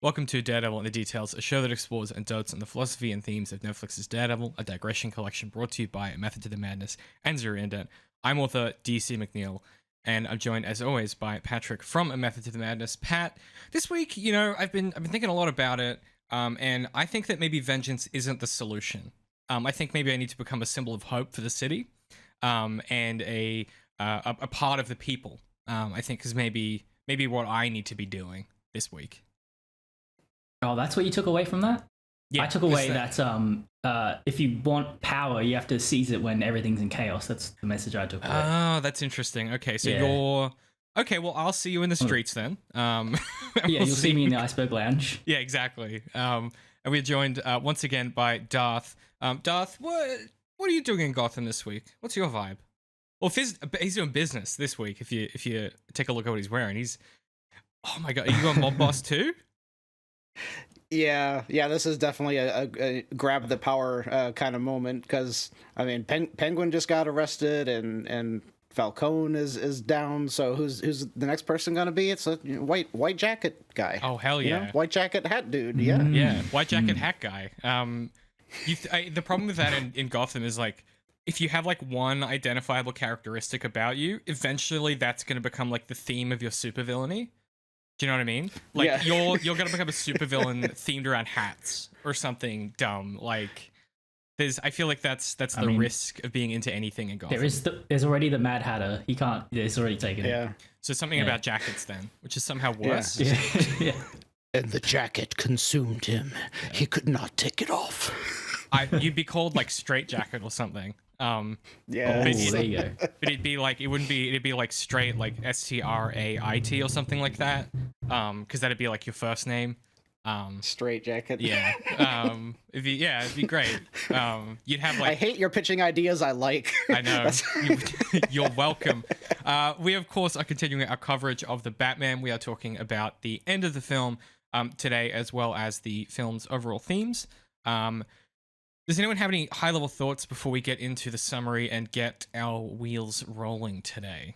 Welcome to Daredevil in the Details, a show that explores and dotes on the philosophy and themes of Netflix's Daredevil, a digression collection brought to you by Method to the Madness and ZeroIndent. I'm author DC McNeil, and I'm joined as always by Patrick from A Method to the Madness. Pat, this week, I've been thinking a lot about it, and I think that maybe vengeance isn't the solution. I think maybe I need to become a symbol of hope for the city, and a part of the people. I think is maybe what I need to be doing this week. Oh, that's what you took away from that? Yeah, I took away that if you want power, you have to seize it when everything's in chaos. That's the message I took away. Oh, that's interesting. Okay, so you're... Okay, well, I'll see you in the streets then. Yeah, you'll see me in the Iceberg Lounge. Yeah, exactly. And we're joined once again by Darth. Darth, what are you doing in Gotham this week? What's your vibe? Well, he's doing business this week. If you take a look at what he's wearing, he's... Oh my god, are you a mob boss too? Yeah, this is definitely a grab the power kind of moment, because I mean Penguin just got arrested and Falcone is down, so who's the next person gonna be? It's a white jacket guy. Oh hell yeah, white jacket hat dude. Yeah, white jacket hat guy. The problem with that in Gotham is, like, if you have like one identifiable characteristic about you, eventually that's gonna become like the theme of your supervillainy. Do you know what I mean? Like, yeah. you're gonna become a supervillain themed around hats or something dumb. Like, I feel like that's the risk of being into anything in Gotham. There's already the Mad Hatter. He can't. It's already taken. Yeah. So something about jackets then, which is somehow worse. Yeah. And the jacket consumed him. Yeah. He could not take it off. You'd be called like Straight Jacket or something. Yeah. There you go. But it'd be like Straight, like STRAIT or something like that. Because that'd be like your first name. Straight Jacket. Yeah. It'd be great. You'd have like... I hate your pitching ideas. I like. I know. You're welcome. We of course are continuing our coverage of the Batman. We are talking about the end of the film today, as well as the film's overall themes. Does anyone have any high-level thoughts before we get into the summary and get our wheels rolling today?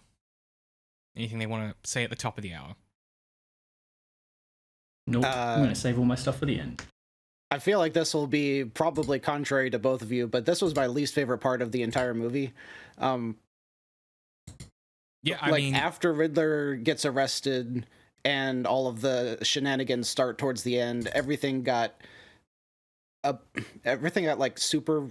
Anything they want to say at the top of the hour? Nope. I'm going to save all my stuff for the end. I feel like this will be probably contrary to both of you, but this was my least favorite part of the entire movie. Yeah, I mean... after Riddler gets arrested and all of the shenanigans start towards the end, everything got like super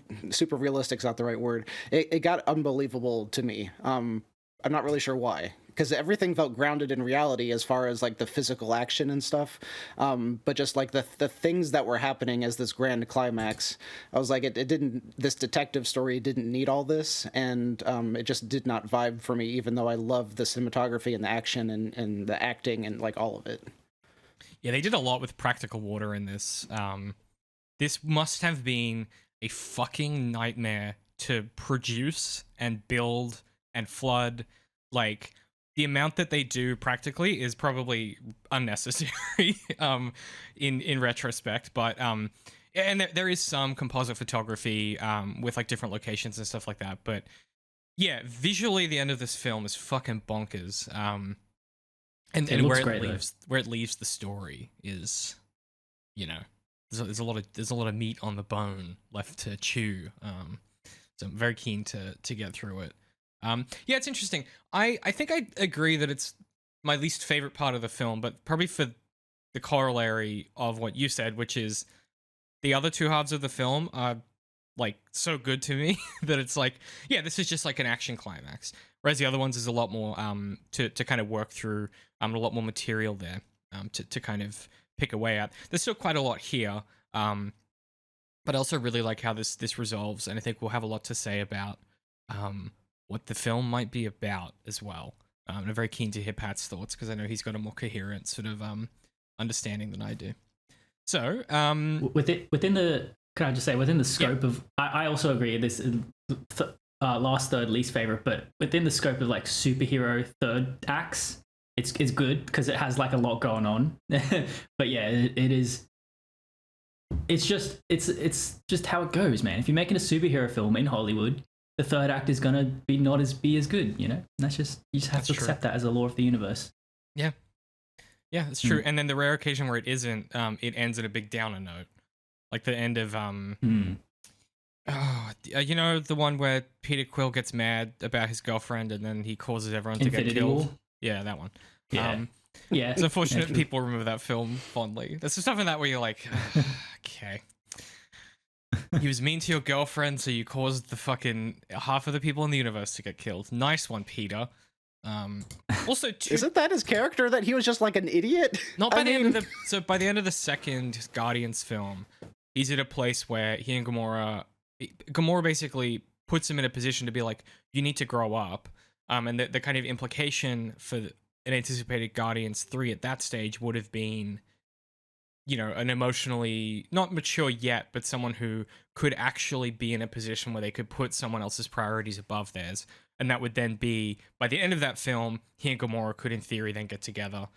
realistic's not the right word. It got unbelievable to me. I'm not really sure why, because everything felt grounded in reality as far as like the physical action and stuff. But just like the things that were happening as this grand climax, I was like, this detective story didn't need all this, and it just did not vibe for me, even though I love the cinematography and the action and the acting and like all of it. Yeah, they did a lot with practical water in this. This must have been a fucking nightmare to produce and build and flood. Like, the amount that they do practically is probably unnecessary in retrospect. But and there is some composite photography with like different locations and stuff like that. But yeah, visually the end of this film is fucking bonkers. And where it leaves the story is, there's a lot of meat on the bone left to chew. So I'm very keen to get through it. Yeah, it's interesting. I think I agree that it's my least favorite part of the film, but probably for the corollary of what you said, which is the other two halves of the film are like so good to me that it's like, yeah, this is just like an action climax. Whereas the other ones is a lot more to kind of work through, a lot more material there to kind of pick away at. There's still quite a lot here, but I also really like how this resolves, and I think we'll have a lot to say about what the film might be about as well. And I'm very keen to hear Pat's thoughts, because I know he's got a more coherent sort of understanding than I do. So within the scope of, I also agree this last third least favorite, but within the scope of like superhero third acts, it's good because it has like a lot going on. But yeah, it's just how it goes, man. If you're making a superhero film in Hollywood, the third act is gonna be as good, And that's you just have to accept that as a law of the universe. Yeah. Yeah, it's true. And then the rare occasion where it isn't, it ends in a big downer note, like the end of you know, the one where Peter Quill gets mad about his girlfriend and then he causes everyone to get killed. War? Yeah, that one. Yeah. Yeah. It's unfortunate people remember that film fondly. There's stuff in that where you're like, okay. He was mean to your girlfriend, so you caused the fucking half of the people in the universe to get killed. Nice one, Peter. Also, isn't that his character that he was just like an idiot? Not by the end of so by the end of the second Guardians film, he's at a place where he and Gamora basically puts him in a position to be like, you need to grow up. And the kind of implication for an anticipated Guardians 3 at that stage would have been, you know, an emotionally not mature yet, but someone who could actually be in a position where they could put someone else's priorities above theirs. And that would then be, by the end of that film, he and Gamora could, in theory, then get together,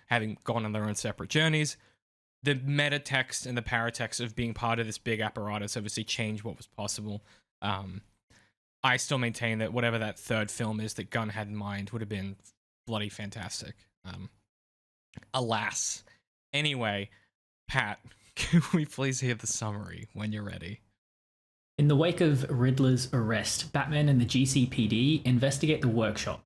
having gone on their own separate journeys. The meta text and the paratext of being part of this big apparatus obviously changed what was possible. I still maintain that whatever that third film is that Gunn had in mind would have been bloody fantastic. Alas. Anyway, Pat, can we please hear the summary when you're ready? In the wake of Riddler's arrest, Batman and the GCPD investigate the workshop,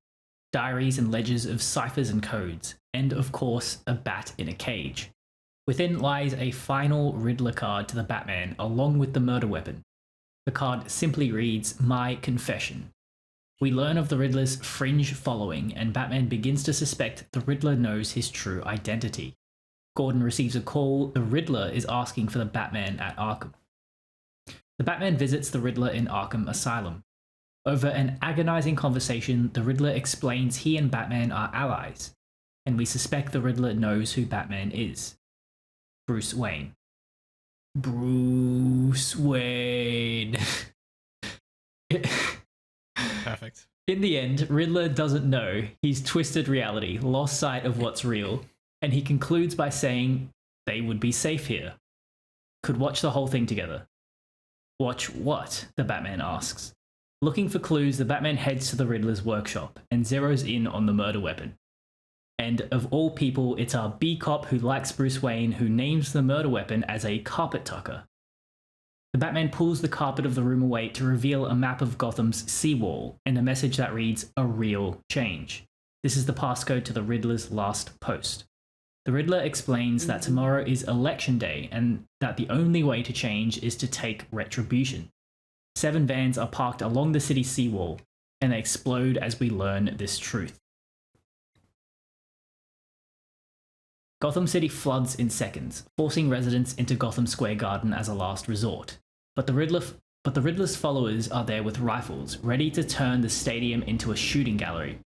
diaries and ledgers of ciphers and codes, and of course, a bat in a cage. Within lies a final Riddler card to the Batman along with the murder weapon. The card simply reads, "My confession." We learn of the Riddler's fringe following, and Batman begins to suspect the Riddler knows his true identity. Gordon receives a call. The Riddler is asking for the Batman at Arkham. The Batman visits the Riddler in Arkham Asylum. Over an agonizing conversation, the Riddler explains he and Batman are allies, and we suspect the Riddler knows who Batman is. Bruce Wayne. Bruce Wayne. Perfect. In the end, Riddler doesn't know. He's twisted reality, lost sight of what's real, and he concludes by saying they would be safe here. Could watch the whole thing together. Watch what? The Batman asks. Looking for clues, the Batman heads to the Riddler's workshop and zeroes in on the murder weapon. And of all people, it's our B-cop who likes Bruce Wayne who names the murder weapon as a carpet tucker. The Batman pulls the carpet of the room away to reveal a map of Gotham's seawall and a message that reads, "A real change." This is the passcode to the Riddler's last post. The Riddler explains that tomorrow is election day and that the only way to change is to take retribution. 7 vans are parked along the city's seawall, and they explode as we learn this truth. Gotham City floods in seconds, forcing residents into Gotham Square Garden as a last resort. But the Riddler's followers are there with rifles, ready to turn the stadium into a shooting gallery.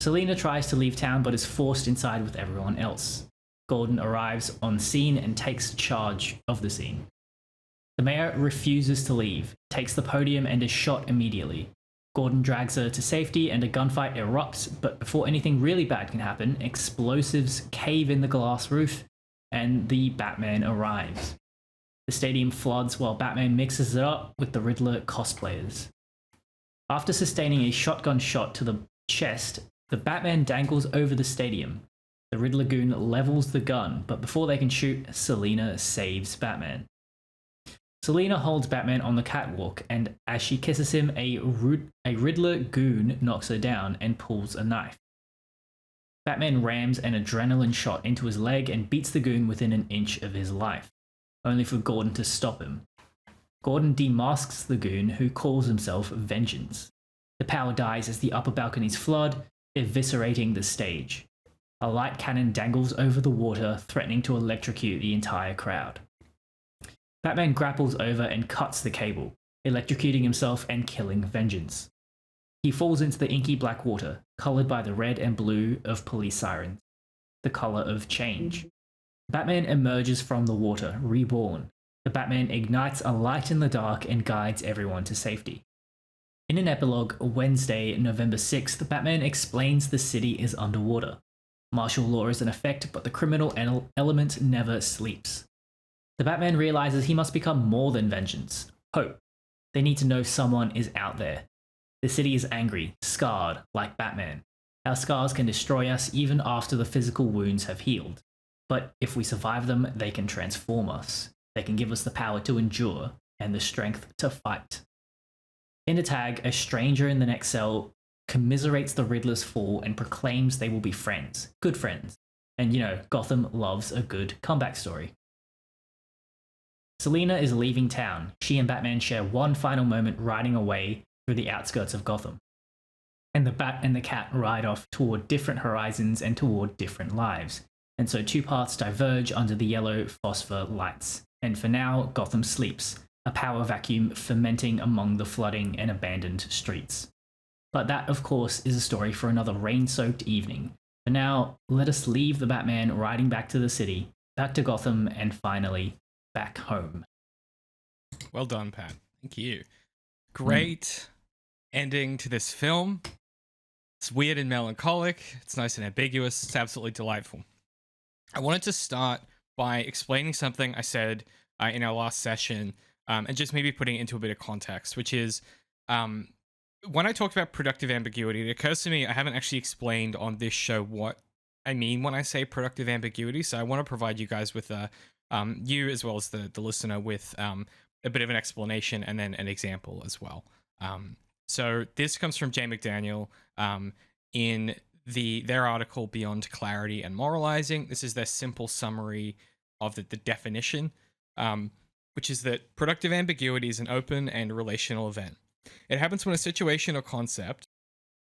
Selina tries to leave town but is forced inside with everyone else. Gordon arrives on scene and takes charge of the scene. The mayor refuses to leave, takes the podium and is shot immediately. Gordon drags her to safety and a gunfight erupts, but before anything really bad can happen, explosives cave in the glass roof and the Batman arrives. The stadium floods while Batman mixes it up with the Riddler cosplayers. After sustaining a shotgun shot to the chest, the Batman dangles over the stadium. The Riddler goon levels the gun, but before they can shoot, Selina saves Batman. Selina holds Batman on the catwalk, and as she kisses him, a Riddler goon knocks her down and pulls a knife. Batman rams an adrenaline shot into his leg and beats the goon within an inch of his life, only for Gordon to stop him. Gordon demasks the goon, who calls himself Vengeance. The power dies as the upper balconies flood, eviscerating the stage. A light cannon dangles over the water, threatening to electrocute the entire crowd. Batman grapples over and cuts the cable, electrocuting himself and killing Vengeance. He falls into the inky black water, colored by the red and blue of police sirens, the color of change. Batman emerges from the water, reborn. The Batman ignites a light in the dark and guides everyone to safety. In an epilogue, Wednesday, November 6th, Batman explains the city is underwater. Martial law is in effect, but the criminal element never sleeps. The Batman realizes he must become more than vengeance. Hope. They need to know someone is out there. The city is angry, scarred, like Batman. Our scars can destroy us even after the physical wounds have healed. But if we survive them, they can transform us. They can give us the power to endure and the strength to fight. In a tag, a stranger in the next cell commiserates the Riddler's fall and proclaims they will be friends. Good friends. And Gotham loves a good comeback story. Selina is leaving town. She and Batman share one final moment riding away through the outskirts of Gotham. And the Bat and the Cat ride off toward different horizons and toward different lives. And so two paths diverge under the yellow phosphor lights. And for now, Gotham sleeps, a power vacuum fermenting among the flooding and abandoned streets. But that, of course, is a story for another rain-soaked evening. For now, let us leave the Batman riding back to the city, back to Gotham, and finally, back home. Well done, Pat. Thank you. Great ending to this film. It's weird and melancholic. It's nice and ambiguous. It's absolutely delightful. I wanted to start by explaining something I said in our last session, and just maybe putting it into a bit of context, which is when I talked about productive ambiguity, it occurs to me I haven't actually explained on this show what I mean when I say productive ambiguity. So I want to provide you guys with you as well as the listener with a bit of an explanation and then an example as well. So this comes from Jay McDaniel in their article Beyond Clarity and Moralizing. This is their simple summary of the definition, which is that productive ambiguity is an open and relational event. It happens when a situation or concept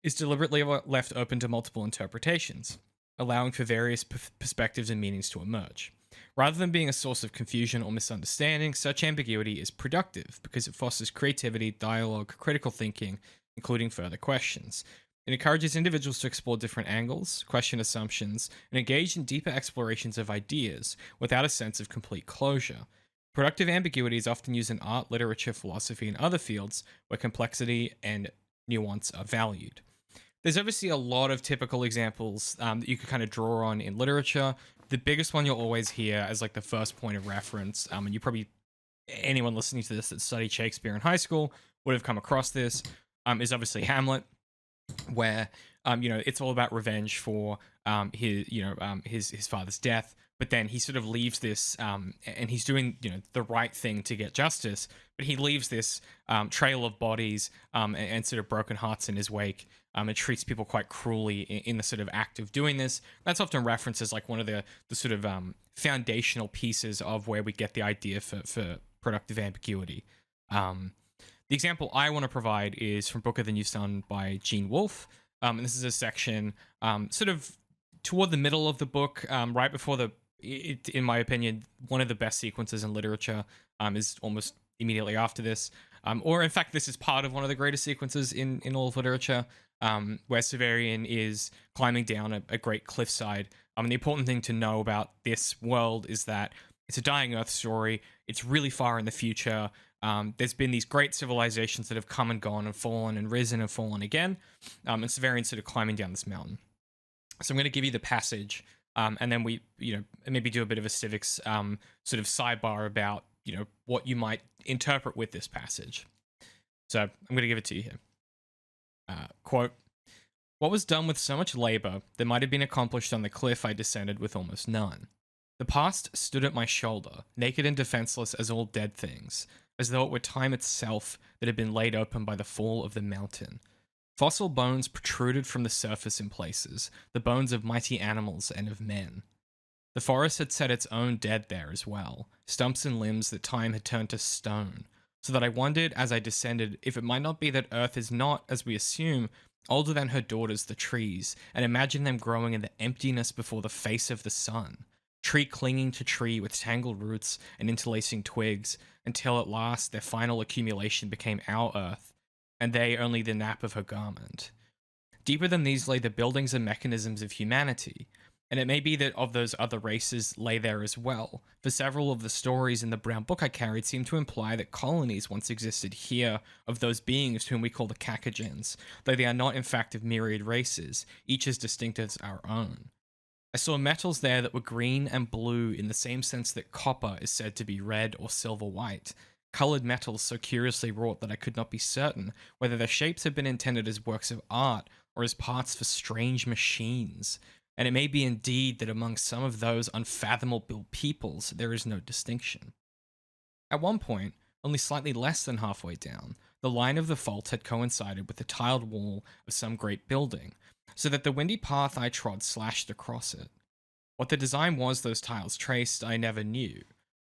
is deliberately left open to multiple interpretations, allowing for various perspectives and meanings to emerge. Rather than being a source of confusion or misunderstanding, such ambiguity is productive because it fosters creativity, dialogue, critical thinking, including further questions. It encourages individuals to explore different angles, question assumptions, and engage in deeper explorations of ideas without a sense of complete closure. Productive ambiguity is often used in art, literature, philosophy, and other fields where complexity and nuance are valued. There's obviously a lot of typical examples that you could kind of draw on in literature. The biggest one you'll always hear as like the first point of reference, and you probably, anyone listening to this that studied Shakespeare in high school would have come across this, is obviously Hamlet, where it's all about revenge for his father's death. But then he sort of leaves this, and he's doing the right thing to get justice. But he leaves this trail of bodies and sort of broken hearts in his wake. And treats people quite cruelly in the sort of act of doing this. That's often referenced as like one of the sort of foundational pieces of where we get the idea for productive ambiguity. The example I want to provide is from Book of the New Sun by Gene Wolfe. And this is a section sort of toward the middle of the book, right before in my opinion, one of the best sequences in literature is almost immediately after this. Or in fact, this is part of one of the greatest sequences in all of literature, where Severian is climbing down a great cliffside. The important thing to know about this world is that it's a dying Earth story. It's really far in the future. There's been these great civilizations that have come and gone and fallen and risen and fallen again. And Severian's sort of climbing down this mountain. So I'm going to give you the passage, and then we, maybe do a bit of a civics sort of sidebar about, what you might interpret with this passage. So I'm going to give it to you here. Quote, "What was done with so much labor that might have been accomplished on the cliff I descended with almost none. The past stood at my shoulder, naked and defenseless as all dead things, as though it were time itself that had been laid open by the fall of the mountain. Fossil bones protruded from the surface in places, the bones of mighty animals and of men. The forest had set its own dead there as well, stumps and limbs that time had turned to stone, so that I wondered as I descended if it might not be that Earth is not, as we assume, older than her daughters the trees, and imagine them growing in the emptiness before the face of the sun, tree clinging to tree with tangled roots and interlacing twigs, until at last their final accumulation became our Earth, and they only the nap of her garment. Deeper than these lay the buildings and mechanisms of humanity, and it may be that of those other races lay there as well, for several of the stories in the brown book I carried seem to imply that colonies once existed here of those beings whom we call the Caucasians, though they are not in fact of myriad races, each as distinct as our own. I saw metals there that were green and blue in the same sense that copper is said to be red or silver white, coloured metals so curiously wrought that I could not be certain whether their shapes had been intended as works of art or as parts for strange machines, and it may be indeed that among some of those unfathomable peoples there is no distinction. At one point, only slightly less than halfway down, the line of the fault had coincided with the tiled wall of some great building, so that the windy path I trod slashed across it. What the design was those tiles traced, I never knew.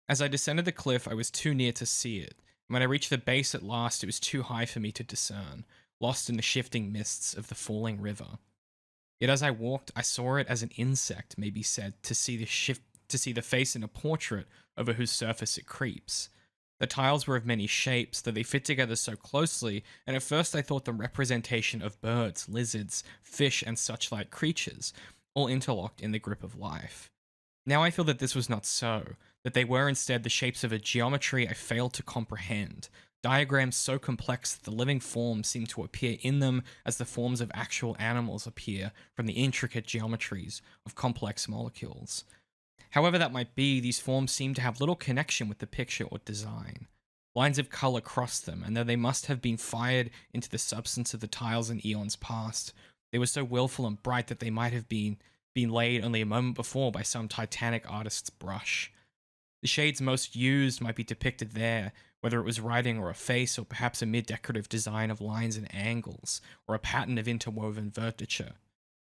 As I descended the cliff, I was too near to see it. When I reached the base at last, it was too high for me to discern, lost in the shifting mists of the falling river. Yet as I walked, I saw it as an insect may be said to see the face in a portrait over whose surface it creeps. The tiles were of many shapes, though they fit together so closely, and at first I thought them representation of birds, lizards, fish, and such like creatures, all interlocked in the grip of life. Now I feel that this was not so, that they were instead the shapes of a geometry I failed to comprehend, diagrams so complex that the living forms seem to appear in them as the forms of actual animals appear from the intricate geometries of complex molecules. However that might be, these forms seem to have little connection with the picture or design. Lines of color cross them, and though they must have been fired into the substance of the tiles in eons past, they were so willful and bright that they might have been laid only a moment before by some titanic artist's brush. The shades most used might be depicted there, whether it was writing or a face, or perhaps a mid-decorative design of lines and angles, or a pattern of interwoven vertiture.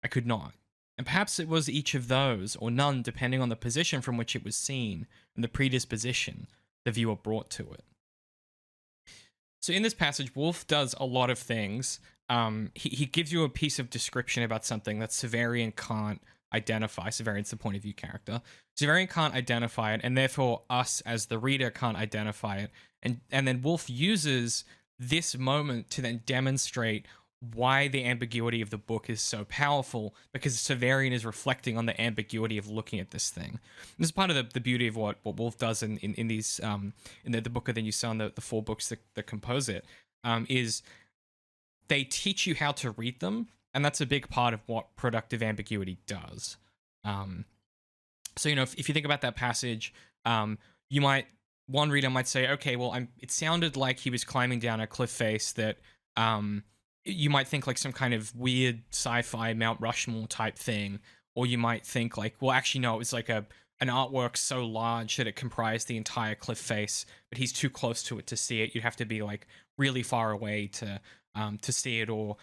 I could not. And perhaps it was each of those, or none, depending on the position from which it was seen, and the predisposition the viewer brought to it. So in this passage, Wolfe does a lot of things. He gives you a piece of description about something that Severian can't identify. Severian's the point of view character. Severian can't identify it, and therefore us as the reader can't identify it. And then Wolfe uses this moment to then demonstrate why the ambiguity of the book is so powerful, because Severian is reflecting on the ambiguity of looking at this thing. This is part of the beauty of what Wolfe does in these in the Book of the New Sun, the 4 books that compose it, is they teach you how to read them, and that's a big part of what Productive Ambiguity does. So, you know, if you think about that passage, one reader might say, okay, well, it sounded like he was climbing down a cliff face that you might think like some kind of weird sci-fi Mount Rushmore type thing, or you might think like, well, actually, no, it was like an artwork so large that it comprised the entire cliff face, but he's too close to it to see it. You'd have to be like really far away to see it, or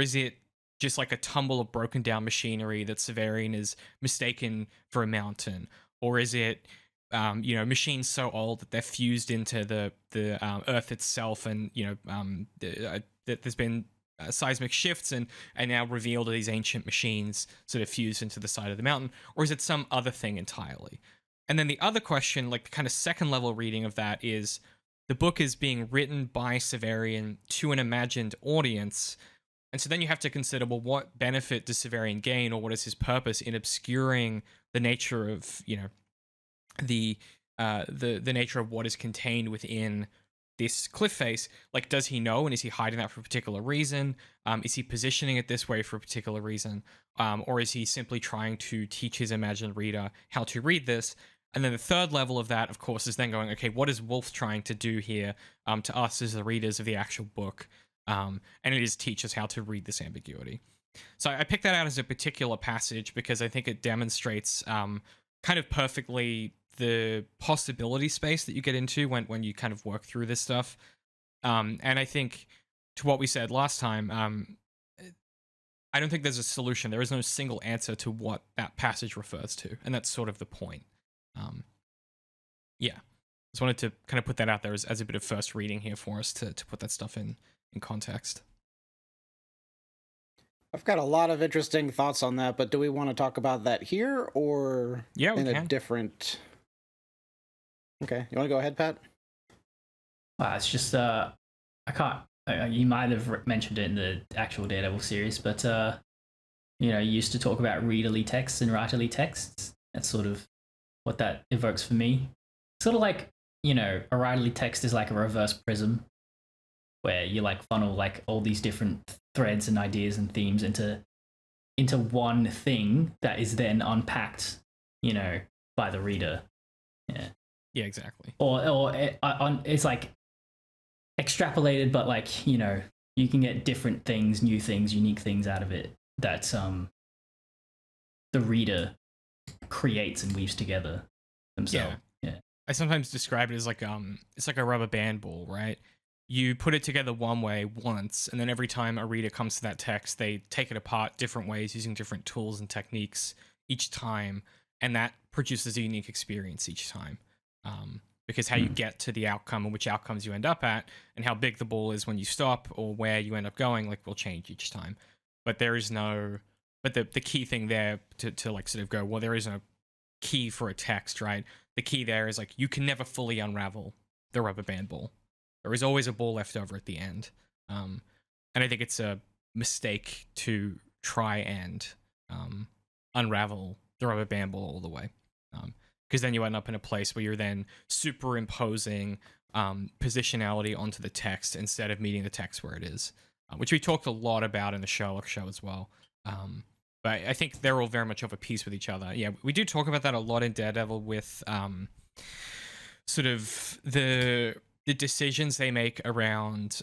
is it just like a tumble of broken down machinery that Severian is mistaken for a mountain, or is it machines so old that they're fused into the Earth itself, and that there's been seismic shifts and now revealed are these ancient machines sort of fused into the side of the mountain, or is it some other thing entirely? And then the other question, like the kind of second level reading of that, is the book is being written by Severian to an imagined audience. And so then you have to consider, well, what benefit does Severian gain, or what is his purpose in obscuring the nature of, the nature of what is contained within this cliff face? Like, does he know, and is he hiding that for a particular reason? Is he positioning it this way for a particular reason? Or is he simply trying to teach his imagined reader how to read this? And then the third level of that, of course, is then going, okay, what is Wolfe trying to do here to us as the readers of the actual book? And it is teach us how to read this ambiguity. So I picked that out as a particular passage because I think it demonstrates kind of perfectly the possibility space that you get into when you kind of work through this stuff. And I think, to what we said last time, I don't think there's a solution. There is no single answer to what that passage refers to, and that's sort of the point. Yeah. Just wanted to kind of put that out there as a bit of first reading here for us to put that stuff in context. I've got a lot of interesting thoughts on that, but do we want to talk about that here, or in a different... Okay, you want to go ahead, Pat? It's just I can't. You might have mentioned it in the actual Daredevil series, but you used to talk about readerly texts and writerly texts. That's sort of what that evokes for me. Sort of like, a writerly text is like a reverse prism, where you like funnel like all these different threads and ideas and themes into one thing that is then unpacked, by the reader. Yeah. Yeah, exactly. Or it's like extrapolated, but like, you can get different things, new things, unique things out of it that the reader creates and weaves together themselves. Yeah. I sometimes describe it as like it's like a rubber band ball, right? You put it together one way once, and then every time a reader comes to that text, they take it apart different ways using different tools and techniques each time, and that produces a unique experience each time. Because how you get to the outcome and which outcomes you end up at, and how big the ball is when you stop, or where you end up going, like, will change each time. But there is no, but the key thing there to like sort of go, well, there is no key for a text, right? The key there is like you can never fully unravel the rubber band ball. There is always a ball left over at the end. And I think it's a mistake to try and unravel the rubber band ball all the way. Because then you end up in a place where you're then superimposing positionality onto the text instead of meeting the text where it is, which we talked a lot about in the Sherlock show as well. But I think they're all very much of a piece with each other. Yeah, we do talk about that a lot in Daredevil with sort of the decisions they make around.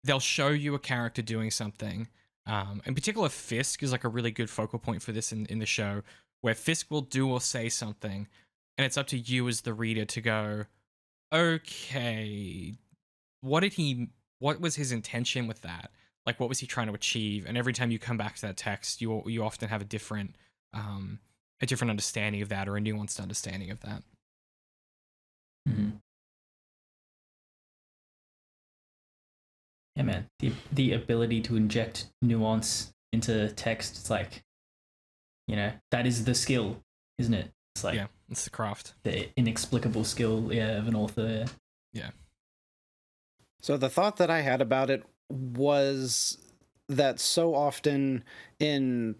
They'll show you a character doing something. In particular, Fisk is like a really good focal point for this in the show, where Fisk will do or say something, and it's up to you as the reader to go, okay, what was his intention with that? Like, what was he trying to achieve? And every time you come back to that text, you often have a different understanding of that, or a nuanced understanding of that. Mm-hmm. Yeah, man. The ability to inject nuance into text, it's like, that is the skill, isn't it? It's like, yeah, it's the craft. The inexplicable skill, of an author. Yeah. So the thought that I had about it was that so often in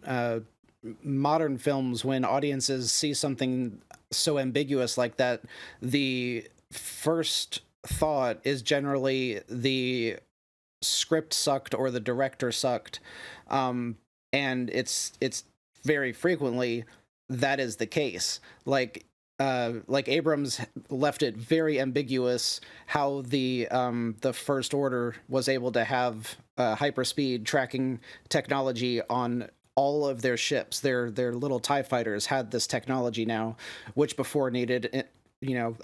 modern films, when audiences see something so ambiguous like that, the first thought is generally the script sucked or the director sucked, and it's very frequently that is the case. Like Abrams left it very ambiguous how the First Order was able to have hyperspeed tracking technology on all of their ships. Their little TIE fighters had this technology now, which before needed,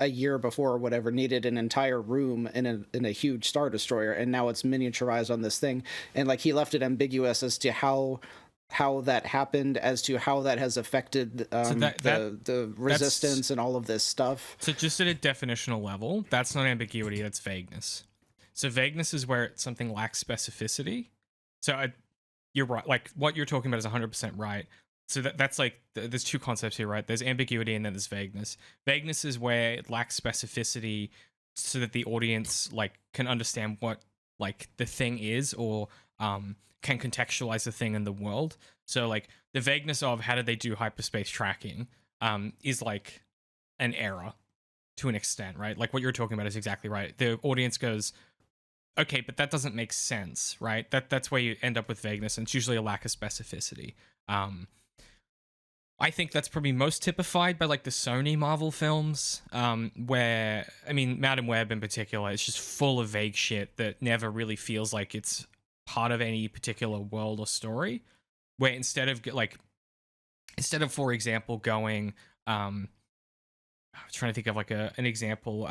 a year before or whatever, needed an entire room in a huge Star Destroyer, and now it's miniaturized on this thing. And like, he left it ambiguous as to how that happened, as to how that has affected the resistance and all of this stuff. So just at a definitional level, that's not ambiguity, that's vagueness. So vagueness is where something lacks specificity. So you're right, like what you're talking about is 100% right. So that's like, there's two concepts here, right? There's ambiguity and then there's vagueness. Vagueness is where it lacks specificity so that the audience like can understand what like the thing is, or can contextualize the thing in the world. So like the vagueness of how did they do hyperspace tracking is like an error to an extent, right? Like what you're talking about is exactly right. The audience goes, okay, but that doesn't make sense, right? That's where you end up with vagueness, and it's usually a lack of specificity. I think that's probably most typified by like the Sony Marvel films, where, I mean, Madam Web in particular, it's just full of vague shit that never really feels like it's part of any particular world or story, where instead of for example going I'm trying to think of like an example,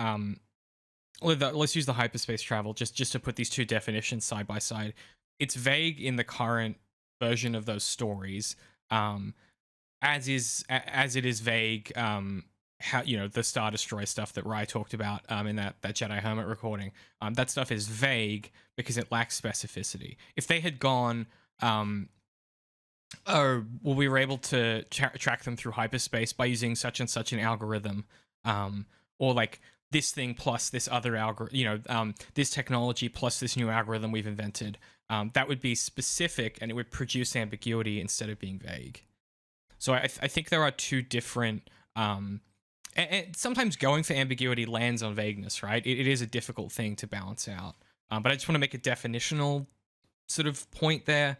let's use the hyperspace travel just to put these two definitions side by side. It's vague in the current version of those stories, as it is vague how, the Star Destroyer stuff that Rye talked about in that Jedi Hermit recording. That stuff is vague because it lacks specificity. If they had gone, we were able to track them through hyperspace by using such and such an algorithm, or like this thing plus this other algorithm, this technology plus this new algorithm we've invented, that would be specific and it would produce ambiguity instead of being vague. So I think there are two different. And sometimes going for ambiguity lands on vagueness, right? It is a difficult thing to balance out. But I just want to make a definitional sort of point there,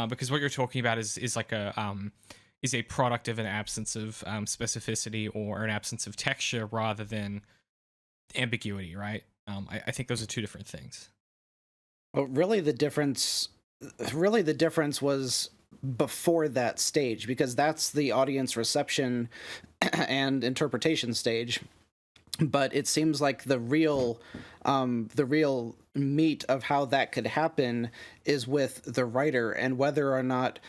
because what you're talking about is like is a product of an absence of specificity or an absence of texture rather than ambiguity, right? I think those are two different things. Well, really the difference was before that stage, because that's the audience reception and interpretation stage. But it seems like the real meat of how that could happen is with the writer, and whether or not,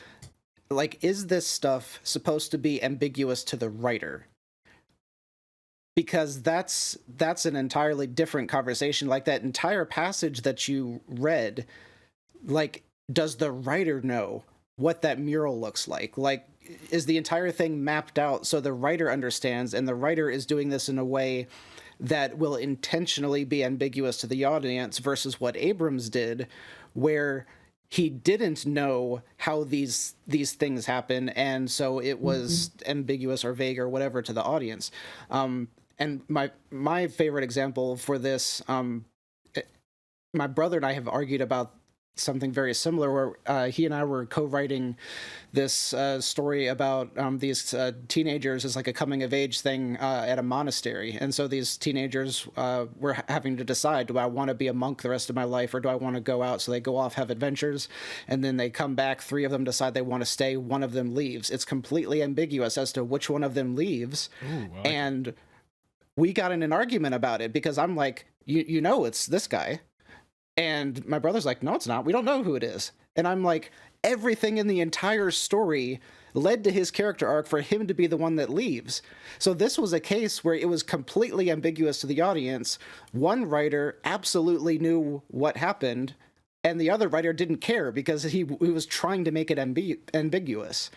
like, is this stuff supposed to be ambiguous to the writer? Because that's an entirely different conversation. Like, that entire passage that you read, like, does the writer know what that mural looks like? Like, is the entire thing mapped out so the writer understands, and the writer is doing this in a way that will intentionally be ambiguous to the audience, versus what Abrams did, where he didn't know how these things happen, and so it was ambiguous or vague or whatever to the audience. And my favorite example for this, my brother and I have argued about something very similar, where he and I were co-writing this story about these teenagers as like a coming of age thing at a monastery. And so these teenagers were having to decide, do I want to be a monk the rest of my life, or do I want to go out? So they go off, have adventures, and then they come back. 3 of them decide they want to stay. 1 of them leaves. It's completely ambiguous as to which one of them leaves. Ooh, well, and we got in an argument about it, because I'm like, you know, it's this guy. And my brother's like, no, it's not. We don't know who it is. And I'm like, everything in the entire story led to his character arc for him to be the one that leaves. So this was a case where it was completely ambiguous to the audience. One writer absolutely knew what happened, and the other writer didn't care, because he was trying to make it ambiguous.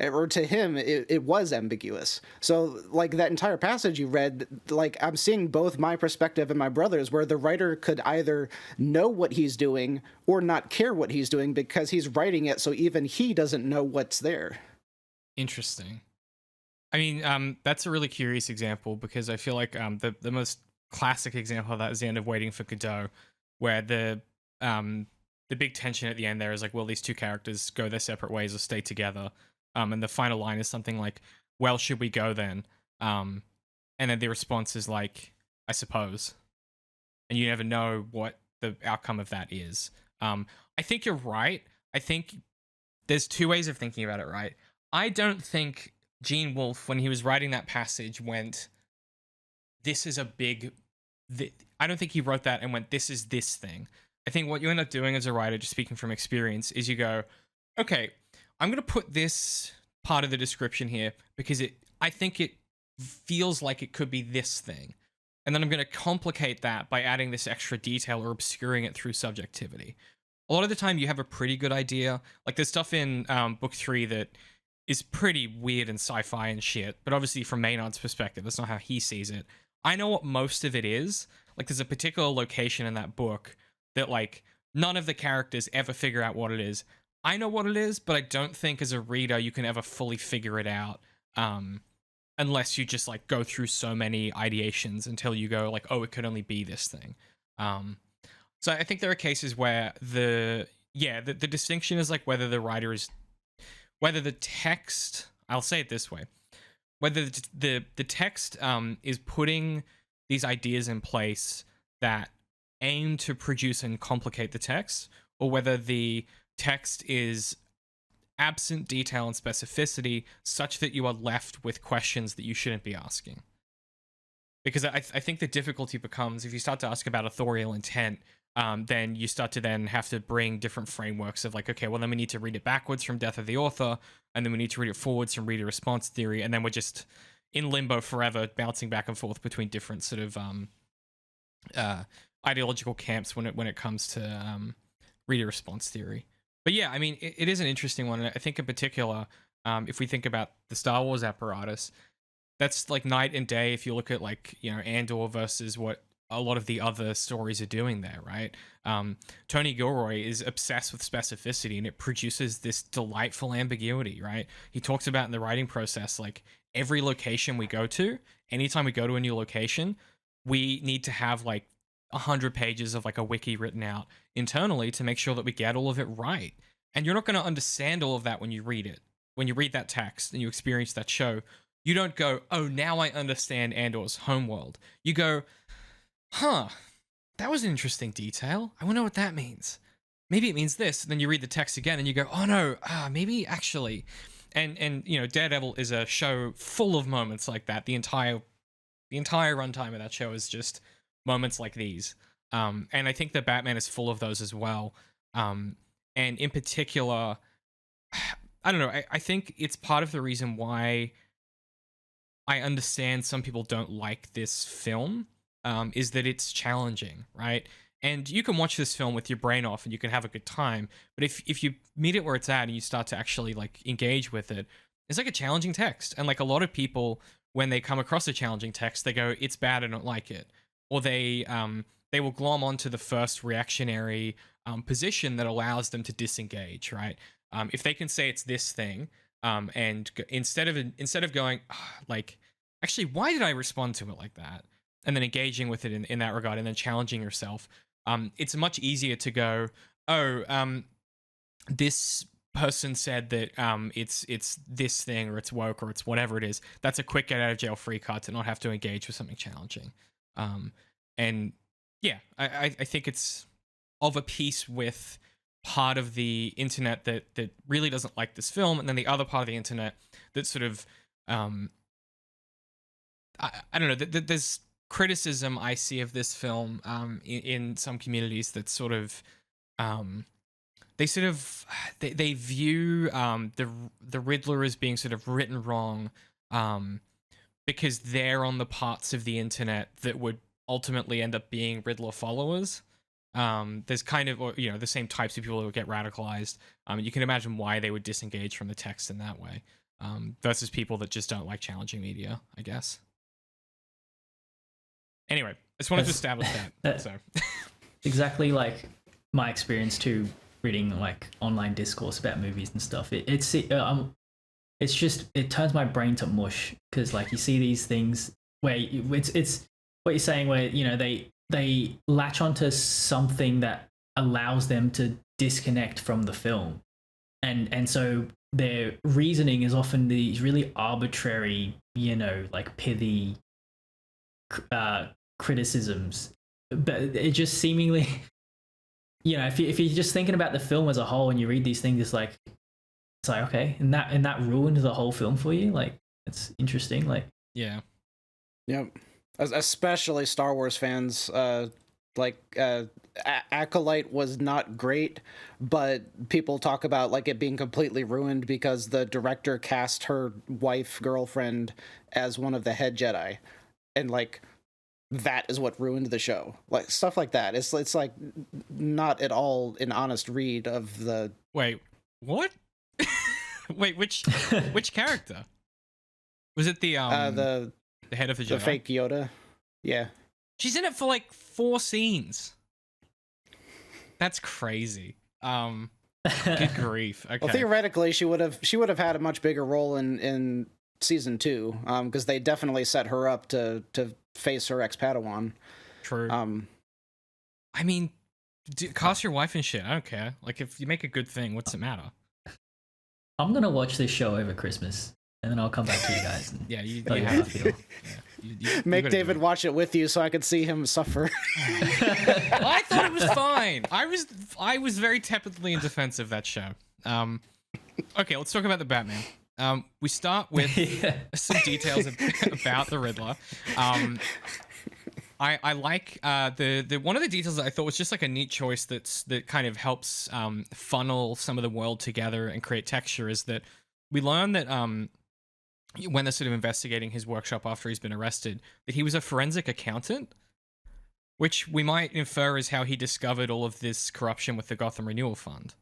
Or to him, it was ambiguous. So, like, that entire passage you read, like, I'm seeing both my perspective and my brother's, where the writer could either know what he's doing or not care what he's doing, because he's writing it so even he doesn't know what's there. Interesting. I mean, that's a really curious example, because I feel like the most classic example of that is the end of Waiting for Godot, where the big tension at the end there is like, well, these 2 characters go their separate ways or stay together. And the final line is something like, well, should we go then? And then the response is like, I suppose. And you never know what the outcome of that is. I think you're right. I think there's 2 ways of thinking about it, right? I don't think Gene Wolfe, when he was writing that passage, went, this is a big... I don't think he wrote that and went, this is this thing. I think what you end up doing as a writer, just speaking from experience, is you go, okay, I'm going to put this part of the description here because I think it feels like it could be this thing. And then I'm going to complicate that by adding this extra detail or obscuring it through subjectivity. A lot of the time you have a pretty good idea. Like, there's stuff in book 3 that is pretty weird and sci-fi and shit, but obviously from Maynard's perspective, that's not how he sees it. I know what most of it is. Like, there's a particular location in that book that, like, none of the characters ever figure out what it is. I know what it is, but I don't think as a reader you can ever fully figure it out unless you just, like, go through so many ideations until you go, like, oh, it could only be this thing. So I think there are cases where the distinction is, like, whether the text, I'll say it this way, whether the text is putting these ideas in place that aim to produce and complicate the text, or whether the text is absent detail and specificity such that you are left with questions that you shouldn't be asking. Because I think the difficulty becomes, if you start to ask about authorial intent, then you start to then have to bring different frameworks of, like, okay, well, then we need to read it backwards from Death of the Author, and then we need to read it forwards from reader response theory, and then we're just in limbo forever, bouncing back and forth between different sort of ideological camps when it comes to reader response theory. But yeah, I mean, it is an interesting one. And I think in particular, if we think about the Star Wars apparatus, that's like night and day. If you look at, like, you know, Andor versus what a lot of the other stories are doing there, right? Tony Gilroy is obsessed with specificity, and it produces this delightful ambiguity, right? He talks about in the writing process, like, every location we go to, anytime we go to a new location, we need to have like 100 pages of like a wiki written out internally to make sure that we get all of it right. And you're not going to understand all of that when you read it. When you read that text and you experience that show, you don't go, oh, now I understand Andor's homeworld. You go, huh, that was an interesting detail. I wonder what that means. Maybe it means this. And then you read the text again and you go, oh no, maybe actually. And you know, Daredevil is a show full of moments like that. The entire runtime of that show is just moments like these. And I think that Batman is full of those as well. And in particular, I don't know, I think it's part of the reason why I understand some people don't like this film, is that it's challenging, right? And you can watch this film with your brain off and you can have a good time. But if you meet it where it's at and you start to actually like engage with it, it's like a challenging text. And like a lot of people, when they come across a challenging text, they go, it's bad, I don't like it. Or they will glom onto the first reactionary position that allows them to disengage, right? If they can say it's this thing, and instead of going, like, actually, why did I respond to it like that? And then engaging with it in that regard and then challenging yourself, it's much easier to go, this person said that it's this thing or it's woke or it's whatever it is. That's a quick get out of jail free card to not have to engage with something challenging. And yeah, I think it's of a piece with part of the internet that really doesn't like this film, and then the other part of the internet that sort of I don't know, there's criticism I see of this film in some communities that sort of they view the Riddler as being sort of written wrong, because they're on the parts of the internet that would ultimately end up being Riddler followers. There's kind of, you know, the same types of people who get radicalized. You can imagine why they would disengage from the text in that way, versus people that just don't like challenging media, I guess. Anyway, I just wanted to establish that. So exactly like my experience too, reading like online discourse about movies and stuff. It's just, it turns my brain to mush, because like you see these things where it's what you're saying, where, you know, they latch onto something that allows them to disconnect from the film, and so their reasoning is often these really arbitrary, you know, like pithy criticisms, but it just seemingly, you know, if you're just thinking about the film as a whole and you read these things, it's like okay, and that ruined the whole film for you. Like, it's interesting. Like, yeah, yep. Especially Star Wars fans, Acolyte was not great, but people talk about like it being completely ruined because the director cast her girlfriend as one of the head Jedi, and like that is what ruined the show. Like stuff like that. It's like not at all an honest read of the. Wait, what? Wait, which character? Was it the head of the Jedi? The fake Yoda? Yeah. She's in it for like 4 scenes. That's crazy. Good grief. Okay. Well, theoretically, she would have had a much bigger role in season 2, because they definitely set her up to face her ex-Padawan. True. I mean, cast your wife and shit. I don't care. Like, if you make a good thing, what's it matter? I'm gonna watch this show over Christmas, and then I'll come back to you guys. And yeah, you have to. You make David watch it with you so I could see him suffer. I thought it was fine. I was very tepidly in defense of that show. Okay, let's talk about the Batman. We start with some details about the Riddler. I like the one of the details that I thought was just like a neat choice that kind of helps funnel some of the world together and create texture, is that we learn that when they're sort of investigating his workshop after he's been arrested, that he was a forensic accountant, which we might infer is how he discovered all of this corruption with the Gotham Renewal Fund.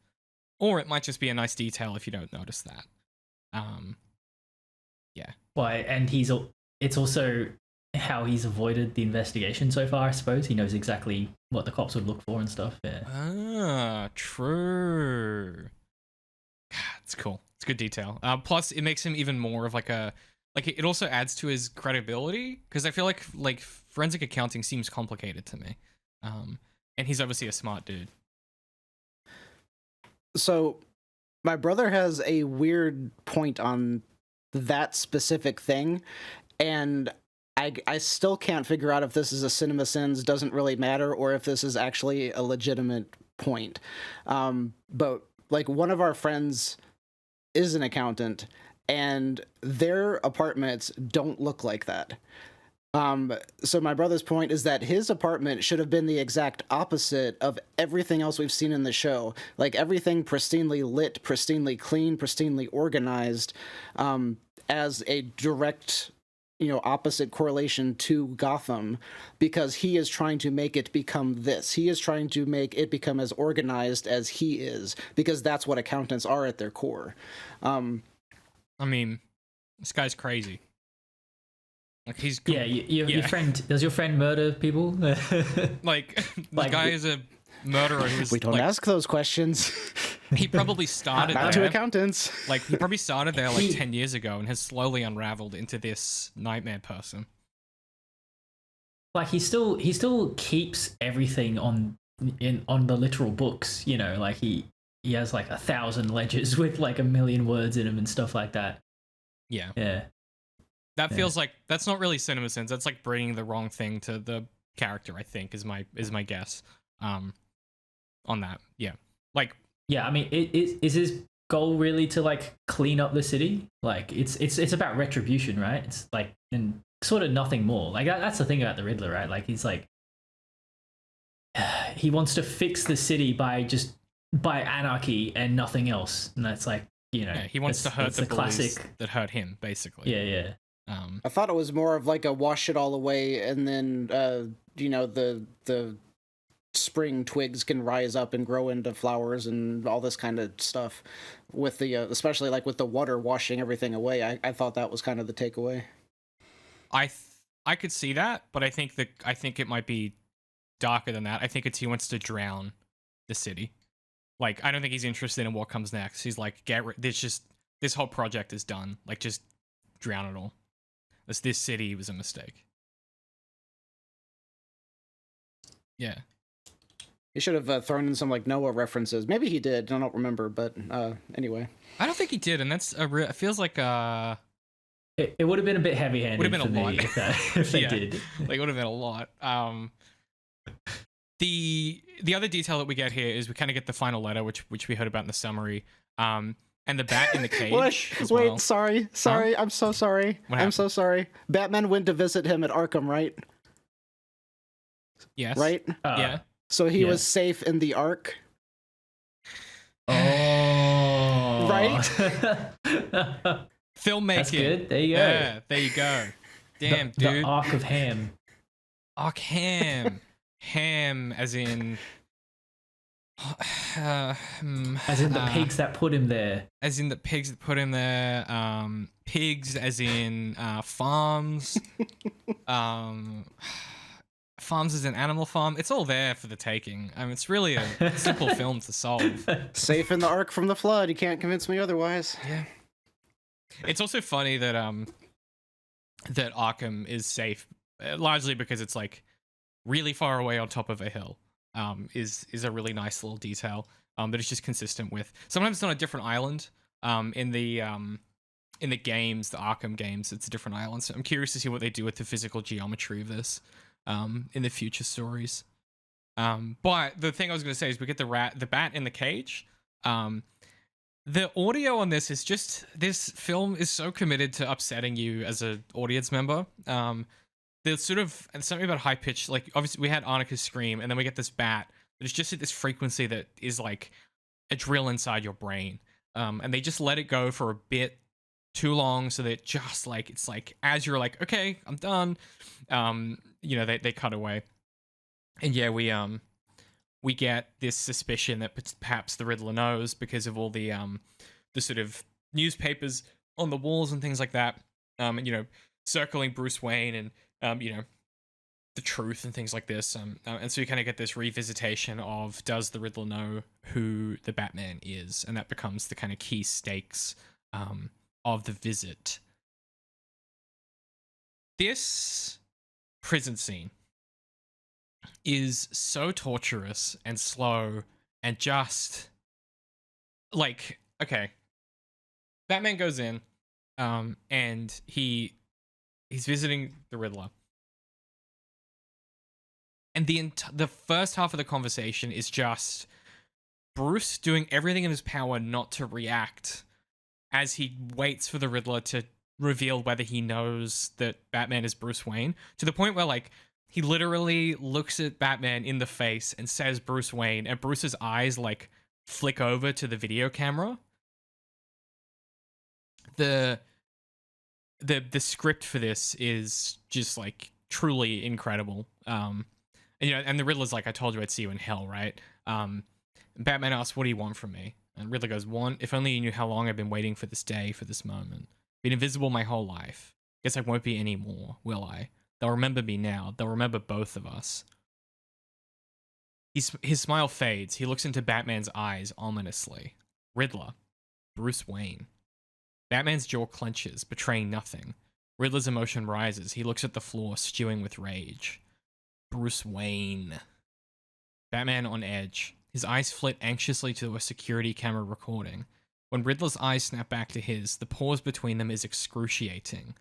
Or it might just be a nice detail if you don't notice that. Yeah. Why? And it's also how he's avoided the investigation so far, I suppose. He knows exactly what the cops would look for and stuff. Yeah. Ah, true. It's cool. It's good detail. Plus, it makes him even more of like it also adds to his credibility, because I feel like forensic accounting seems complicated to me. And he's obviously a smart dude. So, my brother has a weird point on that specific thing, and I still can't figure out if this is a CinemaSins doesn't really matter or if this is actually a legitimate point. But like one of our friends is an accountant, and their apartments don't look like that. So my brother's point is that his apartment should have been the exact opposite of everything else we've seen in the show. Like everything pristinely lit, pristinely clean, pristinely organized, as a direct, opposite correlation to Gotham, because he is trying to make it become this. He is trying to make it become as organized as he is, because that's what accountants are at their core. I mean, this guy's crazy. Like he's your friend. Does your friend murder people? like the guy is a murderer. Who's, we don't ask those questions. He probably started not there. To accountants. Like he probably started there like 10 years ago and has slowly unraveled into this nightmare person. Like he still keeps everything on the literal books. Like he has like 1,000 ledgers with like 1 million words in them and stuff like that. Yeah. Yeah. That feels like that's not really CinemaSins. That's like bringing the wrong thing to the character. I think is my guess. On that, yeah. Like, yeah. I mean, is his goal really to like clean up the city? Like, it's about retribution, right? It's like and sort of nothing more. Like that's the thing about the Riddler, right? Like he's like he wants to fix the city by anarchy and nothing else, and that's like he wants to hurt the bullies that hurt him, basically. Yeah. I thought it was more of like a wash it all away, and then the spring twigs can rise up and grow into flowers and all this kind of stuff. With the especially like with the water washing everything away, I thought that was kind of the takeaway. I could see that, but I think it might be darker than that. I think he wants to drown the city. Like I don't think he's interested in what comes next. He's like, this whole project is done. Like just drown it all. This city was a mistake. Yeah. He should have thrown in some like Noah references. Maybe he did. I don't remember, but anyway. I don't think he did, and that's it feels like it would have been a bit heavy-handed. Would have been a lot if they did. Like it would have been a lot. The other detail that we get here is we kind of get the final letter, which we heard about in the summary. And the bat in the cage. Wait, sorry. Huh? I'm so sorry. I'm so sorry. Batman went to visit him at Arkham, right? Yes. Right? Yeah. So he was safe in the Ark. Oh. Right? Filmmaking. That's good. There you go. Yeah, there you go. Damn, dude. The Ark of Ham. Ark Ham. Ham as in... as in the pigs that put him there. As in the pigs that put him there. Pigs as in farms. Farms as an animal farm. It's all there for the taking. I mean, it's really a simple film to solve. Safe in the Ark from the flood. You can't convince me otherwise. Yeah. It's also funny that that Arkham is safe, largely because it's like really far away on top of a hill. Is a really nice little detail that is just consistent with. Sometimes it's on a different island. In the games, the Arkham games, it's a different island. So I'm curious to see what they do with the physical geometry of this in the future stories. But the thing I was going to say is we get the bat in the cage. The audio on this is just, this film is so committed to upsetting you as an audience member. There's sort of, and something about high pitch, like obviously we had Annika's scream, and then we get this bat that is just at this frequency that is like a drill inside your brain. And they just let it go for a bit too long, so that just like, it's like, as you're like, okay, I'm done, they cut away. And yeah, we get this suspicion that perhaps the Riddler knows because of all the sort of newspapers on the walls and things like that. And, circling Bruce Wayne and, the truth and things like this. And so you kind of get this revisitation of, does the Riddler know who the Batman is? And that becomes the kind of key stakes of the visit. This prison scene is so torturous and slow and just like, okay, Batman goes in and he He's visiting the Riddler. And the first half of the conversation is just Bruce doing everything in his power not to react as he waits for the Riddler to reveal whether he knows that Batman is Bruce Wayne, to the point where, like, he literally looks at Batman in the face and says Bruce Wayne, and Bruce's eyes, like, flick over to the video camera. The script for this is just, like, truly incredible. And, you know, and the Riddler's like, I told you I'd see you in hell, right? Batman asks, what do you want from me? And Riddler goes, if only you knew how long I've been waiting for this day, for this moment. Been invisible my whole life. Guess I won't be anymore, will I? They'll remember me now. They'll remember both of us. His smile fades. He looks into Batman's eyes ominously. Riddler. Bruce Wayne. Batman's jaw clenches, betraying nothing. Riddler's emotion rises. He looks at the floor, stewing with rage. Bruce Wayne. Batman on edge. His eyes flit anxiously to a security camera recording. When Riddler's eyes snap back to his, the pause between them is excruciating.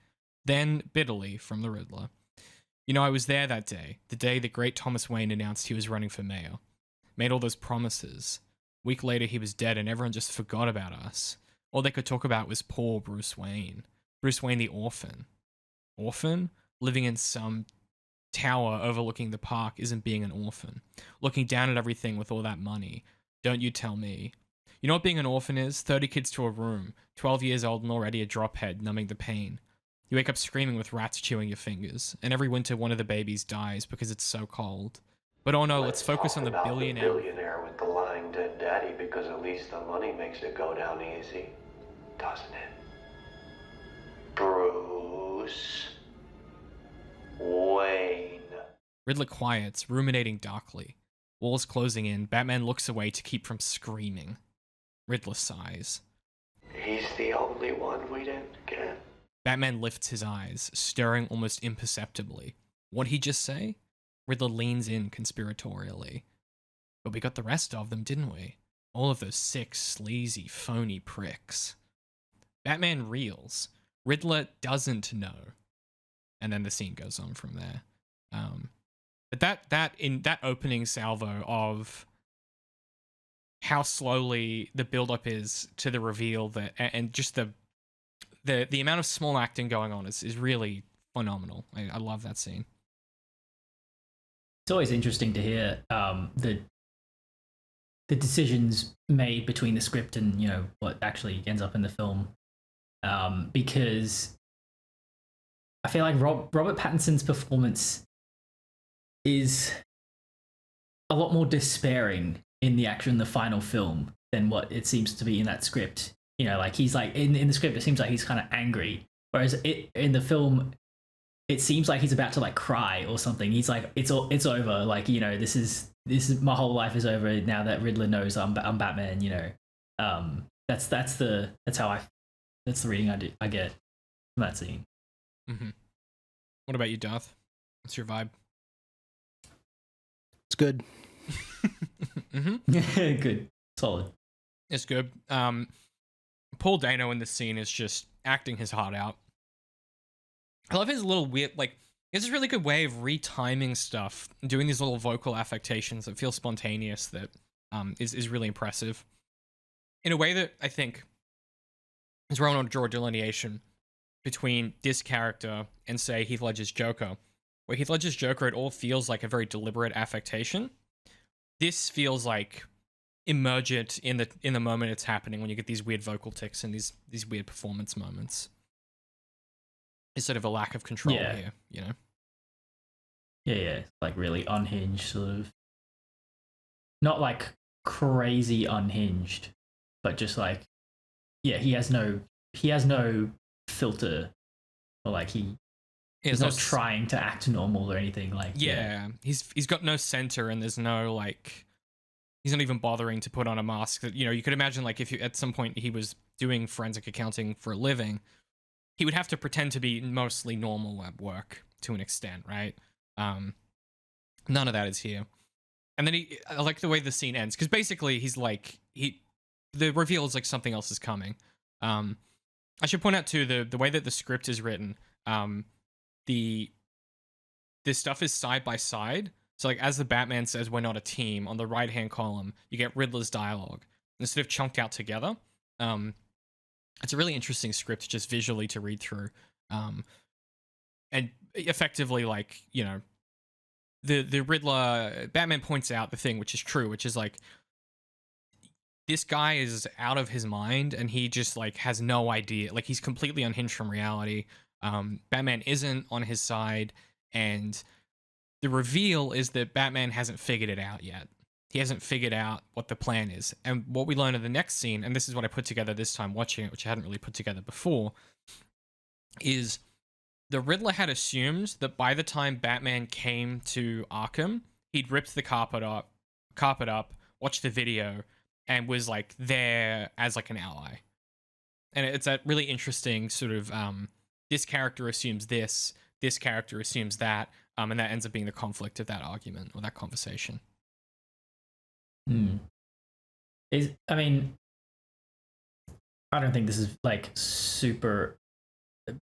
Then, bitterly, from the Riddler. You know, I was there that day, the day the great Thomas Wayne announced he was running for mayor. Made all those promises. A week later, he was dead and everyone just forgot about us. All they could talk about was poor Bruce Wayne. Bruce Wayne the orphan. Orphan? Living in some tower overlooking the park isn't being an orphan. Looking down at everything with all that money. Don't you tell me. You know what being an orphan is? 30 kids to a room, 12 years old and already a drophead, numbing the pain. You wake up screaming with rats chewing your fingers, and every winter one of the babies dies because it's so cold. But oh no, let's focus on the billionaire. The billionaire with the lying dead daddy, because at least the money makes it go down easy, doesn't it? Bruce Wayne. Riddler quiets, ruminating darkly. Walls closing in, Batman looks away to keep from screaming. Riddler sighs. He's the only one we didn't get. Batman lifts his eyes, stirring almost imperceptibly. What'd he just say? Riddler leans in conspiratorially. But we got the rest of them, didn't we? All of those sick, sleazy, phony pricks. Batman reels. Riddler doesn't know. And then the scene goes on from there. But that opening salvo of how slowly the build-up is to the reveal, that and just the amount of small acting going on is really phenomenal. I love that scene. It's always interesting to hear the decisions made between the script and, you know, what actually ends up in the film, because I feel like Robert Pattinson's performance is a lot more despairing in the final film than what it seems to be in that script. You know, like he's like in the script, it seems like he's kind of angry, whereas in the film, it seems like he's about to like cry or something. He's like, it's over. Like, you know, this is my whole life is over now that Riddler knows I'm Batman. You know, that's the reading I get from that scene. Mm-hmm. What about you, Darth? What's your vibe? It's good. Mm-hmm. Good, solid. It's good. Paul Dano in this scene is just acting his heart out. I love his little weird, like, he has this really good way of retiming stuff, doing these little vocal affectations that feel spontaneous, that is really impressive. In a way that I think is where I want to draw a delineation between this character and, say, Heath Ledger's Joker. Where Heath Ledger's Joker, it all feels like a very deliberate affectation. This feels like emergent in the moment it's happening, when you get these weird vocal tics and these weird performance moments. It's sort of a lack of control here, you know? Yeah, like really unhinged, sort of. Not like crazy unhinged, but just like, yeah, he has no filter, or like he's not trying to act normal or anything. Like, yeah, he's got no center, and there's no, like, he's not even bothering to put on a mask. That, you know, you could imagine, like, if at some point he was doing forensic accounting for a living, he would have to pretend to be mostly normal at work to an extent, right? None of that is here. And then I like the way the scene ends, because basically he's like, the reveal is like something else is coming. I should point out too, the way that the script is written, this stuff is side by side. So like as the Batman says, we're not a team, on the right hand column, you get Riddler's dialogue. Instead of chunked out together. It's a really interesting script just visually to read through. And effectively, like, you know, the Riddler, Batman points out the thing which is true, which is like, this guy is out of his mind and he just like has no idea. Like he's completely unhinged from reality. Batman isn't on his side, and the reveal is that Batman hasn't figured it out yet. He hasn't figured out what the plan is. And what we learn in the next scene, and this is what I put together this time watching it, which I hadn't really put together before, is the Riddler had assumed that by the time Batman came to Arkham, he'd ripped the carpet up, watched the video, and was like there as like an ally. And it's that really interesting sort of, this character assumes this character assumes that, and that ends up being the conflict of that argument or that conversation. I mean, I don't think this is like super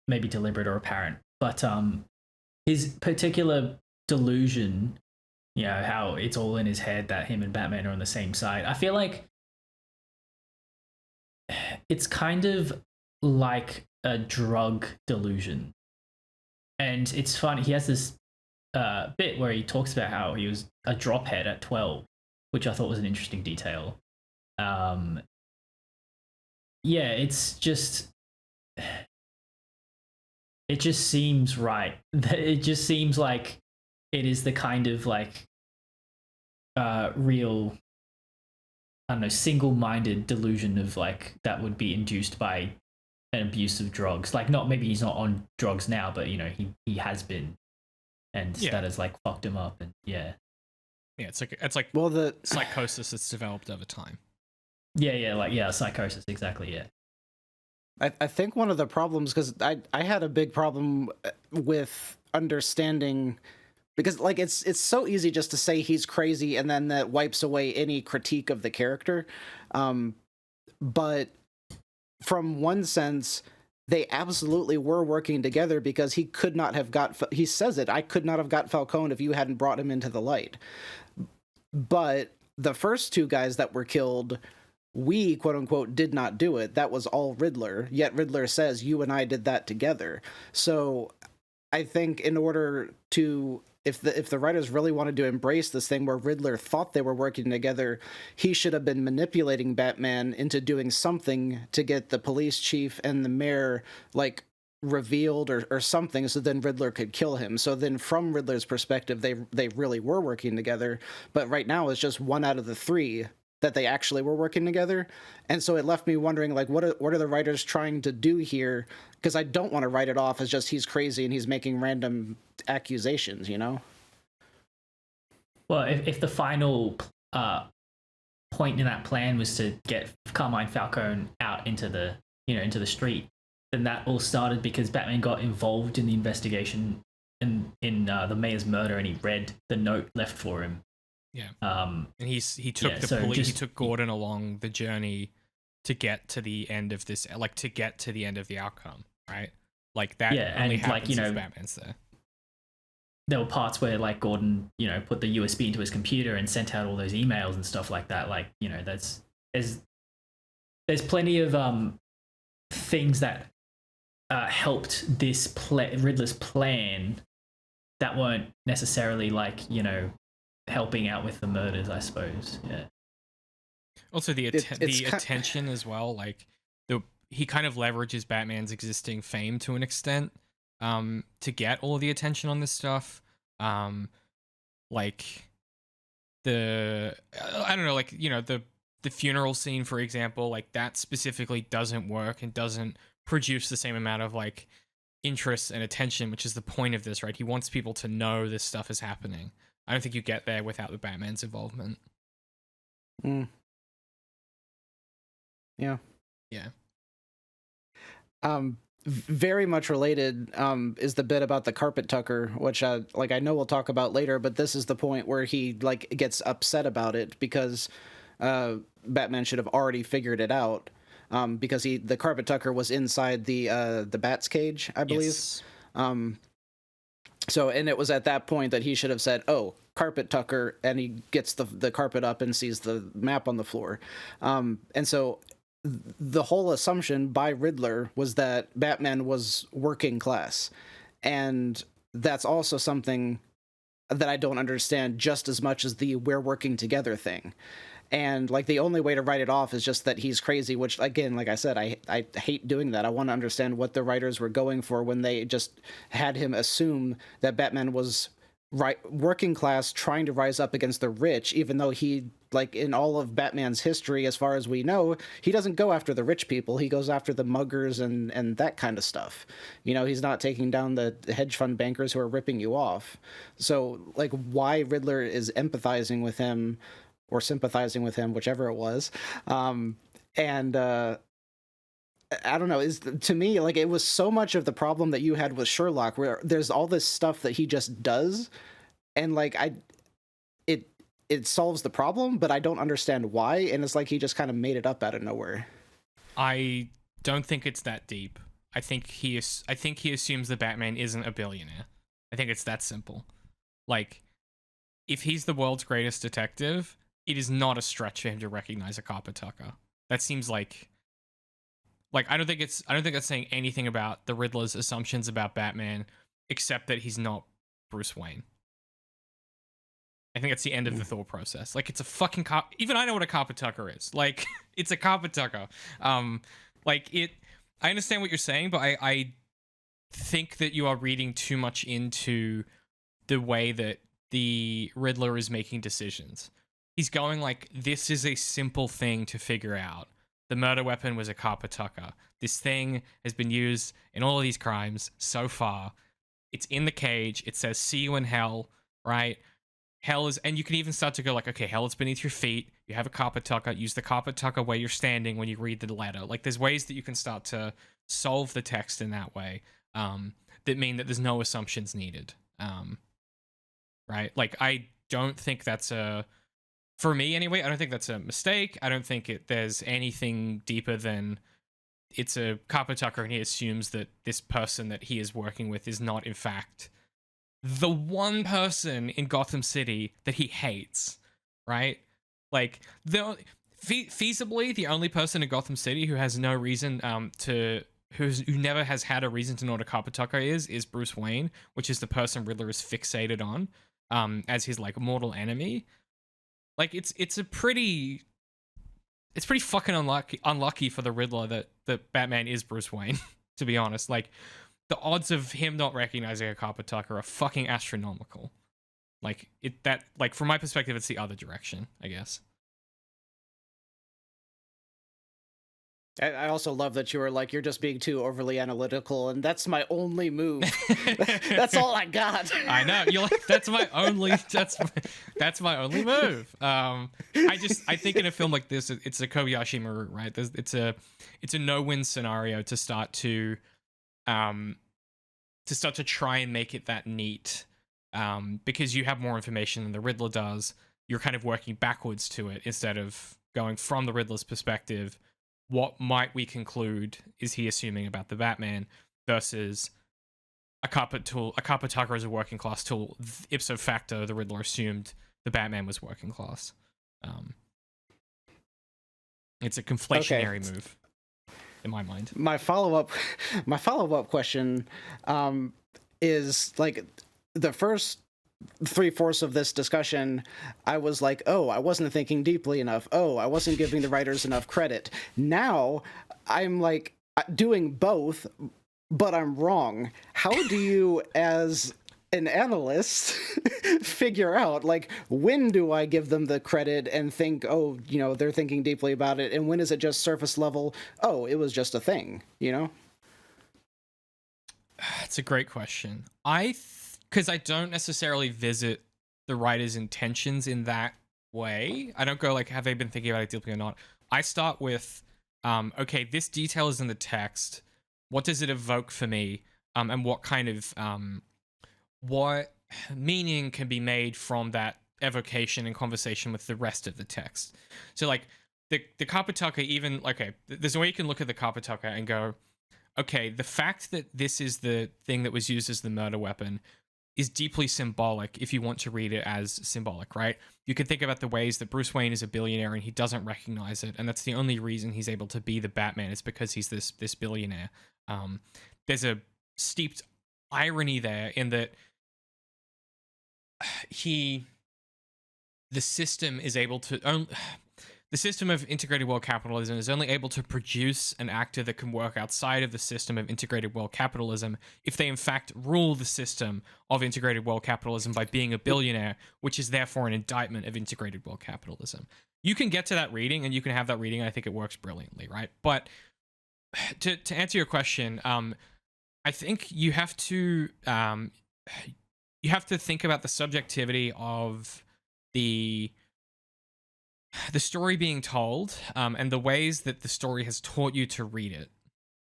maybe deliberate or apparent, but his particular delusion, you know, how it's all in his head that him and Batman are on the same side. I feel like it's kind of like a drug delusion. And it's funny, he has this bit where he talks about how he was a drophead at 12, which I thought was an interesting detail. Yeah, it's just, it just seems right. It just seems like it is the kind of like real, I don't know, single-minded delusion of like that would be induced by an abuse of drugs. Like, not, maybe he's not on drugs now, but you know, he has been, and that has like fucked him up. And it's like well, the psychosis that's developed over time. Psychosis, exactly. I think one of the problems, because I had a big problem with understanding, because like it's so easy just to say he's crazy and then that wipes away any critique of the character, but from one sense they absolutely were working together, because he could not have he says it, I could not have got Falcone if you hadn't brought him into the light. But the first two guys that were killed, we, quote unquote, did not do it. That was all Riddler. Yet Riddler says, you and I did that together. So I think in order to, if the writers really wanted to embrace this thing where Riddler thought they were working together, he should have been manipulating Batman into doing something to get the police chief and the mayor, like, revealed or something, so then Riddler could kill him. So then from Riddler's perspective, they really were working together. But right now it's just one out of the three that they actually were working together. And so it left me wondering, like, what are the writers trying to do here? Because I don't want to write it off as just he's crazy and he's making random accusations, you know? Well, if the final point in that plan was to get Carmine Falcone out into the street, then that all started because Batman got involved in the investigation in the mayor's murder, and he read the note left for him. Yeah. And he took the police. He took Gordon along the journey to get to the end of this, like to get to the end of the outcome, right? Like that only happens if Batman's there. There were parts where like Gordon, you know, put the USB into his computer and sent out all those emails and stuff like that. Like, you know, there's plenty of things that helped this Riddler's plan that weren't necessarily like, you know, helping out with the murders, I suppose. Yeah. Also, the attention as well. Like he kind of leverages Batman's existing fame to an extent, to get all the attention on this stuff. Like I don't know, like, you know, the funeral scene, for example, like that specifically doesn't work and doesn't produce the same amount of like interest and attention, which is the point of this, right? He wants people to know this stuff is happening. I don't think you get there without the Batman's involvement. Yeah. Very much related is the bit about the carpet tucker, which I know we'll talk about later, but this is the point where he like gets upset about it because Batman should have already figured it out, because the carpet tucker was inside the bat's cage, I believe. Yes. So, and it was at that point that he should have said, "Oh, carpet tucker," and he gets the carpet up and sees the map on the floor. And so the whole assumption by Riddler was that Batman was working class. And that's also something that I don't understand just as much as the "we're working together" thing. And like the only way to write it off is just that he's crazy, which again, like I said, I hate doing that. I want to understand what the writers were going for when they just had him assume that Batman was working class trying to rise up against the rich, even though he, like, in all of Batman's history, as far as we know, he doesn't go after the rich people. He goes after the muggers and that kind of stuff. You know, he's not taking down the hedge fund bankers who are ripping you off. So like, why Riddler is empathizing with him or sympathizing with him, whichever it was, and I don't know, is to me, like, it was so much of the problem that you had with Sherlock, where there's all this stuff that he just does, and like it solves the problem, but I don't understand why, and it's like he just kind of made it up out of nowhere. I don't think it's that deep. I think he assumes the Batman isn't a billionaire. I think it's that simple. Like, if he's the world's greatest detective, it is not a stretch for him to recognize a carpet tucker. That seems like I don't think that's saying anything about the Riddler's assumptions about Batman, except that he's not Bruce Wayne. I think that's the end of the thought process. Like, it's a fucking even I know what a carpet tucker is. Like, it's a carpet tucker. I understand what you're saying, but I think that you are reading too much into the way that the Riddler is making decisions. He's going like, this is a simple thing to figure out. The murder weapon was a carpet tucker. This thing has been used in all of these crimes so far. It's in the cage. It says, "See you in hell," right? Hell is, and you can even start to go like, okay, hell is beneath your feet. You have a carpet tucker. Use the carpet tucker where you're standing when you read the letter. Like, there's ways that you can start to solve the text in that way, that mean that there's no assumptions needed. Right? Like, I don't think that's for me anyway, I don't think that's a mistake. I don't think there's anything deeper than it's a carpet tucker and he assumes that this person that he is working with is not, in fact, the one person in Gotham City that he hates, right? Like, feasibly, the only person in Gotham City who has no reason who never has had a reason to know what a carpet tucker is Bruce Wayne, which is the person Riddler is fixated on as his, like, mortal enemy. Like, it's pretty fucking unlucky for the Riddler that Batman is Bruce Wayne, to be honest. Like, the odds of him not recognizing a carpet tucker are fucking astronomical. Like, from my perspective, it's the other direction, I guess. I also love that you were like, you're just being too overly analytical, and that's my only move. That's all I got. I know. You're like, that's my only move. I think in a film like this, it's a Kobayashi Maru, right? It's a no-win scenario to start to try and make it that neat, because you have more information than the Riddler does. You're kind of working backwards to it instead of going from the Riddler's perspective. What might we conclude is he assuming about the Batman versus a carpet tucker is a working class tool. Ipso facto, the Riddler assumed the Batman was working class. It's a conflationary move in my mind. My follow-up question is, like, the first 3/4 of this discussion, I was like, oh, I wasn't thinking deeply enough. Oh, I wasn't giving the writers enough credit. Now I'm like doing both, but I'm wrong. How do you, as an analyst, figure out, like, when do I give them the credit and think, oh, you know, they're thinking deeply about it, and when is it just surface level? Oh, it was just a thing, you know? It's a great question. Because I don't necessarily visit the writer's intentions in that way. I don't go like, have they been thinking about it deeply or not? I start with, okay, this detail is in the text. What does it evoke for me? And what kind of, what meaning can be made from that evocation and conversation with the rest of the text? So, like, the carpet tucker, even, okay, there's a way you can look at the carpet tucker and go, okay, the fact that this is the thing that was used as the murder weapon is deeply symbolic if you want to read it as symbolic, right? You can think about the ways that Bruce Wayne is a billionaire and he doesn't recognize it, and that's the only reason he's able to be the Batman is because he's this billionaire. There's a steeped irony there in that the system is able to the system of integrated world capitalism is only able to produce an actor that can work outside of the system of integrated world capitalism if they in fact rule the system of integrated world capitalism by being a billionaire, which is therefore an indictment of integrated world capitalism. You can get to that reading and you can have that reading, and I think it works brilliantly, right? But to answer your question, I think you have to think about the subjectivity of the story being told, and the ways that the story has taught you to read it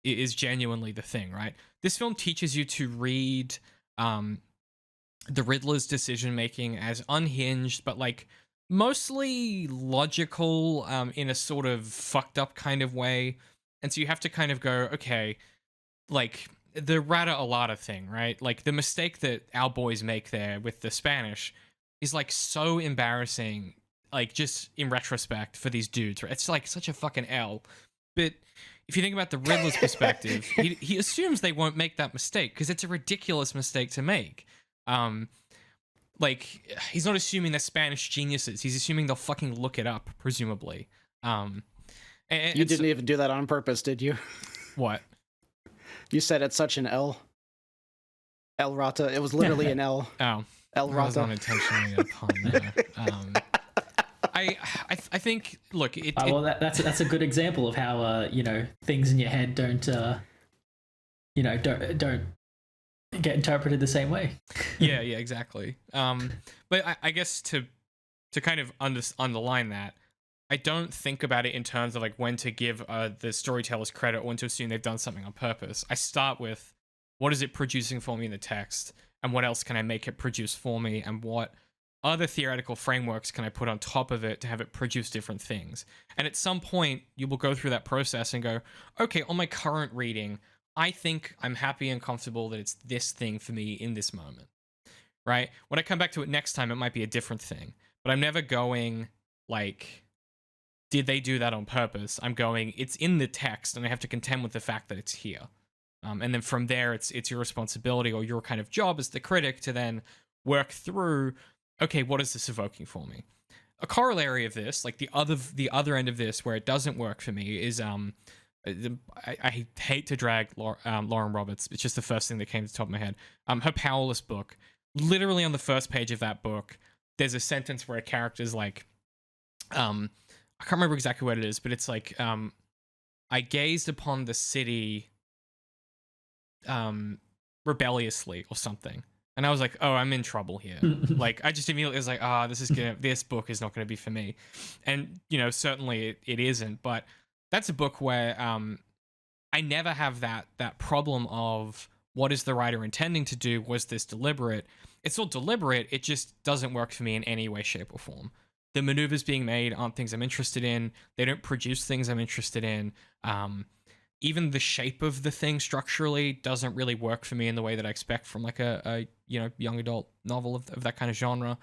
is genuinely the thing, right? This film teaches you to read the Riddler's decision making as unhinged, but like mostly logical, in a sort of fucked up kind of way. And so you have to kind of go, okay, like the rata alata thing, right? Like the mistake that our boys make there with the Spanish is like so embarrassing, like just in retrospect for these dudes, right? It's like such a fucking L. But if you think about the Riddler's perspective, he assumes they won't make that mistake because it's a ridiculous mistake to make. Like he's not assuming they're Spanish geniuses. He's assuming they'll fucking look it up, presumably. You didn't even do that on purpose, did you? What? You said it's such an L. El Rata. It was literally an L. Oh. El Rata. I was not intentionally a pun there. I think, look, well, that's a good example of how things in your head don't get interpreted the same way. yeah, exactly. But I guess to kind of underline that, I don't think about it in terms of like when to give the storytellers credit or when to assume they've done something on purpose. I start with what is it producing for me in the text, and what else can I make it produce for me, and what other theoretical frameworks can I put on top of it to have it produce different things. And at some point, you will go through that process and go, okay, on my current reading, I think I'm happy and comfortable that it's this thing for me in this moment, right? When I come back to it next time, it might be a different thing. But I'm never going like, did they do that on purpose? I'm going, it's in the text, and I have to contend with the fact that it's here. And then from there, it's your responsibility or your kind of job as the critic to then work through, okay, what is this evoking for me? A corollary of this, like the other end of this, where it doesn't work for me, is I hate to drag Lauren Roberts. It's just the first thing that came to the top of my head. Her Powerless book. Literally on the first page of that book, there's a sentence where a character's like, I can't remember exactly what it is, but it's like, I gazed upon the city rebelliously or something. And I was like, oh, I'm in trouble here. Like, I just immediately was like, this book is not going to be for me. And, certainly it isn't. But that's a book where I never have that problem of what is the writer intending to do? Was this deliberate? It's all deliberate. It just doesn't work for me in any way, shape, or form. The maneuvers being made aren't things I'm interested in. They don't produce things I'm interested in. Even the shape of the thing structurally doesn't really work for me in the way that I expect from like a young adult novel of that kind of genre.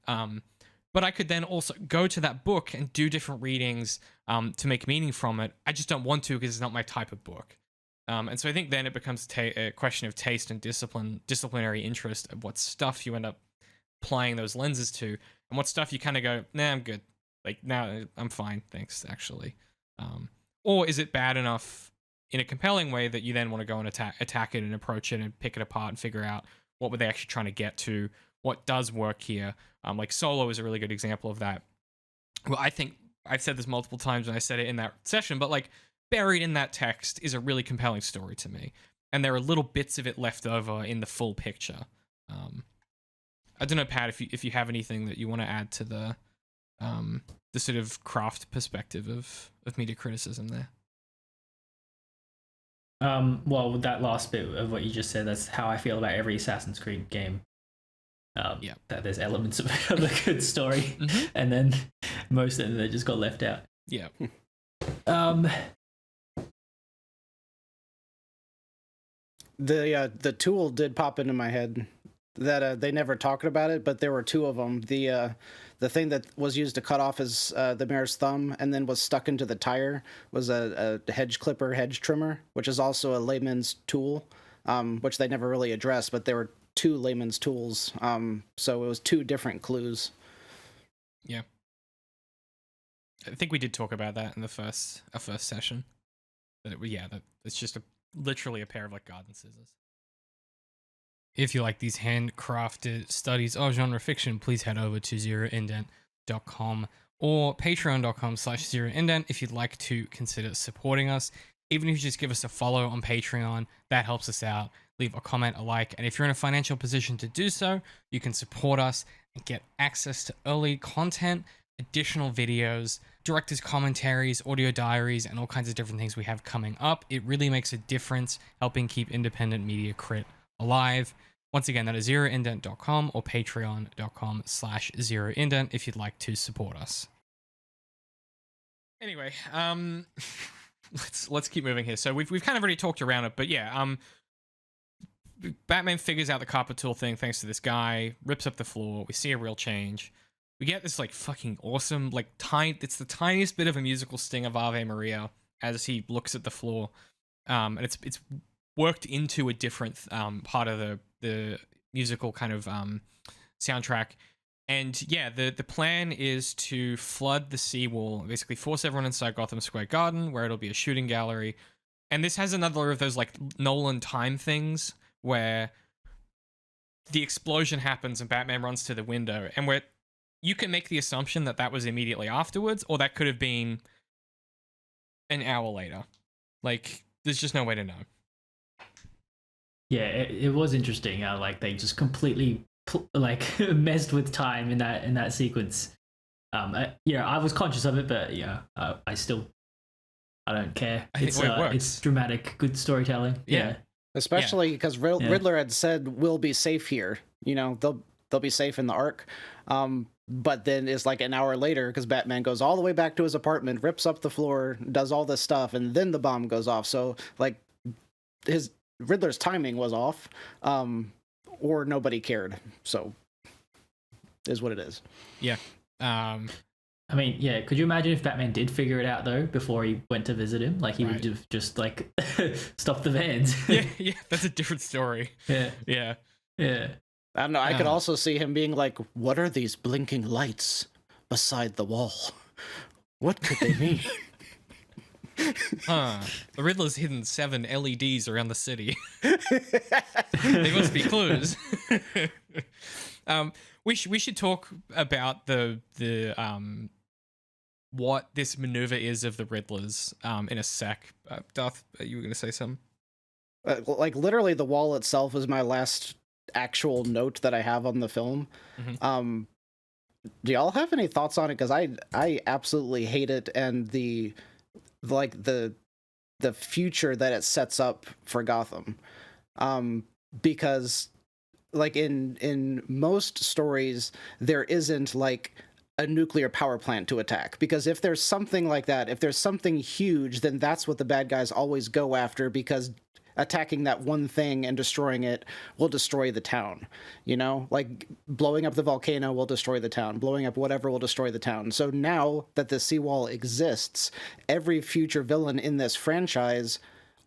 But I could then also go to that book and do different readings to make meaning from it. I just don't want to because it's not my type of book. And so I think then it becomes a question of taste and disciplinary interest of what stuff you end up applying those lenses to, and what stuff you kind of go, nah, I'm good. Like, nah, I'm fine, thanks, actually. Or is it bad enough in a compelling way that you then want to go and attack it and approach it and pick it apart and figure out what were they actually trying to get to, what does work here. Like Solo is a really good example of that. Well, I think I've said this multiple times and I said it in that session, but like buried in that text is a really compelling story to me. And there are little bits of it left over in the full picture. I don't know, Pat, if you have anything that you want to add to the sort of craft perspective of media criticism there. Well, with that last bit of what you just said, that's how I feel about every Assassin's Creed game. Yeah. That there's elements of a good story, and then most of them they just got left out. Yeah. The tool did pop into my head that they never talked about it, but there were two of them. The thing that was used to cut off his the mayor's thumb and then was stuck into the tire was a hedge trimmer, which is also a layman's tool, which they never really addressed, but there were two layman's tools. So it was two different clues. Yeah. I think we did talk about that in our first session. That it's just literally a pair of like garden scissors. If you like these handcrafted studies of genre fiction, please head over to ZeroIndent.com or patreon.com/ZeroIndent if you'd like to consider supporting us. Even if you just give us a follow on Patreon, that helps us out. Leave a comment, a like, and if you're in a financial position to do so, you can support us and get access to early content, additional videos, director's commentaries, audio diaries, and all kinds of different things we have coming up. It really makes a difference helping keep independent media crit alive. Once again, that is ZeroIndent.com or patreon.com/ZeroIndent if you'd like to support us. Anyway, let's keep moving here. So we've kind of already talked around it, but yeah, Batman figures out the carpet tool thing thanks to this guy, rips up the floor, we see a real change. We get this like fucking awesome, like it's the tiniest bit of a musical sting of Ave Maria as he looks at the floor. And it's worked into a different part of the musical kind of soundtrack. And yeah, the plan is to flood the seawall, basically force everyone inside Gotham Square Garden, where it'll be a shooting gallery. And this has another of those like Nolan time things where the explosion happens and Batman runs to the window, and where you can make the assumption that was immediately afterwards, or that could have been an hour later. Like, there's just no way to know. Yeah, it was interesting how like they just completely messed with time in that sequence. I was conscious of it, but yeah, I don't care. It's dramatic, good storytelling. Yeah. Especially because Riddler had said we'll be safe here. You know, they'll be safe in the Ark. But then it's like an hour later because Batman goes all the way back to his apartment, rips up the floor, does all this stuff, and then the bomb goes off. So like Riddler's timing was off, or nobody cared. So is what it is. Yeah. I mean, yeah, could you imagine if Batman did figure it out, though, before he went to visit him? Like, he would have just, like, stopped the vans. yeah, that's a different story. Yeah. I don't know, I could also see him being like, what are these blinking lights beside the wall? What could they mean? The Riddler's hidden 7 LEDs around the city. They must be clues. We should talk about the what this maneuver is of the Riddlers in a sec. Darth, you were going to say something? Like, literally, the wall itself is my last actual note that I have on the film. Mm-hmm. Do y'all have any thoughts on it? Because I absolutely hate it, and the future that it sets up for Gotham. Because like in most stories, there isn't like a nuclear power plant to attack, because if there's something like that, if there's something huge, then that's what the bad guys always go after, because attacking that one thing and destroying it will destroy the town. You know, like blowing up the volcano will destroy the town, blowing up whatever will destroy the town. So now that the seawall exists, every future villain in this franchise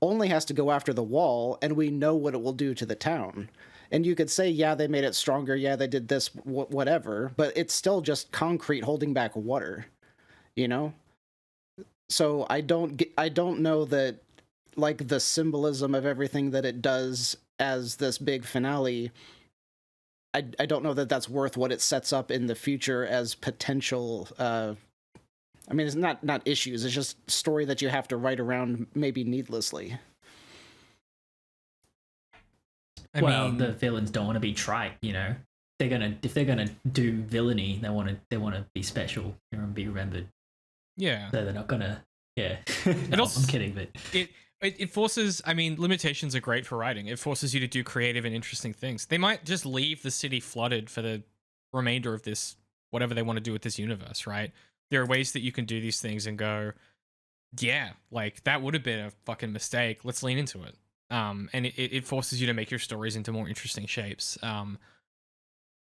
only has to go after the wall, and we know what it will do to the town. And you could say, yeah, they made it stronger, yeah, they did this, whatever, but it's still just concrete holding back water, you know? So I don't know that, like, the symbolism of everything that it does as this big finale, I don't know that that's worth what it sets up in the future as potential, I mean, it's not issues, it's just story that you have to write around maybe needlessly. I mean, the villains don't want to be trite, you know. If they're gonna do villainy, they want to be special and be remembered. Yeah. So they're not gonna. Yeah. I'm kidding, but it forces. I mean, limitations are great for writing. It forces you to do creative and interesting things. They might just leave the city flooded for the remainder of this, whatever they want to do with this universe, right? There are ways that you can do these things and go, yeah, like that would have been a fucking mistake. Let's lean into it. And it forces you to make your stories into more interesting shapes.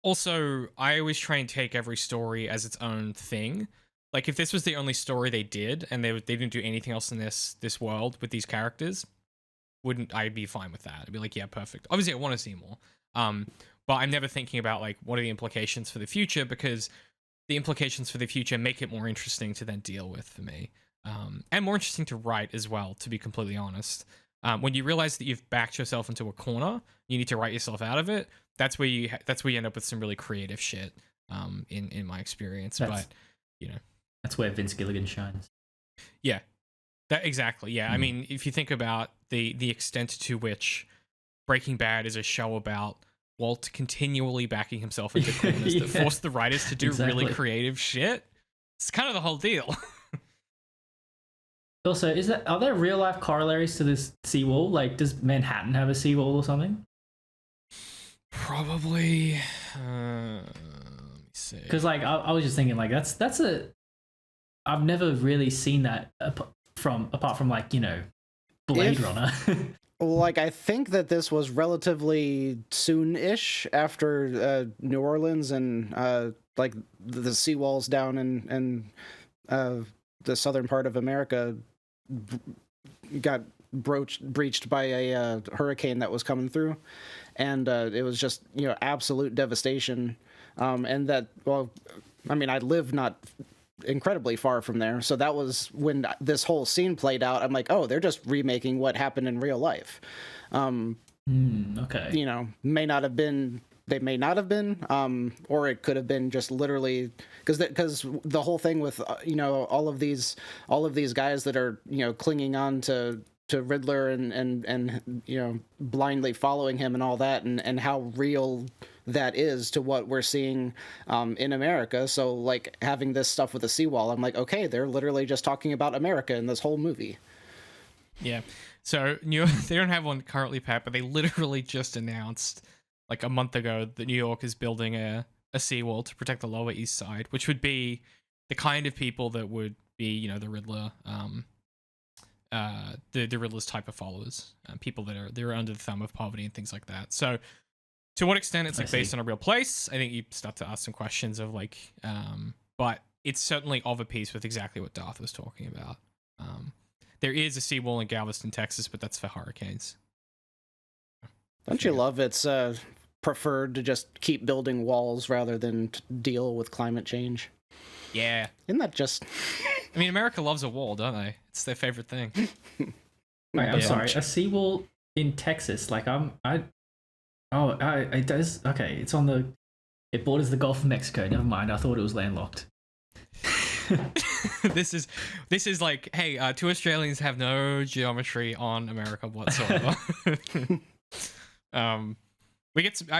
Also, I always try and take every story as its own thing. Like, if this was the only story they did, and they didn't do anything else in this world with these characters, wouldn't I be fine with that? I'd be like, yeah, perfect. Obviously, I want to see more. But I'm never thinking about, like, what are the implications for the future, because the implications for the future make it more interesting to then deal with for me. And more interesting to write as well, to be completely honest. When you realize that you've backed yourself into a corner, you need to write yourself out of it. That's where you end up with some really creative shit. In my experience, but you know, that's where Vince Gilligan shines. Yeah, that exactly. Yeah, I mean, if you think about the extent to which Breaking Bad is a show about Walt continually backing himself into corners that force the writers to do really creative shit, it's kind of the whole deal. Also, are there real life corollaries to this seawall? Like, does Manhattan have a seawall or something? Probably. Let me see. Because like I was just thinking, like that's a. I've never really seen that apart from like, you know, Blade Runner. Like, I think that this was relatively soon-ish after New Orleans and like the seawalls down in the southern part of America got breached by a hurricane that was coming through, and it was just, you know, absolute devastation. And that, well, I mean, I live not incredibly far from there, so that was when this whole scene played out. I'm like, oh, they're just remaking what happened in real life. Okay. You know, may not have been, or it could have been just literally because the whole thing with you know, all of these guys that are, you know, clinging on to Riddler and you know, blindly following him and all that, and how real that is to what we're seeing in America. So like, having this stuff with the seawall, I'm like, okay, they're literally just talking about America in this whole movie. Yeah. So they don't have one currently, Pat, but they literally just announced like a month ago that New York is building a seawall to protect the Lower East Side, which would be the kind of people that would be, you know, the Riddler, the Riddler's type of followers, people that are under the thumb of poverty and things like that. So to what extent it's like based on a real place, I think you start to ask some questions of like, but it's certainly of a piece with exactly what Darth was talking about. There is a seawall in Galveston, Texas, but that's for hurricanes. Don't you love it's preferred to just keep building walls rather than deal with climate change? Yeah. Isn't that just... I mean, America loves a wall, don't they? It's their favorite thing. Wait, I'm sorry. A seawall in Texas? Like, it does. Okay, it borders the Gulf of Mexico. Never mind. I thought it was landlocked. This is like, hey, two Australians have no geometry on America whatsoever. I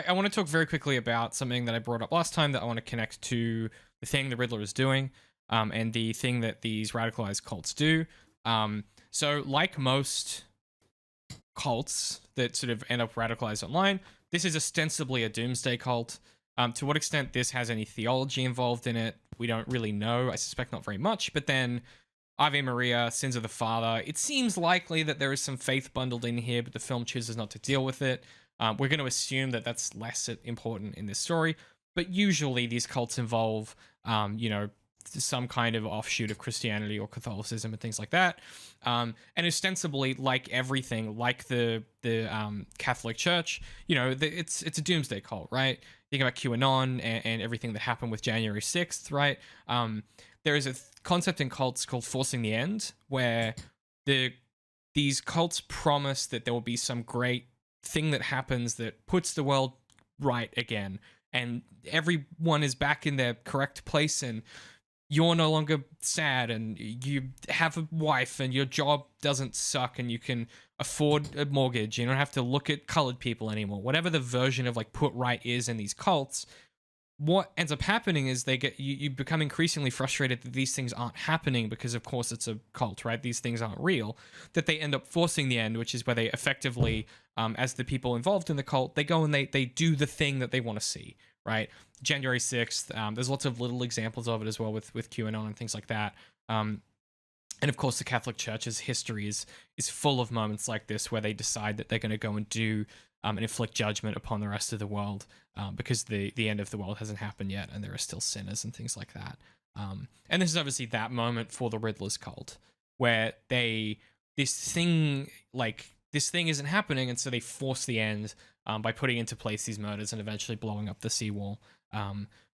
want to talk very quickly about something that I brought up last time that I want to connect to the thing the Riddler is doing, and the thing that these radicalized cults do. So like most cults that sort of end up radicalized online, this is ostensibly a doomsday cult. To what extent this has any theology involved in it, we don't really know. I suspect not very much. But then Ave Maria, Sins of the Father, it seems likely that there is some faith bundled in here, but the film chooses not to deal with it. We're going to assume that that's less important in this story. But usually these cults involve, you know, some kind of offshoot of Christianity or Catholicism and things like that. And ostensibly, like everything, like the Catholic Church, you know, it's a doomsday cult, right? Think about QAnon and everything that happened with January 6th, right? There is a concept in cults called forcing the end, where these cults promise that there will be some great thing that happens that puts the world right again, and everyone is back in their correct place, and you're no longer sad, and you have a wife, and your job doesn't suck, and you can afford a mortgage. You don't have to look at colored people anymore. Whatever the version of like put right is in these cults, what ends up happening is you become increasingly frustrated that these things aren't happening because, of course, it's a cult, right? These things aren't real. That they end up forcing the end, which is where they effectively, as the people involved in the cult, they go and they do the thing that they want to see, right? January 6th, there's lots of little examples of it as well with QAnon and things like that. And of course, the Catholic Church's history is full of moments like this where they decide that they're going to go and do and inflict judgment upon the rest of the world, because the end of the world hasn't happened yet, and there are still sinners and things like that. And this is obviously that moment for the Riddler's cult, where this thing isn't happening, and so they force the end by putting into place these murders and eventually blowing up the seawall,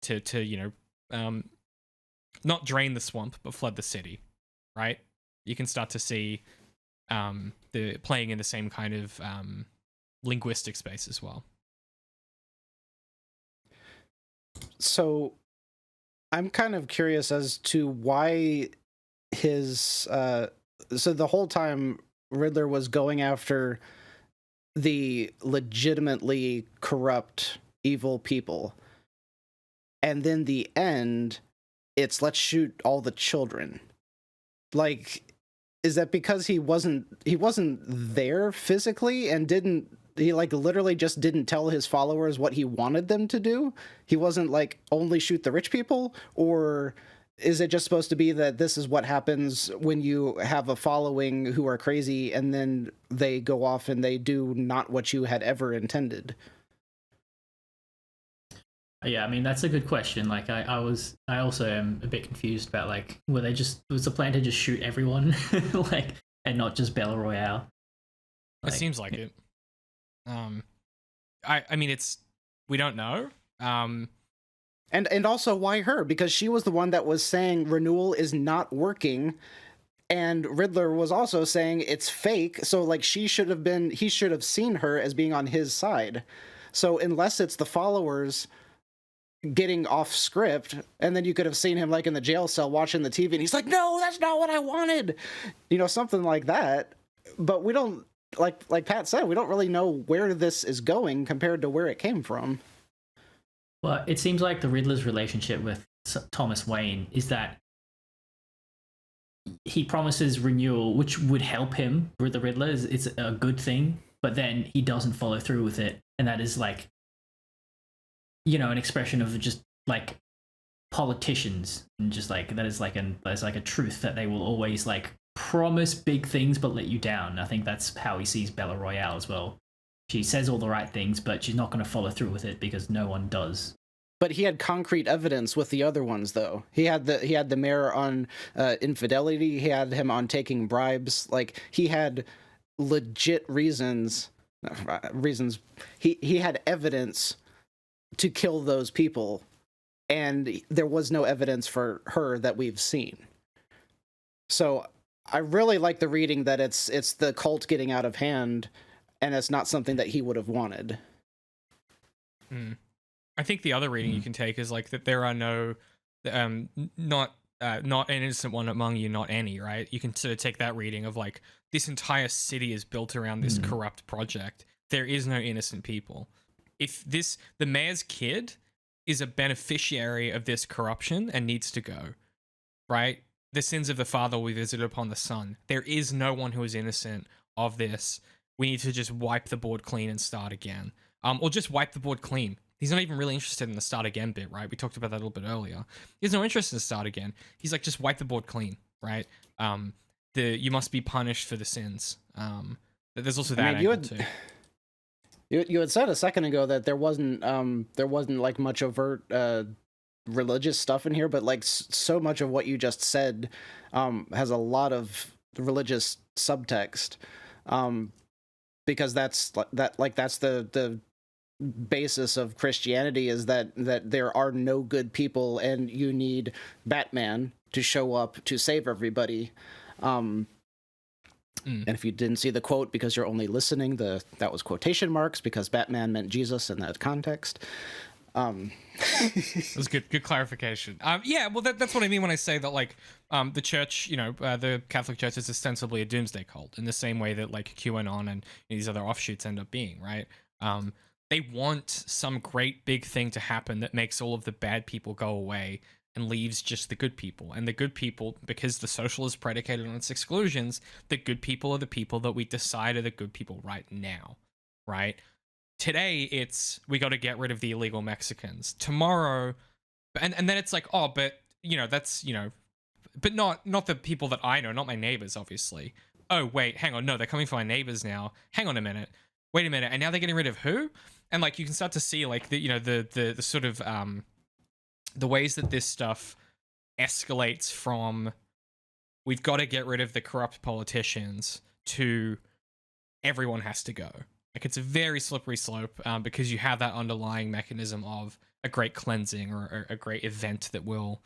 to not drain the swamp but flood the city, right? You can start to see the playing in the same kind of linguistic space as well. So I'm kind of curious as to why his so the whole time Riddler was going after the legitimately corrupt evil people, and then the end it's let's shoot all the children. Like, is that because he wasn't there physically and he like literally just didn't tell his followers what he wanted them to do? He wasn't like only shoot the rich people? Or is it just supposed to be that this is what happens when you have a following who are crazy and then they go off and they do not what you had ever intended? Yeah, I mean, that's a good question. Like, I also am a bit confused about, like, was the plan to just shoot everyone, like, and not just Battle Royale? It seems like it. I mean, we don't know. And also, why her? Because she was the one that was saying renewal is not working, and Riddler was also saying it's fake. So, like, he should have seen her as being on his side. So, unless it's the followers getting off script, and then you could have seen him like in the jail cell watching the TV, and he's like, "No, that's not what I wanted," something like that. But we don't, like Pat said, we don't really know where this is going compared to where it came from. Well, it seems like the Riddler's relationship with Thomas Wayne is that he promises renewal, which would help him with the Riddler. It's a good thing, but then he doesn't follow through with it, and that is like, an expression of just like politicians, and just like there's like a truth that they will always like promise big things but let you down. I think that's how he sees Bella Royale as well. She says all the right things, but she's not going to follow through with it because no one does. But he had concrete evidence with the other ones, though. He had the mayor on infidelity. He had him on taking bribes. Like, he had legit reasons. He had evidence to kill those people, and there was no evidence for her that we've seen. So I really like the reading that it's the cult getting out of hand, and it's not something that he would have wanted. I think the other reading you can take is like that there are no not an innocent one among you, not any, right? You can sort of take that reading of like this entire city is built around this corrupt project. There is no innocent people. If the mayor's kid is a beneficiary of this corruption and needs to go, right? The sins of the father will be visited upon the son. There is no one who is innocent of this. We need to just wipe the board clean and start again. Or just wipe the board clean. He's not even really interested in the start again bit, right? We talked about that a little bit earlier. He has no interest in the start again. He's like, just wipe the board clean, right? You must be punished for the sins. There's also that angle too. You had said a second ago that there wasn't like much overt religious stuff in here, but like so much of what you just said has a lot of religious subtext, because that's the basis of Christianity, is that there are no good people and you need Batman to show up to save everybody. And if you didn't see the quote because you're only listening, that was quotation marks because Batman meant Jesus in that context. That was good clarification. Yeah, well, that's what I mean when I say that, like, the church, the Catholic Church is ostensibly a doomsday cult in the same way that, like, QAnon and these other offshoots end up being, right? They want some great big thing to happen that makes all of the bad people go away and leaves just the good people. And the good people, because the social is predicated on its exclusions, the good people are the people that we decide are the good people right now, right? Today, it's, we got to get rid of the illegal Mexicans. Tomorrow, and then it's like, oh, but, that's, but not the people that I know, not my neighbors, obviously. Oh, wait, hang on, no, they're coming for my neighbors now. Hang on a minute. wait a minute, and now they're getting rid of who? And like you can start to see like the sort of the ways that this stuff escalates from we've got to get rid of the corrupt politicians to everyone has to go. Like it's a very slippery slope because you have that underlying mechanism of a great cleansing or a great event that will,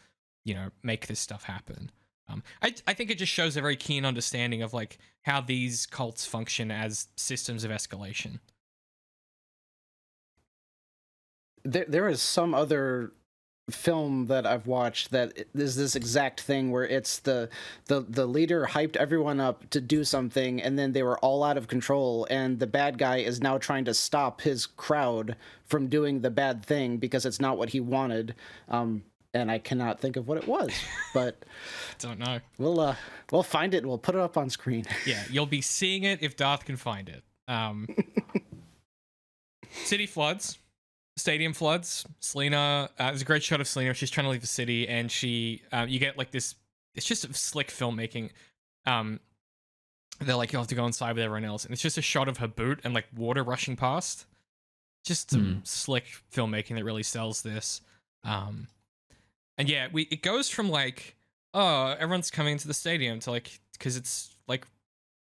make this stuff happen. I think it just shows a very keen understanding of like how these cults function as systems of escalation. There is some other film that I've watched that is this exact thing where it's the leader hyped everyone up to do something and then they were all out of control and the bad guy is now trying to stop his crowd from doing the bad thing because it's not what he wanted. And I cannot think of what it was, but don't know. We'll find it and we'll put it up on screen. Yeah, you'll be seeing it if Darth can find it. City floods. Stadium floods. Selena, there's a great shot of Selena. She's trying to leave the city, and she, you get like this. It's just slick filmmaking. They're like, you'll have to go inside with everyone else, and it's just a shot of her boot and like water rushing past. Just some slick filmmaking that really sells this. And yeah, it goes from like, oh, everyone's coming into the stadium to like, because it's like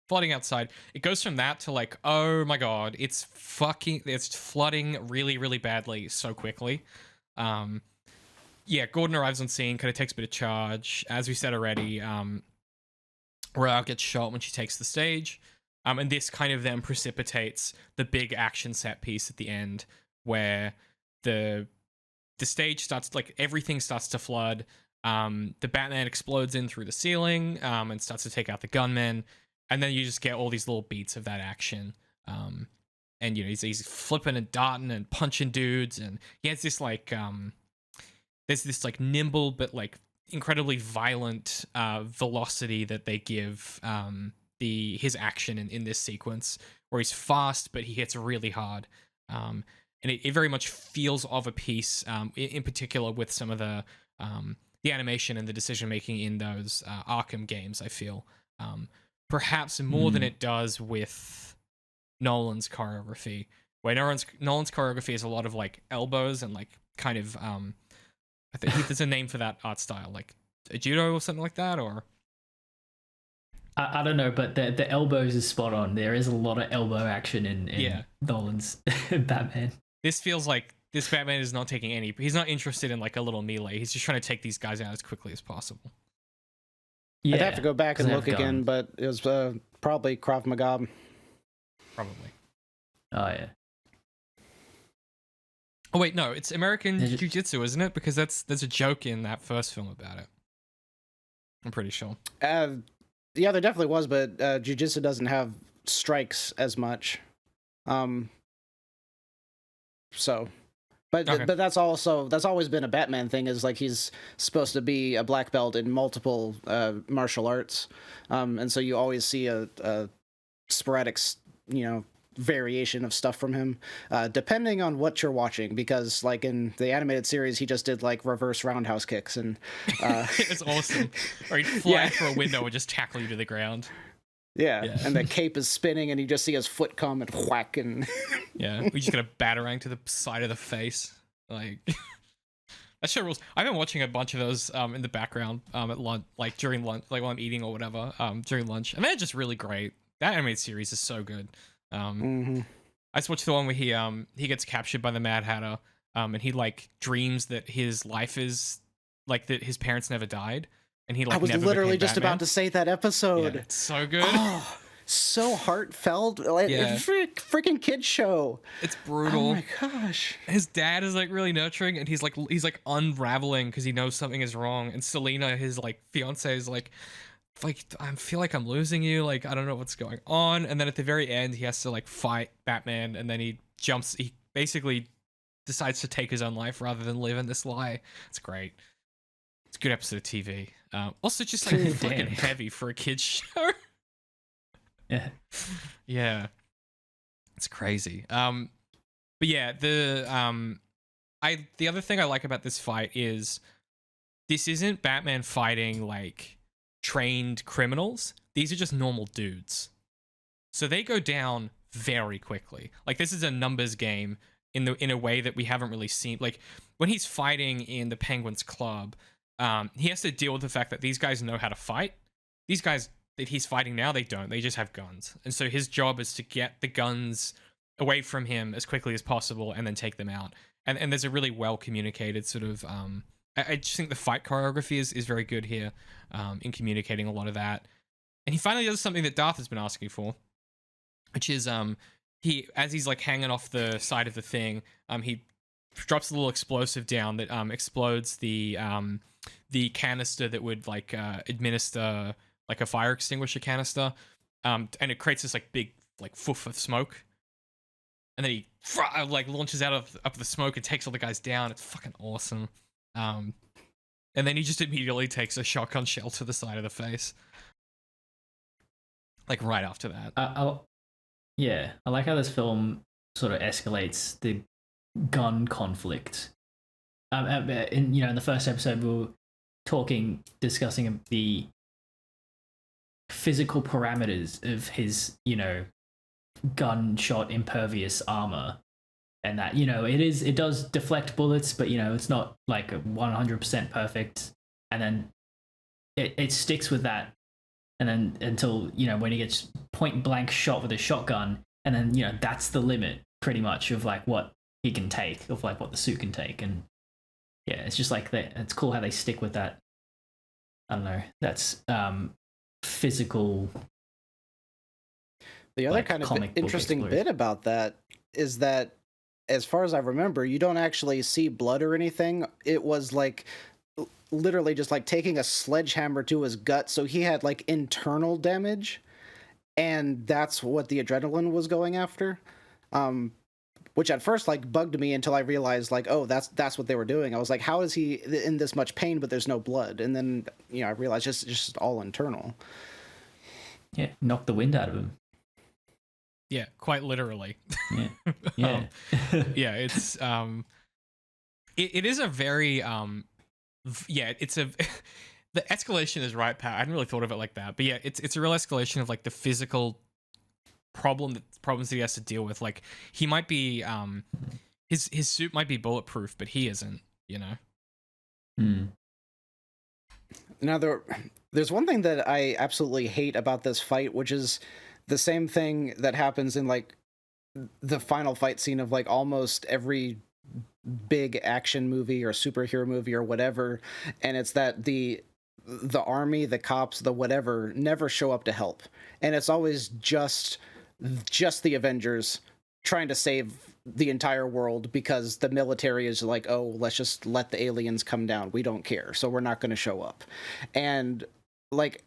flooding outside. It goes from that to like, oh my god, it's flooding really, really badly so quickly. Yeah, Gordon arrives on scene, kind of takes a bit of charge. As we said already, Royale gets shot when she takes the stage. And this kind of then precipitates the big action set piece at the end where the stage starts, like everything starts to flood. The Batman explodes in through the ceiling and starts to take out the gunmen. And then you just get all these little beats of that action. And, he's flipping and darting and punching dudes. And he has this, like, there's this, like, nimble but, like, incredibly violent velocity that they give his action in this sequence, where he's fast, but he hits really hard. And it very much feels of a piece, in particular with some of the animation and the decision-making in those Arkham games, I feel. Perhaps more than it does with Nolan's choreography, where Nolan's choreography is a lot of like elbows and like kind of I think there's a name for that art style, like a judo or something like that, or I don't know, but the elbows is spot on. There is a lot of elbow action in Nolan's Batman. This feels like this Batman is not taking any. He's not interested in like a little melee. He's just trying to take these guys out as quickly as possible. Yeah, I'd have to go back and look again, but it was probably Krav Maga. Probably. Oh, yeah. Oh, wait, no, it's American Jiu-Jitsu, isn't it? Because there's a joke in that first film about it. I'm pretty sure. Yeah, there definitely was, but Jiu-Jitsu doesn't have strikes as much. But that's always been a Batman thing, is like he's supposed to be a black belt in multiple martial arts, and so you always see a sporadic variation of stuff from him, depending on what you're watching, because like in the animated series he just did like reverse roundhouse kicks and it's awesome, or he'd fly through a window and just tackle you to the ground. Yeah, and the cape is spinning, and you just see his foot come and whack, and we just get a batarang to the side of the face. Like that show rules. I've been watching a bunch of those in the background at lunch, like during lunch, like while I'm eating or whatever, during lunch, and they're just really great. That animated series is so good. I just watched the one where he gets captured by the Mad Hatter, and he like dreams that his life is like that his parents never died. And he, like, I was literally just Batman. about to say that episode. Yeah, it's so good. Oh, so heartfelt. Like, freaking kid show. It's brutal. Oh my gosh. His dad is like really nurturing, and he's like unraveling because he knows something is wrong. And Selena, his like fiance, is like I feel like I'm losing you. Like I don't know what's going on. And then at the very end, he has to like fight Batman, and then he basically decides to take his own life rather than live in this lie. It's great. It's a good episode of TV. Also, just like fucking heavy for a kid's show. Yeah, it's crazy. But yeah, the other thing I like about this fight is this isn't Batman fighting like trained criminals. These are just normal dudes. So they go down very quickly. Like, this is a numbers game in a way that we haven't really seen. Like, when he's fighting in the Penguins Club, he has to deal with the fact that these guys know how to fight. These guys that he's fighting now, they don't. They just have guns. And so his job is to get the guns away from him as quickly as possible and then take them out. And there's a really well communicated sort of I just think the fight choreography is very good here, in communicating a lot of that. And he finally does something that Darth has been asking for, which is as he's like hanging off the side of the thing, he drops a little explosive down that explodes the canister that would like administer like a fire extinguisher canister, and it creates this like big like foof of smoke. And then he like launches out of up the smoke and takes all the guys down. It's fucking awesome. And then he just immediately takes a shotgun shell to the side of the face. Like right after that. Yeah, I like how this film sort of escalates the gun conflict. In the first episode, we were discussing the physical parameters of his, gunshot impervious armor, and that it does deflect bullets, but it's not like 100% perfect, and then it sticks with that, and then until when he gets point blank shot with a shotgun, and then that's the limit pretty much of like what he can take, of like what the suit can take. And yeah, it's just like that. It's cool how they stick with that. I don't know, that's physical. The other kind of interesting bit about that is that, as far as I remember, you don't actually see blood or anything. It was like literally just like taking a sledgehammer to his gut, so he had like internal damage, and that's what the adrenaline was going after. Which at first like bugged me until I realized like, oh, that's what they were doing. I was like, how is he in this much pain but there's no blood? And then I realized it's just all internal. Yeah, knock the wind out of him. Yeah, quite literally. Yeah. Yeah. Yeah, it's it is a very it's a the escalation is right, Pat. I hadn't really thought of it like that. But yeah, it's a real escalation of like the physical problems that he has to deal with. Like, he might be his suit might be bulletproof, but he isn't, Now there's one thing that I absolutely hate about this fight, which is the same thing that happens in like the final fight scene of like almost every big action movie or superhero movie or whatever, and it's that the army, the cops, the whatever never show up to help, and it's always just the Avengers trying to save the entire world because the military is like, oh, let's just let the aliens come down, we don't care, so we're not going to show up. And like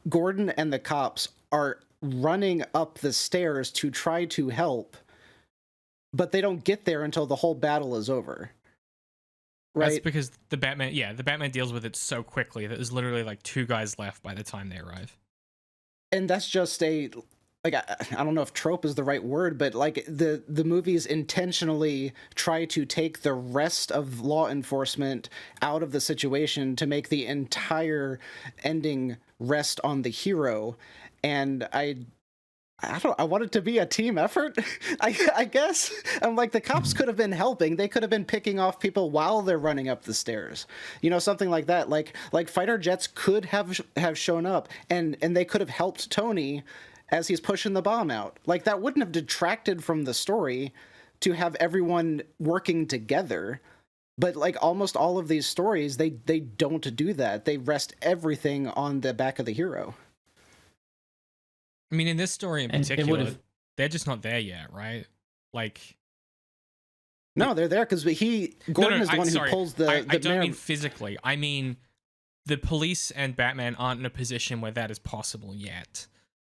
Gordon and the cops are running up the stairs to try to help, but they don't get there until the whole battle is over. Right? That's because the Batman deals with it so quickly that there's literally like 2 guys left by the time they arrive. And that's just a like, I don't know if trope is the right word, but like the movies intentionally try to take the rest of law enforcement out of the situation to make the entire ending rest on the hero. And I want it to be a team effort. I guess I'm like, the cops could have been helping. They could have been picking off people while they're running up the stairs. Something like that. Like fighter jets could have shown up and they could have helped Tony as he's pushing the bomb out. Like, that wouldn't have detracted from the story to have everyone working together. But like almost all of these stories, they don't do that. They rest everything on the back of the hero. I mean, in this story in particular, they're just not there yet, right? Like, no, they're there because Gordon is the one who pulls the. I don't mean physically. I mean, the police and Batman aren't in a position where that is possible yet.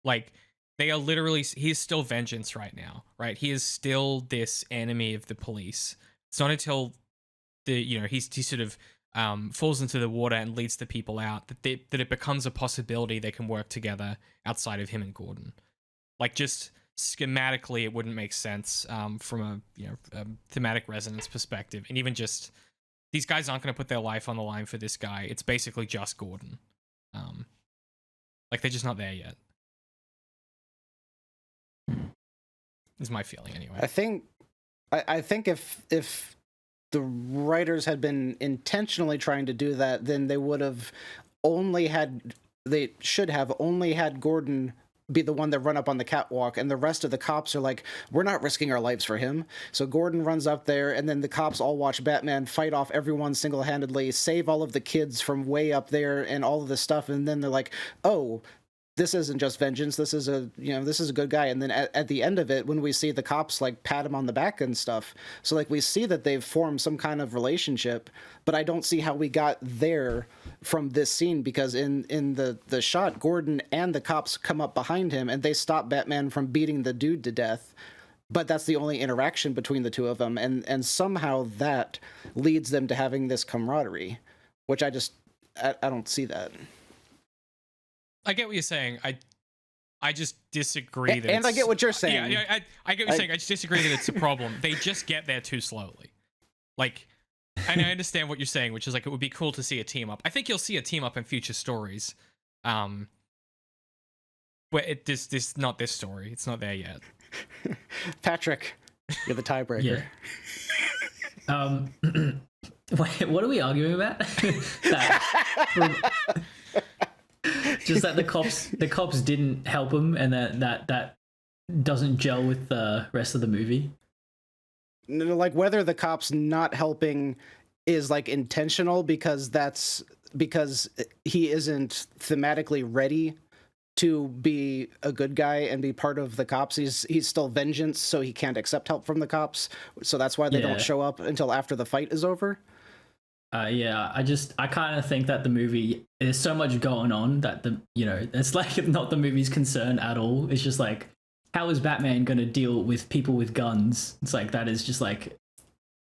Like, they are literally. He is still vengeance right now, right? He is still this enemy of the police. It's not until he sort of falls into the water and leads the people out that it becomes a possibility they can work together outside of him and Gordon. Like, just schematically, it wouldn't make sense from a thematic resonance perspective, and even just these guys aren't going to put their life on the line for this guy. It's basically just Gordon. Like, they're just not there yet. Is my feeling anyway. I think if the writers had been intentionally trying to do that, then they should have only had Gordon be the one that run up on the catwalk, and the rest of the cops are like, we're not risking our lives for him. So Gordon runs up there, and then the cops all watch Batman fight off everyone single-handedly, save all of the kids from way up there and all of this stuff, and then they're like, oh, this isn't just vengeance, this is a good guy. And then at the end of it, when we see the cops like pat him on the back and stuff, so like we see that they've formed some kind of relationship, but I don't see how we got there from this scene, because in the shot, Gordon and the cops come up behind him and they stop Batman from beating the dude to death, but that's the only interaction between the two of them, and somehow that leads them to having this camaraderie, which I don't see that. I get what you're saying. I just disagree that. And I get what you're saying. Yeah, I get what you're saying. I just disagree that it's a problem. They just get there too slowly. Like, and I understand what you're saying, which is like it would be cool to see a team up. I think you'll see a team up in future stories. But this not this story. It's not there yet. Patrick, you're the tiebreaker. Yeah. Wait, what are we arguing about? Just that the cops didn't help him, and that doesn't gel with the rest of the movie. Like whether the cops not helping is like intentional because he isn't thematically ready to be a good guy and be part of the cops. He's still vengeance, so he can't accept help from the cops. So that's why they don't show up until after the fight is over. I kind of think that the movie, there's so much going on that it's like not the movie's concern at all. It's just like, how is Batman going to deal with people with guns? It's like, that is just like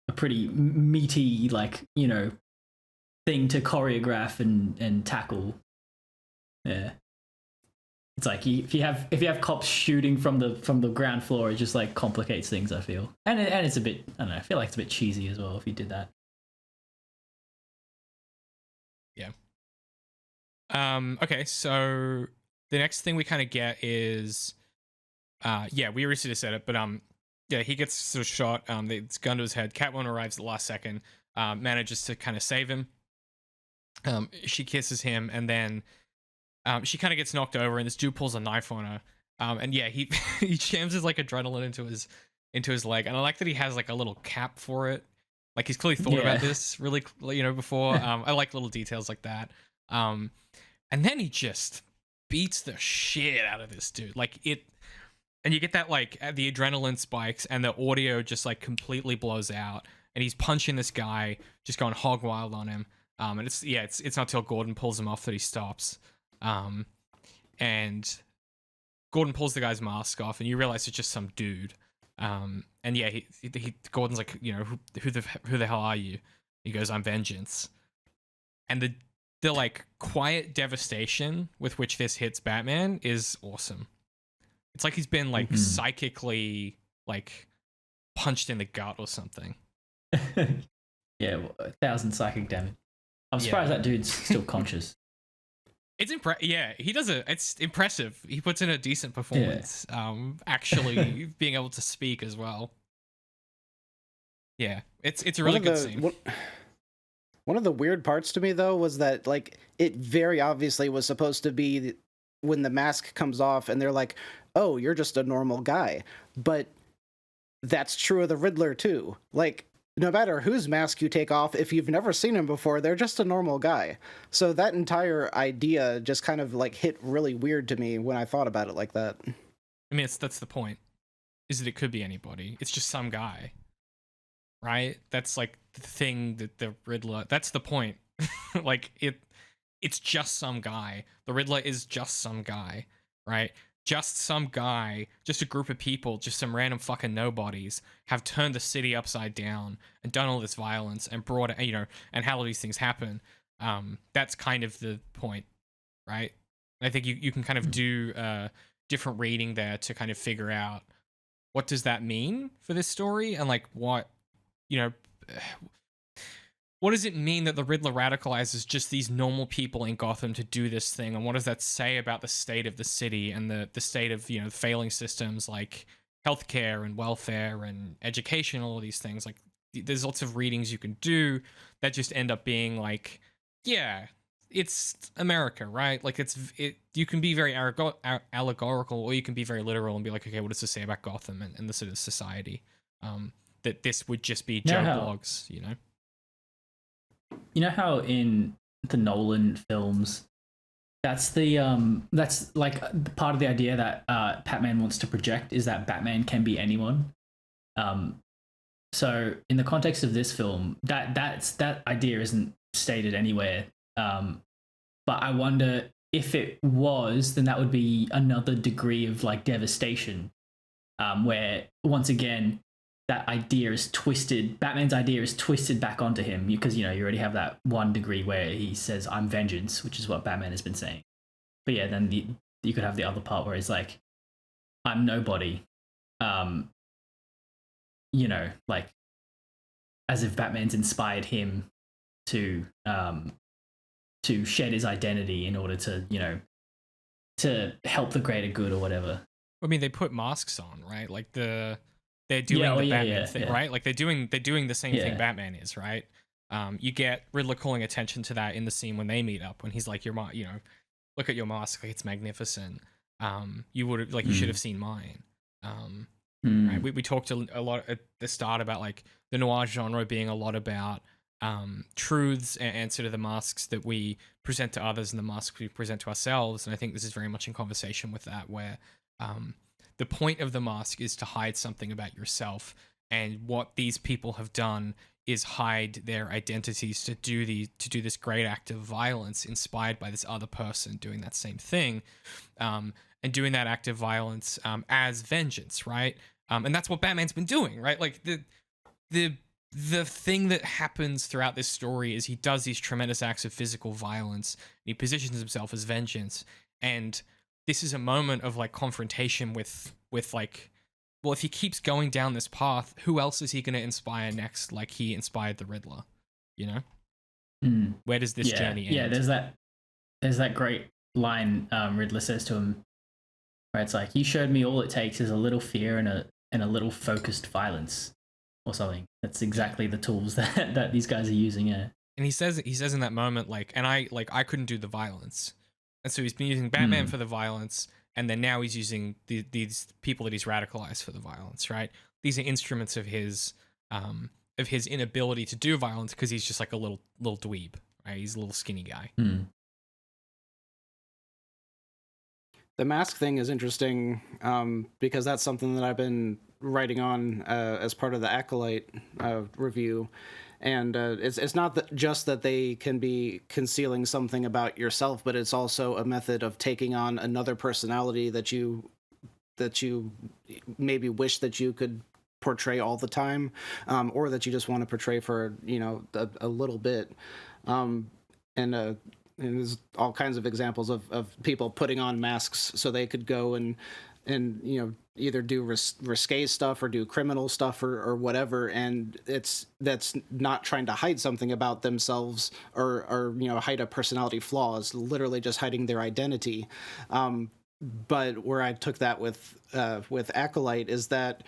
a pretty meaty, like, thing to choreograph and tackle. Yeah. It's like if you have cops shooting from the ground floor, it just like complicates things, I feel. And it's a bit, I don't know, I feel like it's a bit cheesy as well if you did that. Okay, so the next thing we kind of get is, we already just said it, but he gets sort of shot. It's gun to his head. Catwoman arrives at the last second, manages to kind of save him. She kisses him, and then she kind of gets knocked over, and this dude pulls a knife on her. And he he jams his like adrenaline into his leg, and I like that he has like a little cap for it. Like he's clearly thought about this really, before. I like little details like that. And then he just beats the shit out of this dude. Like it, and you get that like the adrenaline spikes and the audio just like completely blows out. And he's punching this guy, just going hog wild on him. And it's not till Gordon pulls him off that he stops. And Gordon pulls the guy's mask off, and you realize it's just some dude. Gordon's like, who the hell are you? He goes, I'm Vengeance. And the like quiet devastation with which this hits Batman is awesome. It's like he's been like psychically like punched in the gut or something. 1,000 psychic damage. I'm surprised that dude's still conscious. It's it's impressive. He puts in a decent performance. Actually being able to speak as well. Yeah, it's a really good scene. One of the weird parts to me, though, was that, like, it very obviously was supposed to be when the mask comes off and they're like, oh, you're just a normal guy. But that's true of the Riddler, too. Like, no matter whose mask you take off, if you've never seen him before, they're just a normal guy. So that entire idea just kind of, like, hit really weird to me when I thought about it like that. I mean, that's the point, is that it could be anybody. It's just some guy. Right? That's like the thing that the Riddler, that's the point. Like it's just some guy. The Riddler is just some guy, right? Just some guy, just a group of people, just some random fucking nobodies have turned the city upside down and done all this violence and brought it, and how all these things happen. That's kind of the point, right? And I think you can kind of do a different reading there to kind of figure out what does that mean for this story, and like what does it mean that the Riddler radicalizes just these normal people in Gotham to do this thing? And what does that say about the state of the city and the state of, failing systems like healthcare and welfare and education, all of these things. Like, there's lots of readings you can do that just end up being like, yeah, it's America, right? Like, you can be very allegorical, or you can be very literal and be like, okay, what does this say about Gotham and the sort of society? That this would just be Joe Bloggs, you know? You know how in the Nolan films, that's like part of the idea that Batman wants to project is that Batman can be anyone. So in the context of this film, that idea isn't stated anywhere. But I wonder if it was, then that would be another degree of like devastation, where once again that idea is twisted. Batman's idea is twisted back onto him because, you know, you already have that one degree where he says, "I'm vengeance," which is what Batman has been saying. But yeah, then you could have the other part where he's like, "I'm nobody," you know, like as if Batman's inspired him to shed his identity in order to, you know, to help the greater good or whatever. I mean, they put masks on, right? Like they're doing the Batman thing, right? Like they're doing the same thing Batman is, right? You get Riddler calling attention to that in the scene when they meet up, when he's like, you know, look at your mask, like it's magnificent. You would have, like, you should have seen mine. Right? We talked a lot at the start about like the noir genre being a lot about truths and sort of the masks that we present to others and the masks we present to ourselves. And I think this is very much in conversation with that, where the point of the mask is to hide something about yourself, and what these people have done is hide their identities to do this great act of violence inspired by this other person doing that same thing, and doing that act of violence as vengeance, right? And that's what Batman's been doing, right? Like the thing that happens throughout this story is he does these tremendous acts of physical violence, and he positions himself as vengeance. And this is a moment of like confrontation with like, well, if he keeps going down this path, who else is he going to inspire next? Like he inspired the Riddler, you know? Where does this journey end? Yeah, there's that great line Riddler says to him, where it's like, "You showed me all it takes is a little fear and a little focused violence," or something. That's exactly the tools that these guys are using. Yeah. And he says in that moment, like, and I couldn't do the violence. And so he's been using Batman for the violence, and then now he's using these people that he's radicalized for the violence, right? These are instruments of his inability to do violence because he's just like a little dweeb, right? He's a little skinny guy. The mask thing is interesting because that's something that I've been writing on as part of the Acolyte review. And it's not just that they can be concealing something about yourself, but it's also a method of taking on another personality that you maybe wish that you could portray all the time, or that you just want to portray for, you know, a little bit. And there's all kinds of examples of people putting on masks so they could go and you know, either do risque stuff or do criminal stuff or whatever, and that's not trying to hide something about themselves or you know, hide a personality flaw. It's literally just hiding their identity. But where I took that with Acolyte is that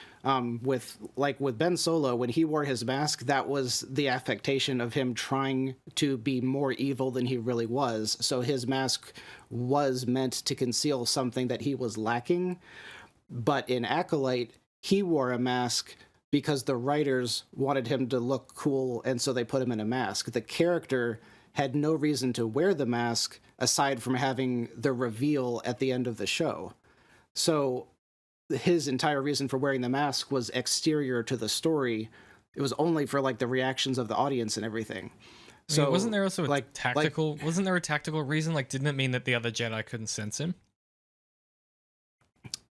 with Ben Solo, when he wore his mask, that was the affectation of him trying to be more evil than he really was. So his mask was meant to conceal something that he was lacking. But in Acolyte, he wore a mask because the writers wanted him to look cool, and so they put him in a mask. The character had no reason to wear the mask aside from having the reveal at the end of the show. So his entire reason for wearing the mask was exterior to the story. It was only for like the reactions of the audience and everything. So I mean, wasn't there also a tactical? Wasn't there a tactical reason? Like, didn't it mean that the other Jedi couldn't sense him?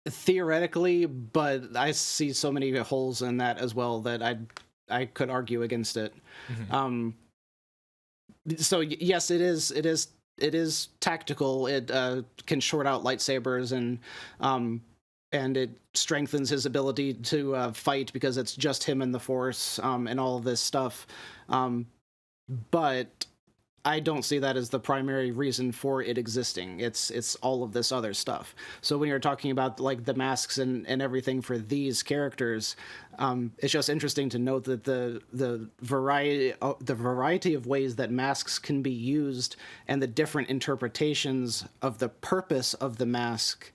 Theoretically, but I see so many holes in that as well that I could argue against it. So yes, it is tactical. It can short out lightsabers, and it strengthens his ability to fight because it's just him and the Force, and all of this stuff. But I don't see that as the primary reason for it existing. It's all of this other stuff. So when you're talking about like the masks and everything for these characters, it's just interesting to note that the variety of ways that masks can be used and the different interpretations of the purpose of the mask,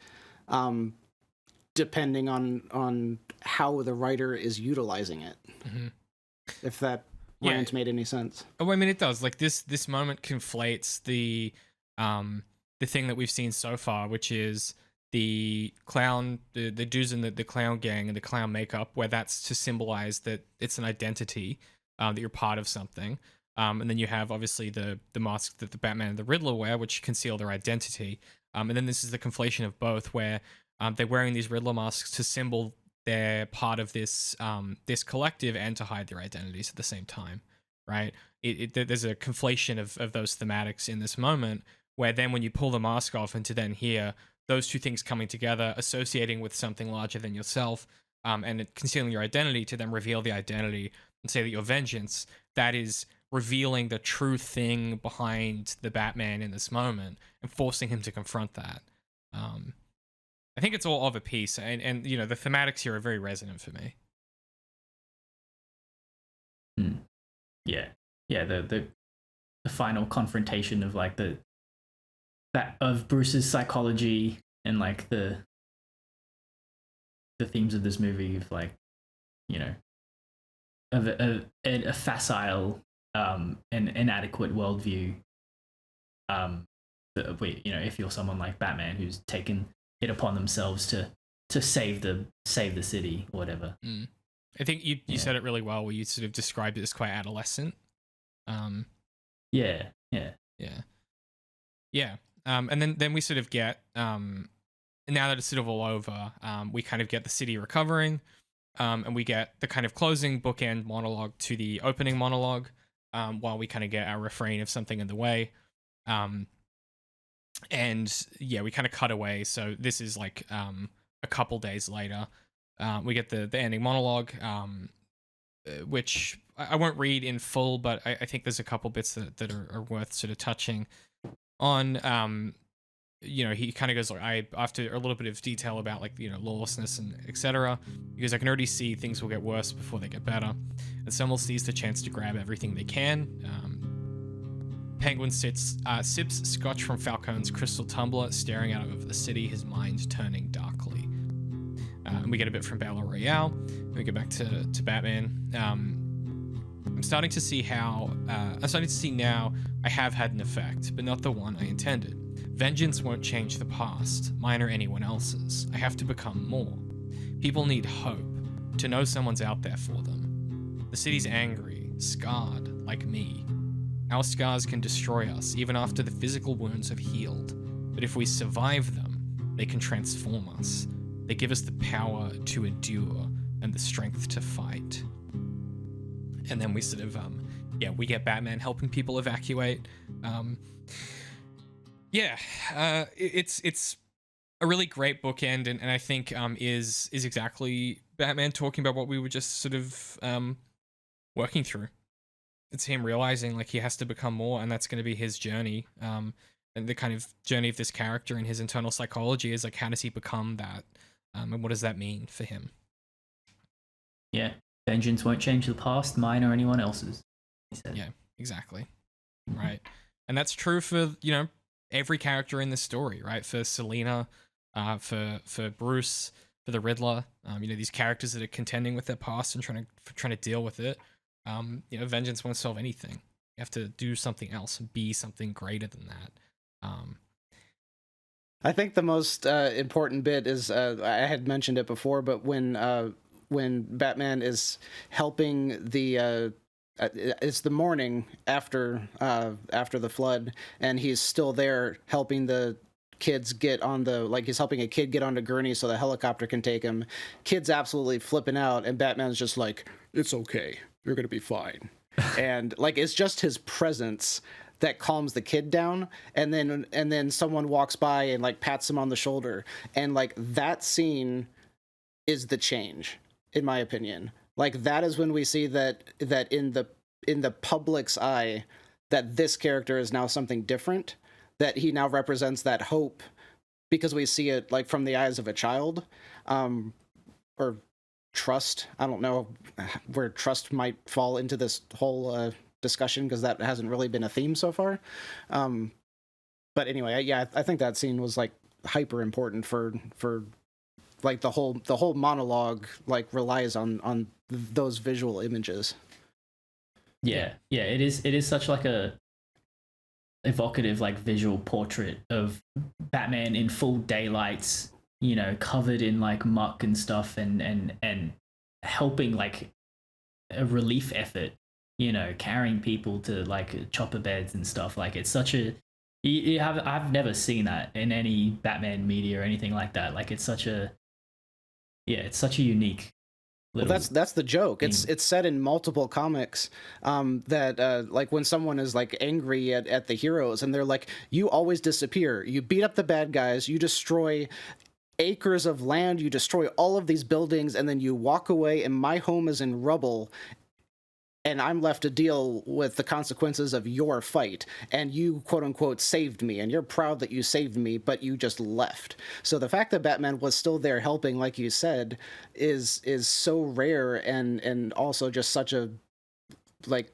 depending on how the writer is utilizing it. Mm-hmm. If that rant made any sense. Oh, I mean, it does. Like this moment conflates the thing that we've seen so far, which is the clown, the dudes in the clown gang and the clown makeup, where that's to symbolize that it's an identity, that you're part of something. And then you have obviously the mask that the Batman and the Riddler wear, which conceal their identity. And then this is the conflation of both, where they're wearing these Riddler masks to symbol they're part of this this collective and to hide their identities at the same time, right? There's a conflation of those thematics in this moment, where then when you pull the mask off and to then hear those two things coming together, associating with something larger than yourself, and concealing your identity to then reveal the identity and say that your vengeance, that is revealing the true thing behind the Batman in this moment and forcing him to confront that. I think it's all of a piece, and you know, the thematics here are very resonant for me. Yeah, the final confrontation of like that of Bruce's psychology and like the themes of this movie of like, you know, of a facile and inadequate worldview. You know, if you're someone like Batman who's taken it upon themselves to save the city or whatever. I think you said it really well, where you sort of described it as quite adolescent. Yeah. And then we sort of get now that it's sort of all over, we kind of get the city recovering, and we get the kind of closing bookend monologue to the opening monologue, while we kind of get our refrain of something in the way. And yeah, we kind of cut away. So this is like a couple days later. We get the ending monologue, which I won't read in full, but I think there's a couple bits that are worth sort of touching on. You know, he kind of goes like, after a little bit of detail about like, you know, lawlessness and etc. Because I can already see things will get worse before they get better, and someone will seize the chance to grab everything they can. Penguin sips scotch from Falcone's crystal tumbler, staring out over the city, his mind turning darkly. And we get a bit from Battle Royale. We get back to Batman. I'm starting to see now I have had an effect, but not the one I intended. Vengeance won't change the past, mine or anyone else's. I have to become more. People need hope, to know someone's out there for them. The city's angry, scarred, like me. Our scars can destroy us even after the physical wounds have healed, but if we survive them, they can transform us. They give us the power to endure and the strength to fight. And then we sort of, we get Batman helping people evacuate. It's a really great bookend, and I think is exactly Batman talking about what we were just sort of working through. It's him realizing like he has to become more, and that's going to be his journey. And the kind of journey of this character and his internal psychology is like, how does he become that? And what does that mean for him? Yeah, vengeance won't change the past, mine or anyone else's, he said. Yeah, exactly. Right. And that's true for, you know, every character in this story, right? For Selina, for Bruce, for the Riddler, you know, these characters that are contending with their past and trying to deal with it. You know, vengeance won't solve anything. You have to do something else and be something greater than that. I think the most important bit is I had mentioned it before, but when Batman is helping the it's the morning after the flood, and he's still there helping the kids get on he's helping a kid get onto gurney so the helicopter can take him. Kid's absolutely flipping out, and Batman's just like, it's okay, you're gonna be fine. And like, it's just his presence that calms the kid down, and then someone walks by and like pats him on the shoulder, and like that scene is the change, in my opinion. Like, that is when we see that in the public's eye, that this character is now something different, that he now represents that hope because we see it like from the eyes of a child, or trust. I don't know where trust might fall into this whole discussion, because that hasn't really been a theme so far. But anyway, yeah, I think that scene was like hyper important for like the whole monologue like relies on those visual images. Yeah, it is such like a evocative like visual portrait of Batman in full daylight, you know, covered in like muck and stuff, and helping like a relief effort, you know, carrying people to like chopper beds and stuff. Like it's such a I've never seen that in any Batman media or anything like that. Like it's such a unique. Well, that's the joke. It's said in multiple comics that like when someone is like angry at the heroes and they're like, you always disappear. You beat up the bad guys. You destroy acres of land. You destroy all of these buildings, and then you walk away, and my home is in rubble. And I'm left to deal with the consequences of your fight. And you, quote unquote, saved me. And you're proud that you saved me, but you just left. So the fact that Batman was still there helping, like you said, is so rare, and also just such a, like,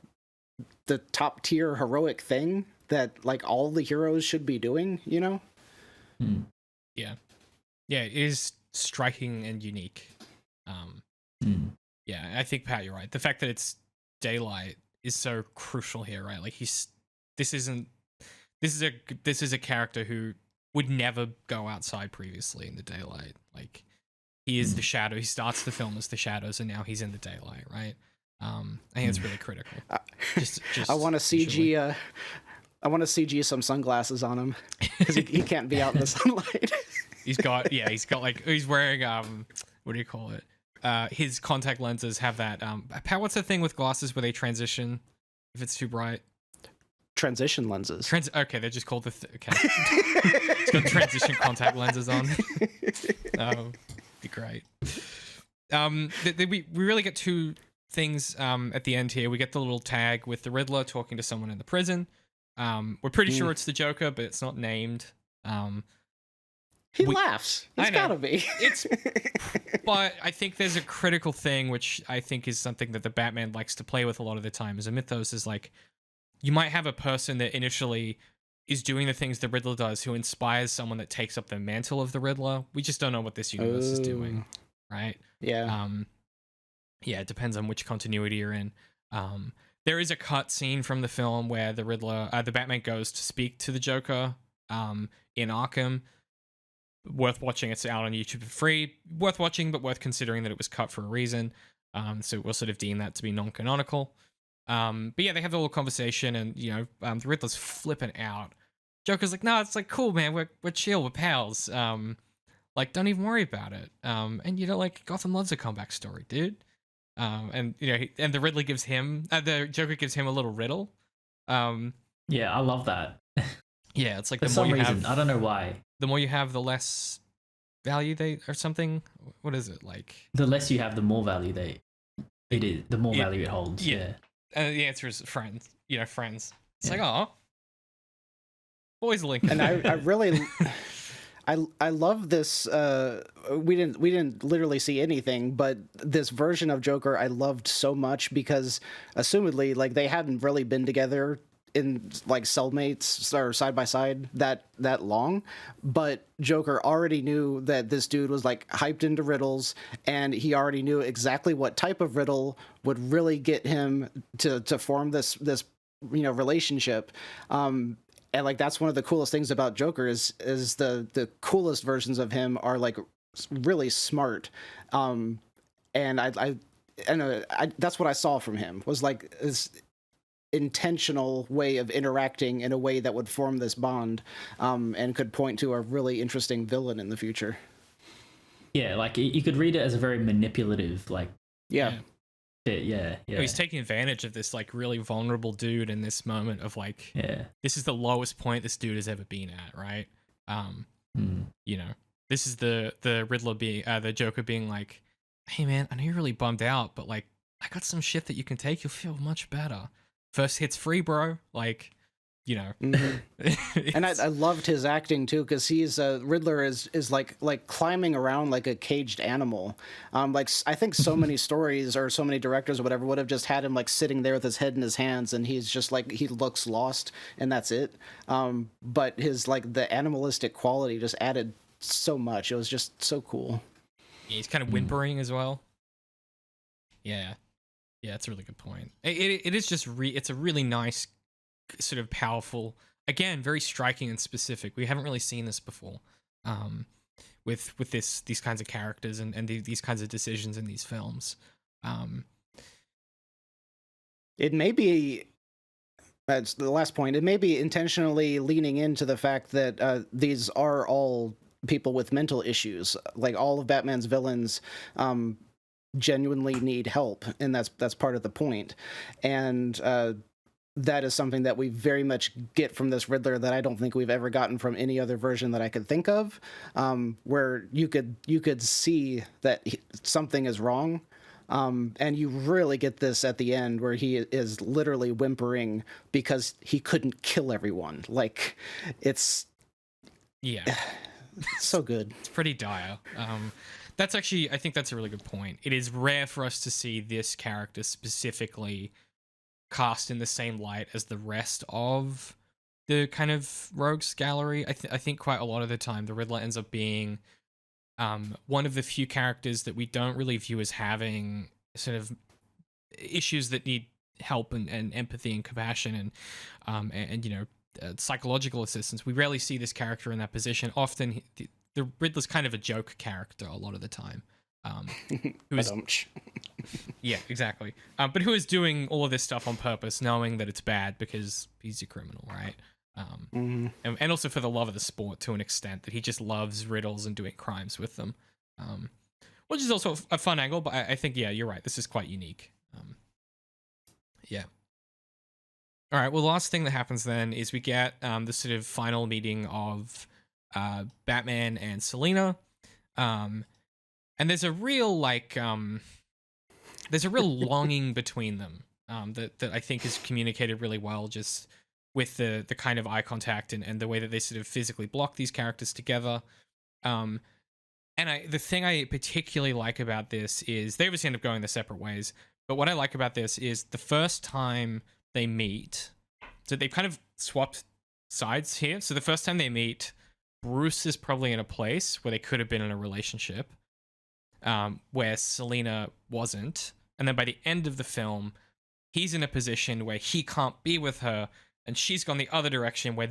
the top tier heroic thing that, like, all the heroes should be doing, you know? Yeah. Yeah, it is striking and unique. Yeah, I think, Pat, you're right. The fact that it's daylight is so crucial here, right? Like this is a character who would never go outside previously in the daylight. Like he is the shadow. He starts the film as the shadows, and now he's in the daylight, right? I think it's really critical. Just I want to CG. I want to CG some sunglasses on him because he can't be out in the sunlight. he's got like he's wearing what do you call it? His contact lenses have that Pat, what's the thing with glasses where they transition if it's too bright? Transition lenses. Okay, they're just called okay. It's got transition contact lenses on. Be great. We really get two things at the end here. We get the little tag with the Riddler talking to someone in the prison. We're pretty sure it's the Joker, but it's not named. He laughs. It's gotta be. But I think there's a critical thing, which I think is something that the Batman likes to play with a lot of the time as a mythos, is like, you might have a person that initially is doing the things the Riddler does, who inspires someone that takes up the mantle of the Riddler. We just don't know what this universe is doing, right? Yeah. Yeah, it depends on which continuity you're in. There is a cut scene from the film where the Riddler, the Batman goes to speak to the Joker in Arkham. Worth watching. It's out on YouTube for free. Worth watching, but worth considering that it was cut for a reason. So we'll sort of deem that to be non-canonical. But yeah, they have the little conversation, and you know, the Riddler's flipping out. Joker's like, "No, it's like cool, man. We're chill, we're pals. Like, don't even worry about it. And you know, like Gotham loves a comeback story, dude. And you know, and the Riddler gives him, the Joker gives him a little riddle. Yeah, I love that. Yeah, it's like for some reason, I don't know why. The more you have, the less value they or something. What is it like? The less you have, the more value the more value it holds. Yeah. And the answer is friends. You know, friends. It's like, oh, boys link. And I really, I love this. We didn't literally see anything, but this version of Joker I loved so much because, assumedly, like they hadn't really been together in like cellmates or side by side that long, but Joker already knew that this dude was like hyped into riddles, and he already knew exactly what type of riddle would really get him to form this you know relationship. And like that's one of the coolest things about Joker is the coolest versions of him are like really smart. And I that's what I saw from him was like this intentional way of interacting in a way that would form this bond, and could point to a really interesting villain in the future. Yeah, like you could read it as a very manipulative, like yeah. He's taking advantage of this like really vulnerable dude in this moment of like, this is the lowest point this dude has ever been at, right? You know, this is the Riddler being the Joker being like, hey man, I know you're really bummed out, but like I got some shit that you can take, you'll feel much better. first hit's free, bro. Like, you know. And I loved his acting too, because he's Riddler is like climbing around like a caged animal. Like I think so many stories or so many directors or whatever would have just had him like sitting there with his head in his hands, and he's just like, he looks lost, and that's it. But his like the animalistic quality just added so much. It was just so cool. Yeah, he's kind of whimpering as well. Yeah, that's a really good point. It is just it's a really nice, sort of powerful, again, very striking and specific. We haven't really seen this before, with these kinds of characters and these kinds of decisions in these films. It may be, that's the last point, it may be intentionally leaning into the fact that these are all people with mental issues. Like all of Batman's villains genuinely need help, and that's part of the point. And that is something that we very much get from this Riddler that I don't think we've ever gotten from any other version that I could think of, where you could see that something is wrong. And you really get this at the end where he is literally whimpering because he couldn't kill everyone. Like, it's so good. It's pretty dire. That's actually, I think that's a really good point. It is rare for us to see this character specifically cast in the same light as the rest of the kind of rogues gallery. I think quite a lot of the time the Riddler ends up being one of the few characters that we don't really view as having sort of issues that need help and empathy and compassion and you know, psychological assistance. We rarely see this character in that position. Often the Riddler's kind of a joke character a lot of the time. Who is, yeah, exactly. But who is doing all of this stuff on purpose, knowing that it's bad because he's a criminal, right? And also for the love of the sport to an extent, that he just loves riddles and doing crimes with them, which is also a fun angle. But I think, yeah, you're right. This is quite unique. Yeah. All right. Well, the last thing that happens then is we get the sort of final meeting of Batman and Selina. And there's a real longing between them that I think is communicated really well, just with the kind of eye contact and the way that they sort of physically block these characters together. And the thing I particularly like about this is they obviously end up going their separate ways. But what I like about this is the first time they meet, so they've kind of swapped sides here. So the first time they meet, Bruce is probably in a place where they could have been in a relationship, where Selina wasn't. And then by the end of the film, he's in a position where he can't be with her, and she's gone the other direction where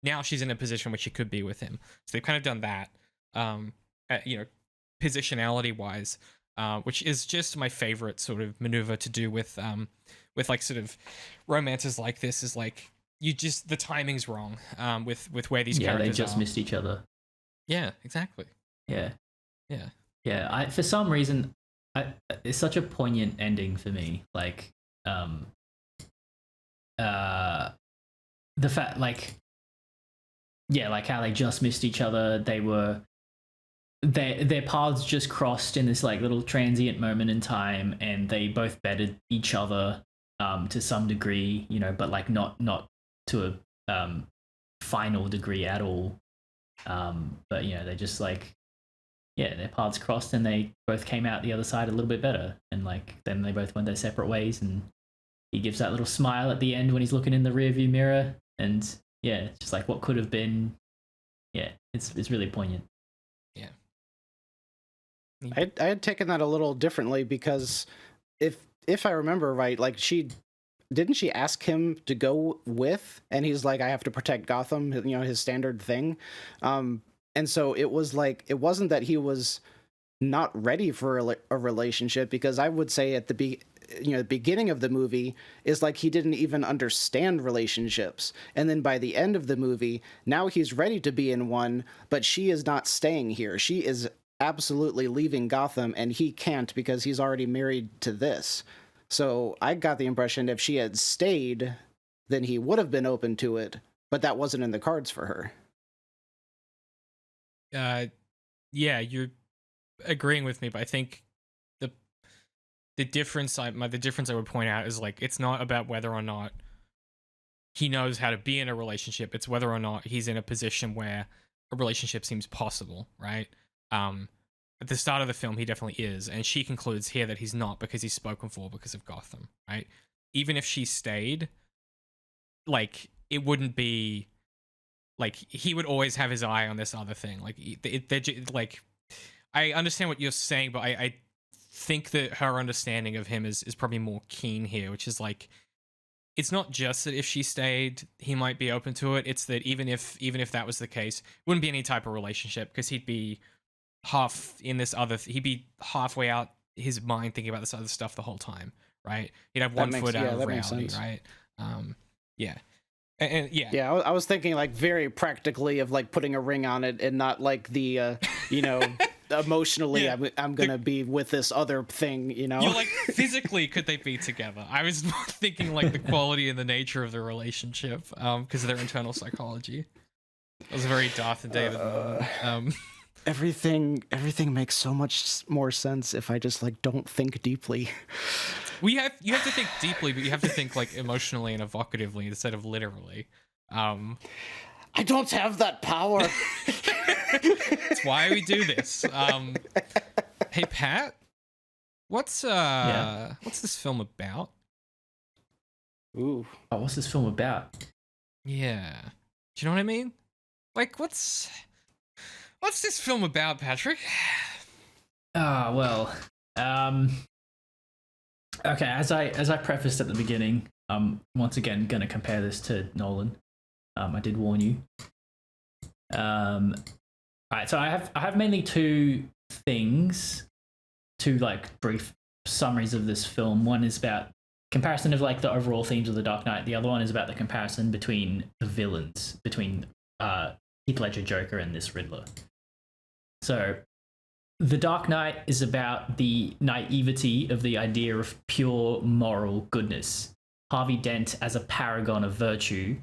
now she's in a position where she could be with him. So they've kind of done that, you know, positionality wise, which is just my favorite sort of maneuver to do with like sort of romances like this, is like, the timing's wrong, with where these characters they just are. missed each other. Yeah, exactly. Yeah. Yeah. For some reason, it's such a poignant ending for me. Like, the fact, like how they just missed each other. Their paths just crossed in this like little transient moment in time, and they both bettered each other to some degree, you know, but like not to a final degree at all. But you know, they just like, their paths crossed and they both came out the other side a little bit better, and like then they both went their separate ways, and he gives that little smile at the end when he's looking in the rearview mirror, and it's just like what could have been. It's really poignant. I had taken that a little differently, because if I remember right, like didn't she ask him to go with, and he's like, I have to protect Gotham, you know, his standard thing. And so it was like, it wasn't that he was not ready for a relationship, because I would say at the beginning of the movie is like he didn't even understand relationships, and then by the end of the movie, now he's ready to be in one, but she is not staying here. She is absolutely leaving Gotham, and he can't because he's already married to this. So I got the impression if she had stayed, then he would have been open to it, but that wasn't in the cards for her. Yeah, you're agreeing with me, but I think the difference I would point out is like it's not about whether or not he knows how to be in a relationship. It's whether or not he's in a position where a relationship seems possible, right? At the start of the film, he definitely is, and she concludes here that he's not because he's spoken for because of Gotham, right? Even if she stayed, like it wouldn't be like he would always have his eye on this other thing. Like like I understand what you're saying, but I think that her understanding of him is probably more keen here, which is like it's not just that if she stayed, he might be open to it. It's that even if that was the case, it wouldn't be any type of relationship because he'd be half in this other. He'd be halfway out his mind thinking about this other stuff the whole time, right? He'd have one foot out of reality, right? Yeah. And yeah. Yeah, I was thinking like very practically of like putting a ring on it and not like the, you know, emotionally Yeah, I'm going to be with this other thing, you know? You're like, physically, could they be together? I was more thinking like the quality and the nature of the relationship because of their internal psychology. It was a very Darth and David moment. Everything makes so much more sense if I just like don't think deeply. You have to think deeply, but you have to think like emotionally and evocatively instead of literally. I don't have that power. That's why we do this. Hey Pat, what's this film about? Ooh. Oh, what's this film about? Yeah. Do you know what I mean? Like what's this film about, Patrick? Well, okay, as I prefaced at the beginning, once again gonna compare this to Nolan. I did warn you. Alright, so I have mainly two like brief summaries of this film. One is about comparison of like the overall themes of The Dark Knight. The other one is about the comparison between the villains, between Heath Ledger Joker and this Riddler. So The Dark Knight is about the naivety of the idea of pure moral goodness. Harvey Dent, as a paragon of virtue,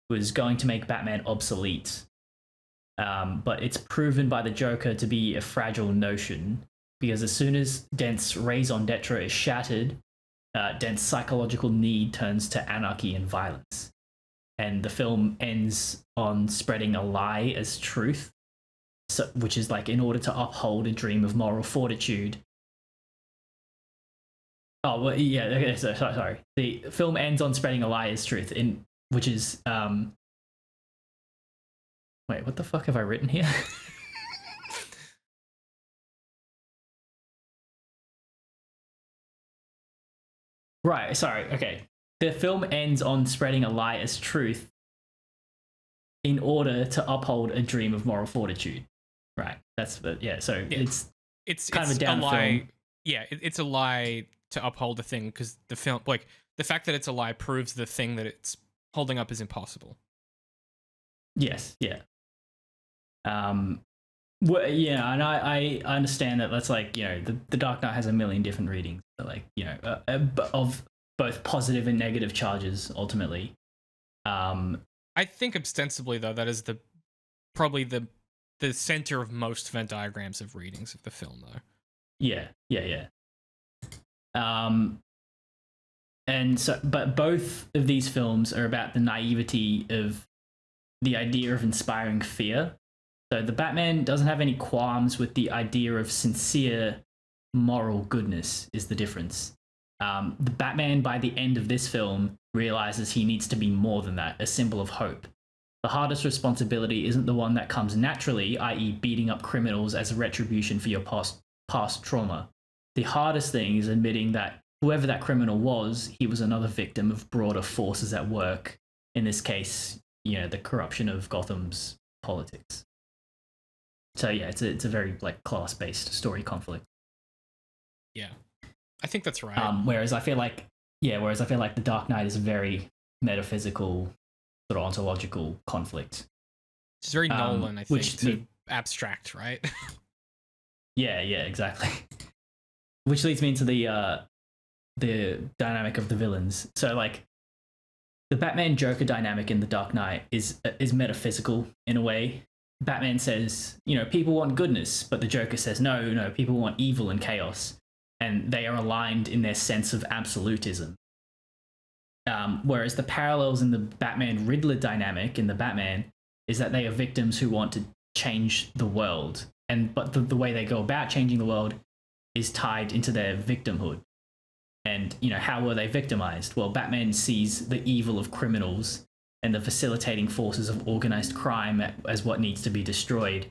was going to make Batman obsolete. But it's proven by the Joker to be a fragile notion, because as soon as Dent's raison d'etre is shattered, Dent's psychological need turns to anarchy and violence. And the film ends on spreading a lie as truth, so, which is like in order to uphold a dream of moral fortitude. Oh, well, yeah, okay, so, sorry. The film ends on spreading a lie as truth, which is... Wait, what the fuck have I written here? Right, sorry, okay. The film ends on spreading a lie as truth in order to uphold a dream of moral fortitude. Right, that's the, yeah, so yeah. It's kind of a down lie. film. Yeah, it's a lie to uphold the thing because the film, like, the fact that it's a lie proves the thing that it's holding up is impossible. Yes, yeah. Well, yeah, and I understand that that's like, you know, the Dark Knight has a million different readings, like, you know, of both positive and negative charges ultimately. I think ostensibly though that is probably the center of most Venn diagrams of readings of the film though. Yeah. And so, but both of these films are about the naivety of the idea of inspiring fear. So the Batman doesn't have any qualms with the idea of sincere moral goodness is the difference. The Batman, by the end of this film, realizes he needs to be more than that, a symbol of hope. The hardest responsibility isn't the one that comes naturally, i.e. beating up criminals as a retribution for your past trauma. The hardest thing is admitting that whoever that criminal was, he was another victim of broader forces at work. In this case, you know, the corruption of Gotham's politics. So yeah, it's a very like class-based story conflict. Yeah, I think that's right. Whereas I feel like The Dark Knight is a very metaphysical, sort of ontological conflict. It's very Nolan, I think, which to abstract, right? Yeah, exactly. Which leads me into the dynamic of the villains. So like, the Batman Joker dynamic in The Dark Knight is metaphysical in a way. Batman says, you know, people want goodness, but the Joker says, no, people want evil and chaos. and they are aligned in their sense of absolutism. Whereas the parallels in the Batman Riddler dynamic in the Batman is that they are victims who want to change the world, but the way they go about changing the world is tied into their victimhood. And, you know, how were they victimized? Well, Batman sees the evil of criminals and the facilitating forces of organized crime as what needs to be destroyed,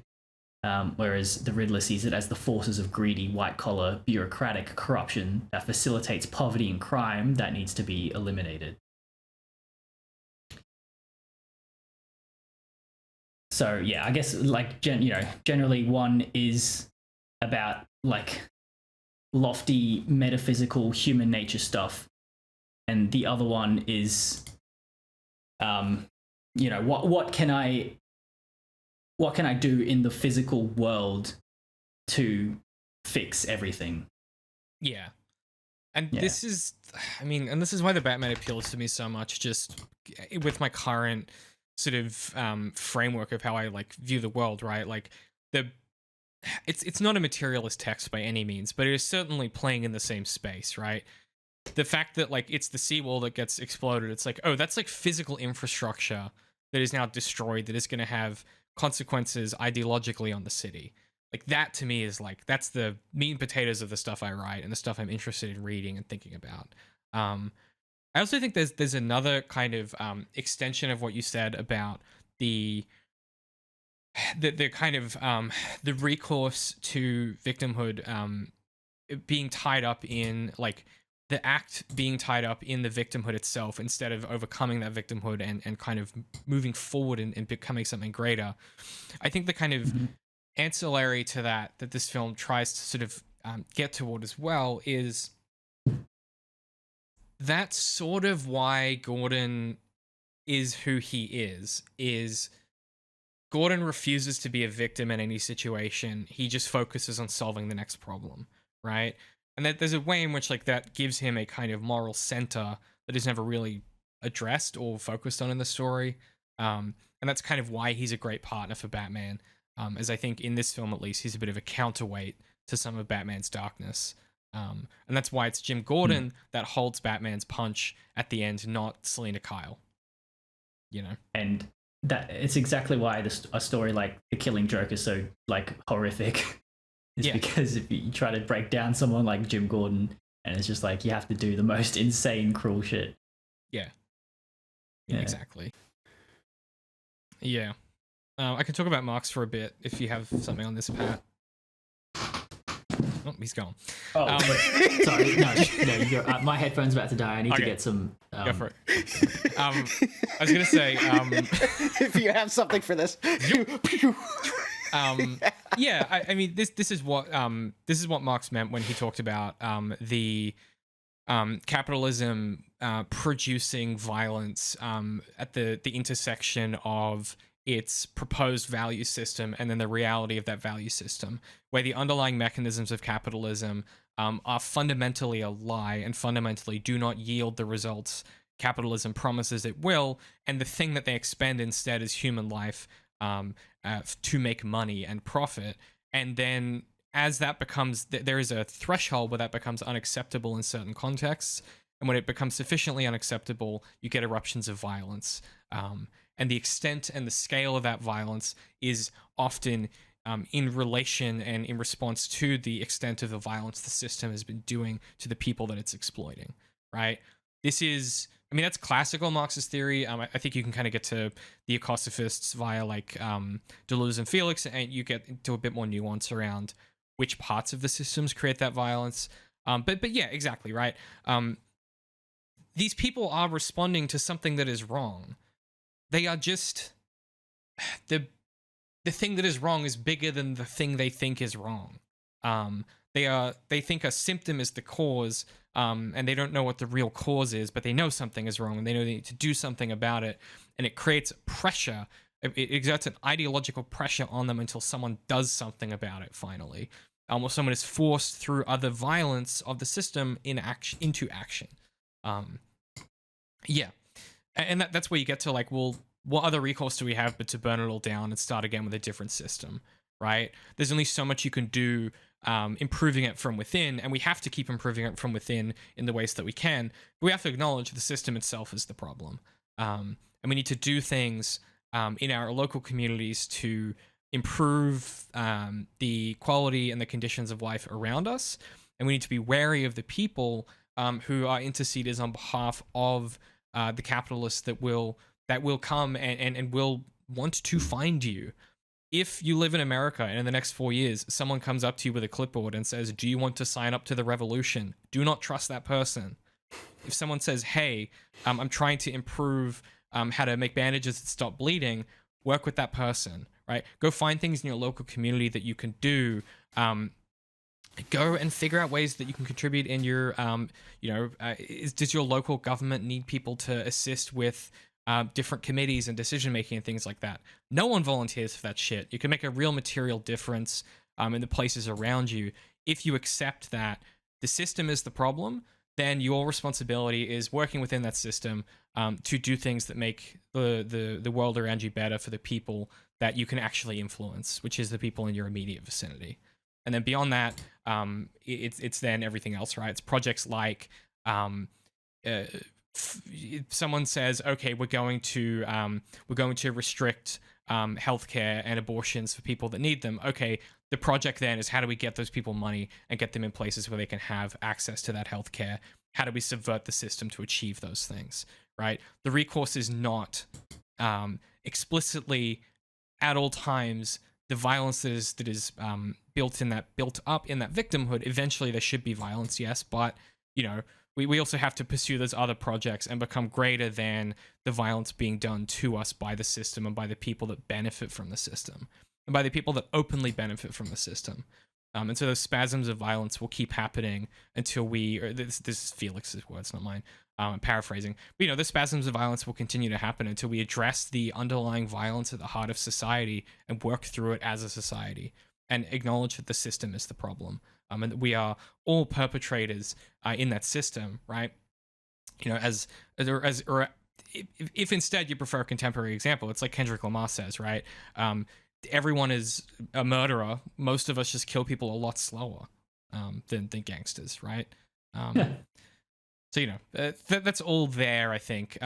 whereas the Riddler sees it as the forces of greedy, white-collar, bureaucratic corruption that facilitates poverty and crime that needs to be eliminated. So, yeah, I guess, like, generally one is about, like, lofty metaphysical human nature stuff, and the other one is what can I do in the physical world to fix everything. This is why the Batman appeals to me so much, just with my current sort of framework of how I like view the world, right? Like it's not a materialist text by any means, but it is certainly playing in the same space, right? The fact that like it's the seawall that gets exploded, it's like, oh, that's like physical infrastructure that is now destroyed, that is going to have consequences ideologically on the city. Like that to me is like, that's the meat and potatoes of the stuff I write and the stuff I'm interested in reading and thinking about. I also think there's another kind of extension of what you said about the kind of the recourse to victimhood being tied up in like the act being tied up in the victimhood itself instead of overcoming that victimhood and kind of moving forward and becoming something greater. I think the kind of ancillary to that this film tries to sort of get toward as well is that's sort of why Gordon is who he is Gordon refuses to be a victim in any situation. He just focuses on solving the next problem, right? And that there's a way in which like that gives him a kind of moral center that is never really addressed or focused on in the story. And that's kind of why he's a great partner for Batman. As I think in this film, at least, he's a bit of a counterweight to some of Batman's darkness. And that's why it's Jim Gordon that holds Batman's punch at the end, not Selena Kyle. You know? And that it's exactly why a story like The Killing Joke is so like horrific. It's because if you try to break down someone like Jim Gordon, and it's just like you have to do the most insane, cruel shit. Yeah, exactly. Yeah. I can talk about Marx for a bit if you have something on this, Pat. Oh, he's gone. Oh, sorry. No, my headphone's about to die. I need to get some. Go for it. I was gonna say, if you have something for this. I mean, this is what Marx meant when he talked about the capitalism producing violence at the intersection of its proposed value system and then the reality of that value system, where the underlying mechanisms of capitalism are fundamentally a lie and fundamentally do not yield the results capitalism promises it will, and the thing that they expend instead is human life to make money and profit. And then as that becomes, there is a threshold where that becomes unacceptable in certain contexts, and when it becomes sufficiently unacceptable, you get eruptions of violence. And the extent and the scale of that violence is often in relation and in response to the extent of the violence the system has been doing to the people that it's exploiting, right? This is, I mean, that's classical Marxist theory. I think you can kind of get to the ecosophists via like Deleuze and Felix, and you get into a bit more nuance around which parts of the systems create that violence. But yeah, exactly, right? These people are responding to something that is wrong. They are just the thing that is wrong is bigger than the thing they think is wrong. They think a symptom is the cause, and they don't know what the real cause is, but they know something is wrong and they know they need to do something about it, and it creates pressure. It exerts an ideological pressure on them until someone does something about it finally, or someone is forced through other violence of the system into action. And that's where you get to like, well, what other recourse do we have but to burn it all down and start again with a different system, right? There's only so much you can do improving it from within, and we have to keep improving it from within in the ways that we can. But we have to acknowledge the system itself is the problem, and we need to do things in our local communities to improve the quality and the conditions of life around us, and we need to be wary of the people who are interceders on behalf of the capitalists that will come and will want to find you. If you live in America and in the next 4 years, someone comes up to you with a clipboard and says, "Do you want to sign up to the revolution?" Do not trust that person. If someone says, "Hey, I'm trying to improve how to make bandages that stop bleeding," work with that person, right? Go find things in your local community that you can do. Go and figure out ways that you can contribute in your, does your local government need people to assist with different committees and decision making and things like that? No one volunteers for that shit. You can make a real material difference in the places around you. If you accept that the system is the problem, then your responsibility is working within that system to do things that make the world around you better for the people that you can actually influence, which is the people in your immediate vicinity. And then beyond that, it's then everything else, right? It's projects like someone says, "Okay, we're going to restrict healthcare and abortions for people that need them." Okay, the project then is, how do we get those people money and get them in places where they can have access to that healthcare? How do we subvert the system to achieve those things, right? The recourse is not explicitly at all times the violence that is built up in that victimhood. Eventually there should be violence, yes, but we also have to pursue those other projects and become greater than the violence being done to us by the system and by the people that benefit from the system and by the people that openly benefit from the system. And so those spasms of violence will keep happening until this is Felix's words, not mine. I'm paraphrasing. But, the spasms of violence will continue to happen until we address the underlying violence at the heart of society and work through it as a society and acknowledge that the system is the problem. And that we are all perpetrators in that system, right? If instead you prefer a contemporary example, it's like Kendrick Lamar says, right? Everyone is a murderer. Most of us just kill people a lot slower than gangsters, right? So, that's all there, I think.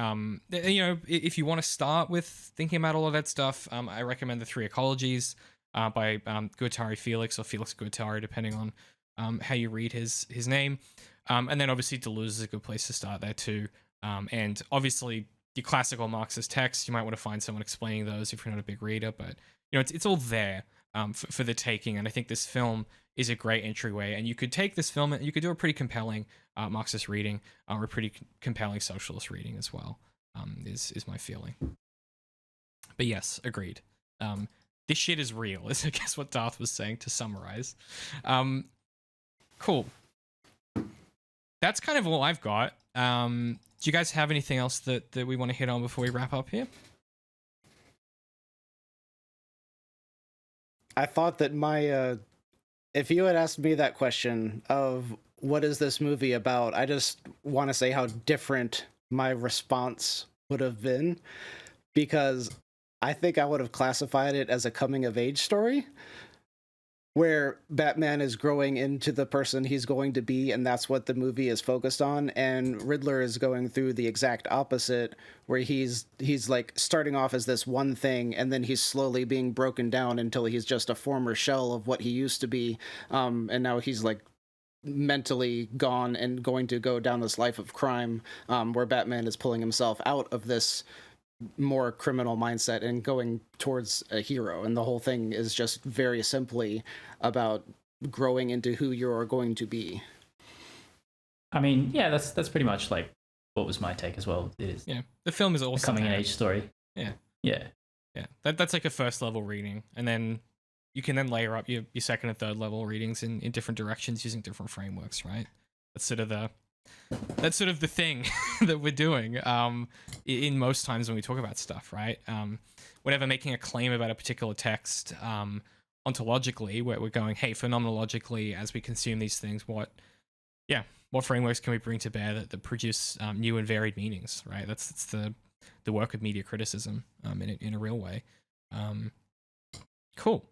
If you want to start with thinking about all of that stuff, I recommend The Three Ecologies by Guattari Felix, or Felix Guattari, depending on how you read his name. And then obviously Deleuze is a good place to start there too. And obviously your classical Marxist texts, you might want to find someone explaining those if you're not a big reader, but it's all there for the taking. And I think this film is a great entryway, and you could take this film and you could do a pretty compelling Marxist reading or a pretty compelling socialist reading as well, is my feeling. But yes, agreed. This shit is real, is I guess what Darth was saying to summarize. Cool. That's kind of all I've got. Do you guys have anything else that we want to hit on before we wrap up here? I thought that if you had asked me that question of what is this movie about, I just want to say how different my response would have been, because I think I would have classified it as a coming of age story where Batman is growing into the person he's going to be, and that's what the movie is focused on. And Riddler is going through the exact opposite, where he's like starting off as this one thing, and then he's slowly being broken down until he's just a former shell of what he used to be. And now he's like mentally gone and going to go down this life of crime, where Batman is pulling himself out of this more criminal mindset and going towards a hero. And the whole thing is just very simply about growing into who you're going to be. I mean, yeah, that's pretty much like what was my take as well. It is. Yeah, the film is also a coming of age story. Yeah. That's like a first level reading, and then you can then layer up your second and third level readings in different directions using different frameworks, right? That's sort of the thing that we're doing in most times when we talk about stuff, right? Whenever making a claim about a particular text ontologically, where we're going, hey, phenomenologically, as we consume these things, what frameworks can we bring to bear that produce new and varied meanings, right? That's the work of media criticism in a real way. Cool.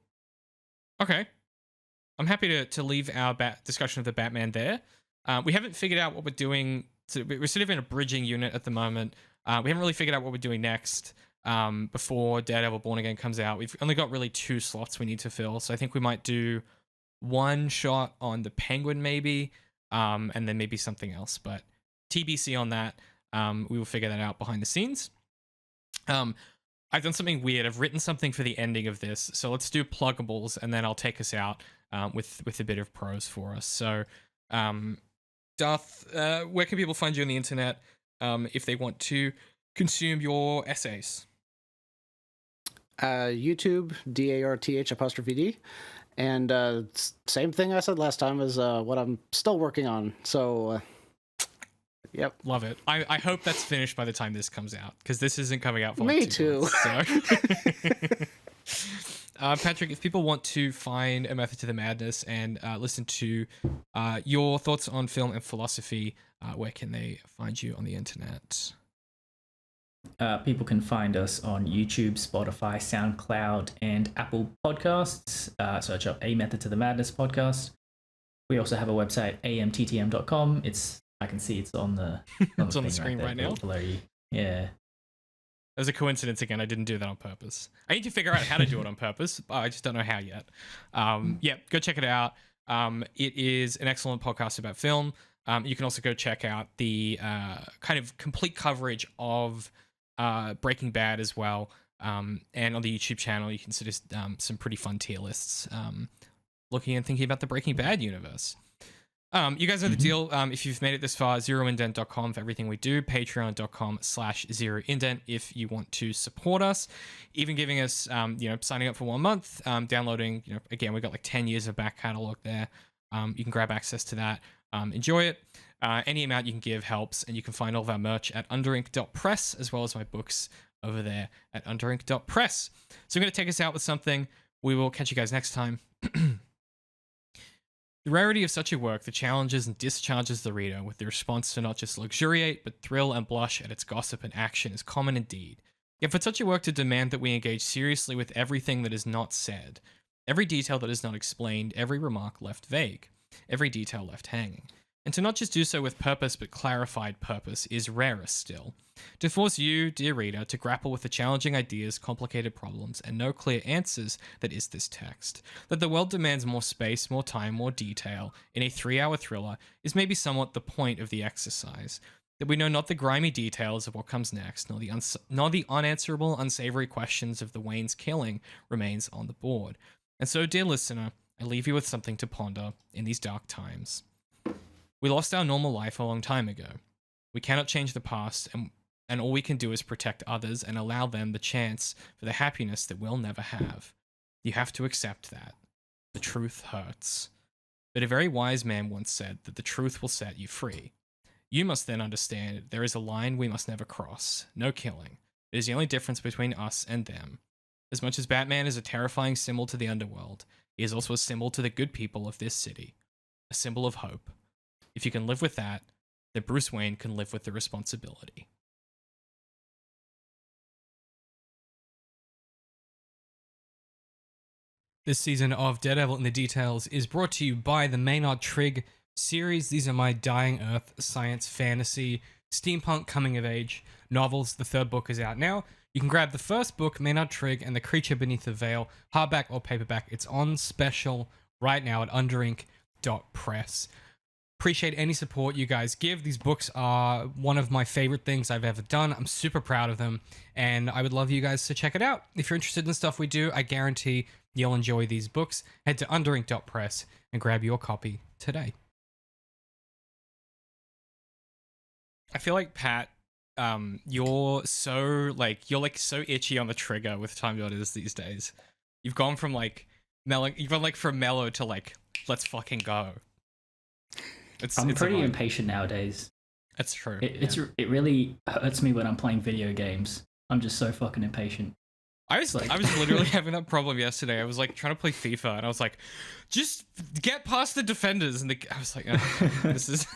Okay. I'm happy to leave our discussion of the Batman there. We haven't figured out what we're doing. So we're sort of in a bridging unit at the moment. We haven't really figured out what we're doing next before Daredevil Born Again comes out. We've only got really 2 slots we need to fill. So I think we might do one shot on the Penguin maybe, and then maybe something else. But TBC on that. We will figure that out behind the scenes. I've done something weird. I've written something for the ending of this. So let's do pluggables, and then I'll take us out with a bit of prose for us. So, Darth, where can people find you on the internet if they want to consume your essays? YouTube, DARTH''D. And same thing I said last time is what I'm still working on. So, yep. Love it. I hope that's finished by the time this comes out, because this isn't coming out for Me like 2 too. months, so. Patrick, if people want to find A Method to the Madness and listen to your thoughts on film and philosophy, where can they find you on the internet? People can find us on YouTube, Spotify, SoundCloud, and Apple Podcasts. Search up A Method to the Madness podcast. We also have a website, AMTTM.com. I can see it's on the It's on the screen right now. Below you. Yeah. There's a coincidence again. I didn't do that on purpose. I need to figure out how to do it on purpose. I just don't know how yet. Yeah, go check it out. It is an excellent podcast about film. You can also go check out the kind of complete coverage of Breaking Bad as well. And on the YouTube channel, you can see some pretty fun tier lists looking and thinking about the Breaking Bad universe. You guys know the deal. If you've made it this far, ZeroIndent.com for everything we do, patreon.com/ZeroIndent if you want to support us, even giving us, signing up for 1 month, downloading, again, we've got like 10 years of back catalog there. You can grab access to that. Enjoy it. Any amount you can give helps, and you can find all of our merch at underink.press, as well as my books over there at underink.press. So I'm going to take us out with something. We will catch you guys next time. The rarity of such a work that challenges and discharges the reader with the response to not just luxuriate, but thrill and blush at its gossip and action is common indeed. Yet for such a work to demand that we engage seriously with everything that is not said, every detail that is not explained, every remark left vague, every detail left hanging, and to not just do so with purpose but clarified purpose is rarer still. To force you, dear reader, to grapple with the challenging ideas, complicated problems, and no clear answers that is this text. That the world demands more space, more time, more detail in a 3-hour thriller is maybe somewhat the point of the exercise. That we know not the grimy details of what comes next, nor the unanswerable, unsavory questions of the Wayne's killing remains on the board. And so, dear listener, I leave you with something to ponder in these dark times. We lost our normal life a long time ago. We cannot change the past, and all we can do is protect others and allow them the chance for the happiness that we'll never have. You have to accept that. The truth hurts. But a very wise man once said that the truth will set you free. You must then understand there is a line we must never cross. No killing. It is the only difference between us and them. As much as Batman is a terrifying symbol to the underworld, he is also a symbol to the good people of this city. A symbol of hope. If you can live with that, then Bruce Wayne can live with the responsibility. This season of Daredevil in the Details is brought to you by the Maynard Trigg series. These are my Dying Earth science fantasy steampunk coming of age novels. The 3rd book is out now. You can grab the first book, Maynard Trigg and the Creature Beneath the Veil, hardback or paperback. It's on special right now at underink.press. Appreciate any support you guys give. These books are one of my favorite things I've ever done. I'm super proud of them, and I would love you guys to check it out. If you're interested in the stuff we do, I guarantee you'll enjoy these books. Head to underink.press and grab your copy today. I feel like, Pat, you're so itchy on the trigger with time orders these days. You've gone from from mellow to let's fucking go. I'm pretty impatient nowadays. That's true. It really hurts me when I'm playing video games. I'm just so fucking impatient. I was literally having that problem yesterday. I was trying to play FIFA, and I was like, just get past the defenders. And I was like, oh, this is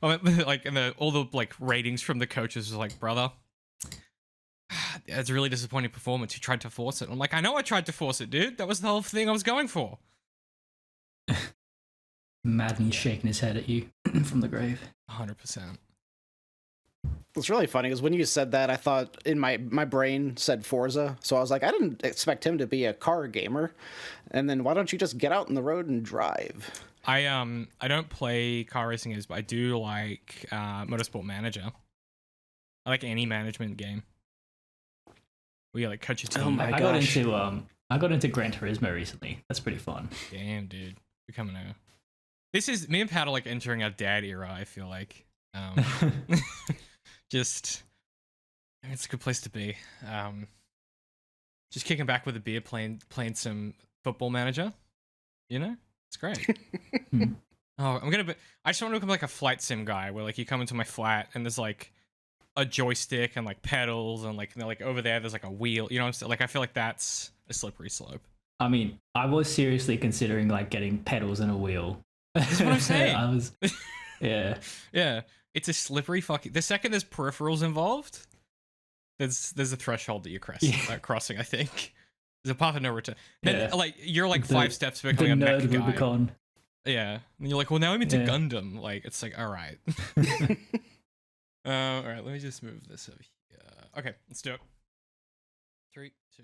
all the ratings from the coaches was like, brother, that's a really disappointing performance. You tried to force it. I'm like, I know I tried to force it, dude. That was the whole thing I was going for. Madden shaking his head at you from the grave. 100%. What's really funny is when you said that, I thought in my brain said Forza, so I was like, I didn't expect him to be a car gamer. And then why don't you just get out in the road and drive? I don't play car racing games, but I do like Motorsport Manager. I like any management game. Where you like coach your team. Oh my I gosh. got into Gran Turismo recently. That's pretty fun. Damn, dude. Becoming a... This is... Me and Pat are like entering our dad era, I feel like. Just... I mean, it's a good place to be. Just kicking back with a beer, playing some Football Manager. You know? It's great. Oh, I just want to become like a flight sim guy where like you come into my flat and there's like a joystick and like pedals and like, like over there's like a wheel. You know what I'm saying? Like I feel like that's a slippery slope. I mean, I was seriously considering like getting pedals and a wheel. That's what I'm saying. I was, yeah. Yeah. It's a slippery fucking... The second there's peripherals involved, there's a threshold that you're crossing, I think. There's a path of no return. Then, like, you're like 5 steps to becoming a mech nerd guy. Rubicon. Yeah. And you're like, well, now I'm into Gundam. Like, it's like, all right. All right, let me just move this over here. Okay, let's do it. 3, 2...